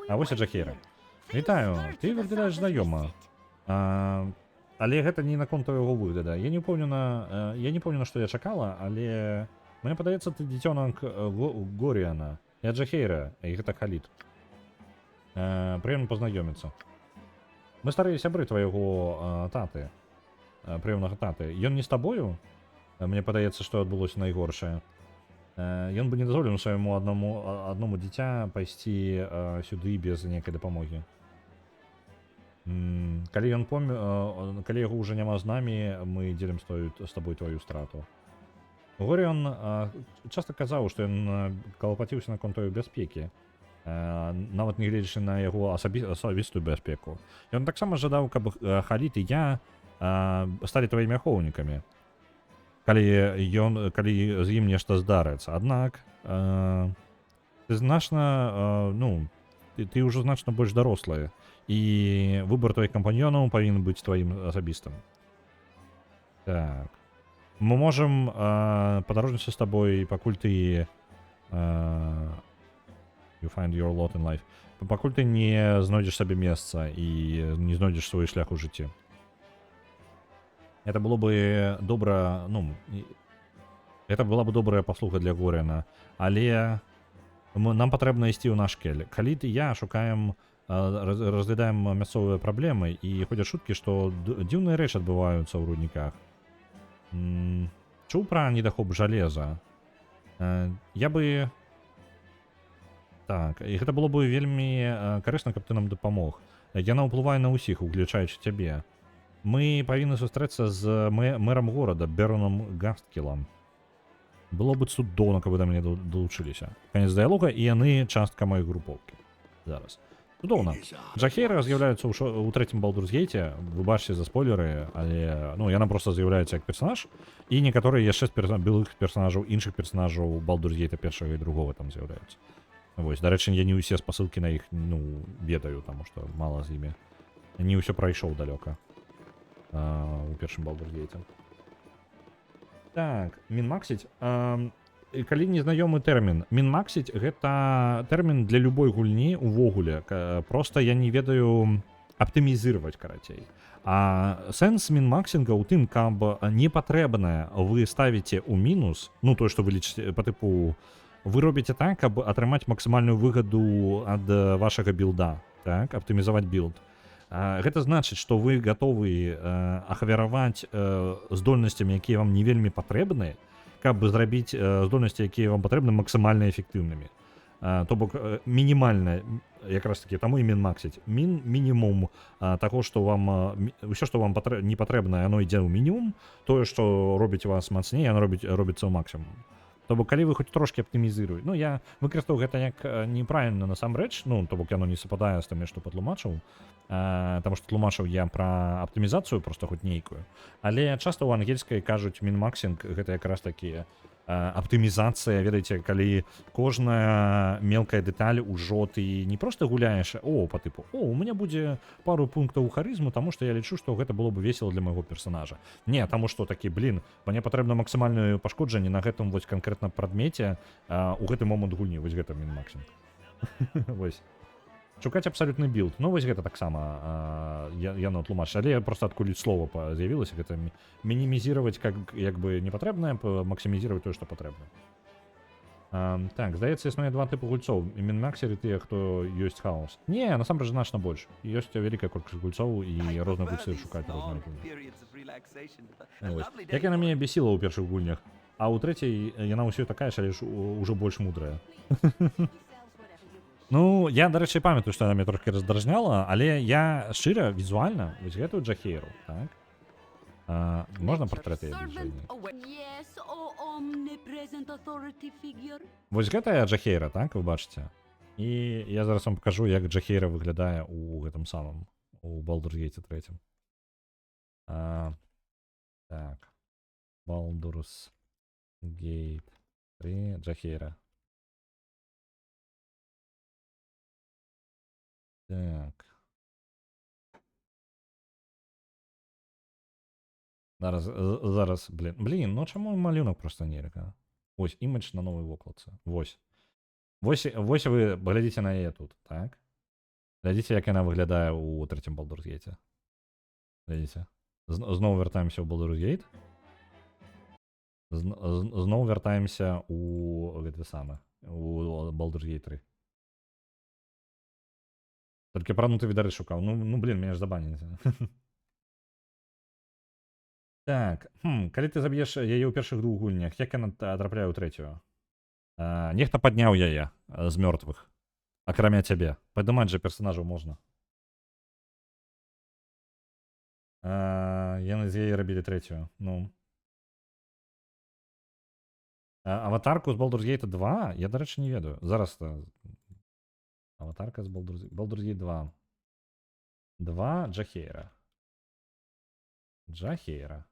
А вось і Джахейра. Вітаю, ты выглядаеш знаёма. Але гэта не наконт твайго выгляда. Я не ўпэўнена, што я чакала, але мне падаецца, ты дзіцёнак Горіана. Я Джахейра, і гэта Халід. Прыемна пазнаёміцца. Мы старыя сябры твайго таты. Прыемнага таты. Ён не з табою? Мне падаецца, што адбылося найгоршае. Ён бы не дазволіў свайму адному дзіця пайсці сюды без нейкай дапамогі. Калі яго ўжо няма з намі, мы дзелім з табой тваю страту. Горіан часта казаў, што ён калапаціўся наконт тваёй бяспекі, нават не гледзячы на яго асабістую бяспеку. Ён таксама жадаў, каб Халід і я сталі тваімі ахоўнікамі, калі з ім нешта здарыцца. Аднак ты значна, ты ўжо значна больш дарослая, і выбар твоих кампаньёнаў павінен быць тваім асабістым. Так. Мы можам падарожніцца з табой, пакуль ты you find your lot in life. Пакуль ты не знойдзеш сабе месца і не знойдзеш свой шлях у жыцці. Это было бы добра, это была бы добрая паслуга для Горіана, але нам патрэбна ісці ў наш кель. Халід і я шукаем, разглядаем мясцовыя праблемы, і ходзяць шуткі, што дзіўныя рэчы адбываюцца ў рудніках. Чуў пра недахоп жалеза. Я бы... Так, і гэта было бы вельмі карысна, каб ты нам дапамог. Яна ўплывае на ўсіх, уключаючы цябе. Мы павінны сустрэцца з мэрам горада, Беронам Гасткілам. Было бы цудоўна, каб вы да мяне далучыліся. Канец дыялога, і яны частка маёй групоўкі. Зараз. Цудоўна. Джахейра з'яўляецца ў трэцім Baldur's Gate, вы бачыце за спойлеры, але яна проста з'яўляецца як персанаж, і некаторыя яшчэ з былых персанажаў, іншых персанажаў Baldur's Gate першага і другога там з'яўляюцца. Вось, дарэчы, я не ўсе спасылкі на іх, ведаю, таму што мала з імі. Не ўсё прайшоў далёка. У першым Baldur's Gate. Так, мінмаксіць. Калі незнаёмы тэрмін. Мінмаксіць гэта тэрмін для любой гульні увогуле. Проста я не ведаю аптымізировать, карацей. А сэнс мінмаксінга ў тым, каб непатрэбнае вы ставіце ў мінус, тое, што вы лічыце па тыпу, вы робіце так, каб атрымаць максімальную выгаду ад вашага білда. так, аптымізаваць білд. Гэта значыць, што вы гатовы ахвяраваць здольнасцямі, якія вам не вельмі патрэбныя, каб зрабіць здольнасці, якія вам патрэбны, максімальна эфектыўнымі. То бок мінімальна, якраз такі таму і мінмаксіць. Мінімум таго, што вам ўсё, што вам не патрэбна, яно ідзе ў мінімум, тое, што робіць вас мацней, яно робіцца ў максімум. То бок калі вы хоць трошкі аптымізіруй. Ну я выкарыстаў гэта як неправільна насамрэч, ну то бок яно не супадае з тым, што патлумачыў, таму што тлумачыў я пра аптымізацыю проста хоць нейкую. Але часта ў ангельскай кажуць мінмаксінг, гэта якраз такі аптымізацыя, ведаеце, калі кожная мелкая дэталь ужо ты не проста гуляеш, па тыпу, у мяне будзе пару пунктаў харызму, таму што я лічу, што гэта было бы весела для майго персонажа. Не, таму што такі, мне патрэбна максімальнае пашкоджанне на гэтым вось канкрэтна прадмеце у гэты момант гульні, вось гэта мінмаксінг. Вось. Шукаць абсалютны білд. Ну вось гэта таксама яно тлумачыць, але проста адкуль слова з'явілася, гэта мінімізировать як бы непатрэбнае, максімізировать тое, што патрэбна. Так, здаецца, існуе два тыпы гульцоў. Мінмаксеры тыя, хто ёсць хаос. Не, насамрэч значна больш. Ёсць вялікая колькасць гульцоў і розныя гульцы шукаць розныя гульні. Як яна мяне бесіла ў першых гульнях, а ў трэцяй яна ўсё такая ж, але ж ужо больш мудрая. Ну, я, дарэчы, памятаю, што яна мяне трохі раздражняла, але я шчыра, візуальна, вось гэтую Джахейру, так? Можна партрэты? Вось гэтая Джахейра, так, вы бачыце? І я зараз вам пакажу, як Джахейра выглядае ў гэтым самым, у Baldur's Gate 3. Так. Baldur's Gate 3, Джахейра. Так. Зараз, блін, ну чаму малюнок просто нерека? Ось, імідж на новай вокладцы. Вось вы глядзіце на яе тут, так? Глядзіце, як яна выглядае ў трэцім Baldur's Gate. Глядзіце. Зноў вяртаемся ў Baldur's Gate. Зноў вяртаемся ў гэты самы, у Baldur's Gate 3. Толькі апрануты відары шукаў. Ну, блін, мяне ж забанілі. Так, калі ты заб'еш яе ў першых двух гульнях, як яна трапляе ў трэцюю? Нехта падняў яе з мёртвых, акрамя цябе. Падымаць жа персонажаў можна. Яны з яе рабілі трэцюю. Ну. Аватарку з Baldur's Gate 2 я, дарэчы, не ведаю. Зараз аватарка з Baldur's Gate 2. 2 Джахейра. Джахейра.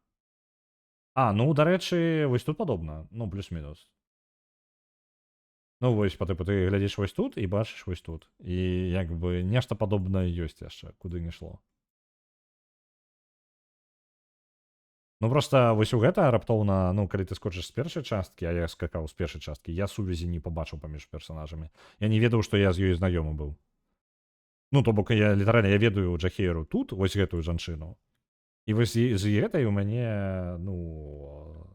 Ну, дарэчы, вось тут падобна. Ну, плюс-мінус. Ну, вось, ты глядзіш вось тут і бачыш вось тут. І, як бы, нешта падобнае ёсць яшчэ, куды не шло. Ну, просто вось у гэта раптоўна, ну, калі ты скочыш з першай часткі, а я скакаў з першай часткі, я сувязі не пабачыў паміж персонажамі. Я не ведаў, што я з ёй знаёмы быў. Ну, то бок, я літаральна, я ведаю Джахейру тут, вось гэтую жанчыну. І вось з гэтай у мяне, ну...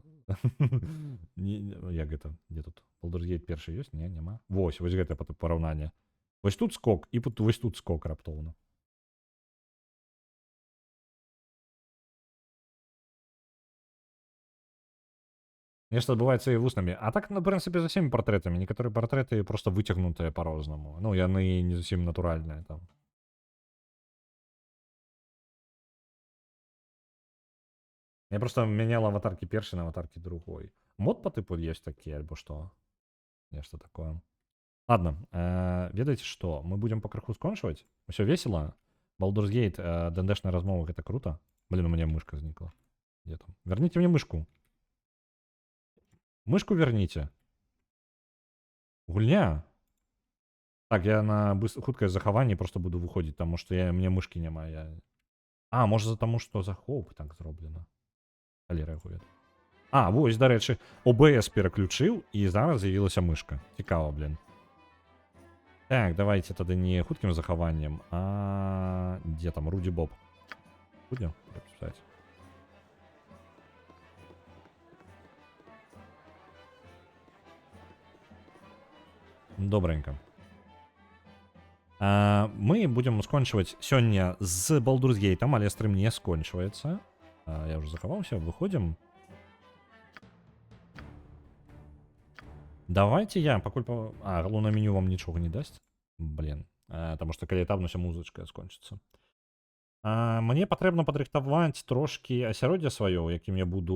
Як гэта? Дзе тут? Baldur's Gate першы ёсць? Не, няма. Вось гэта параўнанне. Вось тут скок, і вось тут скок раптоўна. Нешта адбываецца і вуснамі. А так, на прынцыпе, за всеми партрэтамі. Некаторыя партрэты проста выцягнутыя па-рознаму. Ну, яны не зусім натуральныя там. Я просто мяняла аватаркі першай на аватаркі другой. Мод па тыпу ёсць такі, альбо што? Нешта такое. Ладно, ведаеце што? Мы будзем пакрыху скончваць. Усё весела. Baldur's Gate, ДНДшная размова, гэта круто. Блин, у мяне мышка знікла. Где там? Верните мне мышку. Мышку верните. Гульня. Так, я на хуткае захаванне просто буду выходзіць, таму што мне мышкі няма. Можа за таму, што захоп так зроблена. Але рэагуе. Вось, дарэчы, OBS пераключыў, і зараз з'явілася мышка. Цікава, блин. Так, давайте тады не хуткім захаваннем, а дзе там Руді Боб? Будзе перапісаць. Добренько. Мы будем скончивать сёння з Baldur's Gate, але стрим не скончивается. Я уже заховался, выходим. Давайте я, пакуль по... галоўнае меню вам нічога не даст. Блин. Таму што калі там уся музычка скончыцца. Мне патрэбна падрыхтаваць трошкі асяроддзе сваё, якім я буду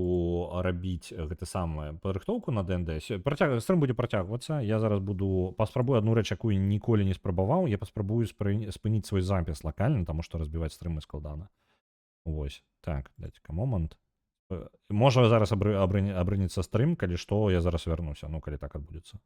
рабіць гэта самае падрыхтоўку на ДНД. Стрым будзе працягвацца. Я зараз буду паспрабую адну рэч, якую ніколі не спрабаваў. Я паспрабую спыніць свой запіс лакальна, таму што разбіваць стрымы складана. Вось. Так, дайце-ка момант. Можа зараз абрынецца стрым, калі што, я зараз вярнуся, ну калі так адбудзецца.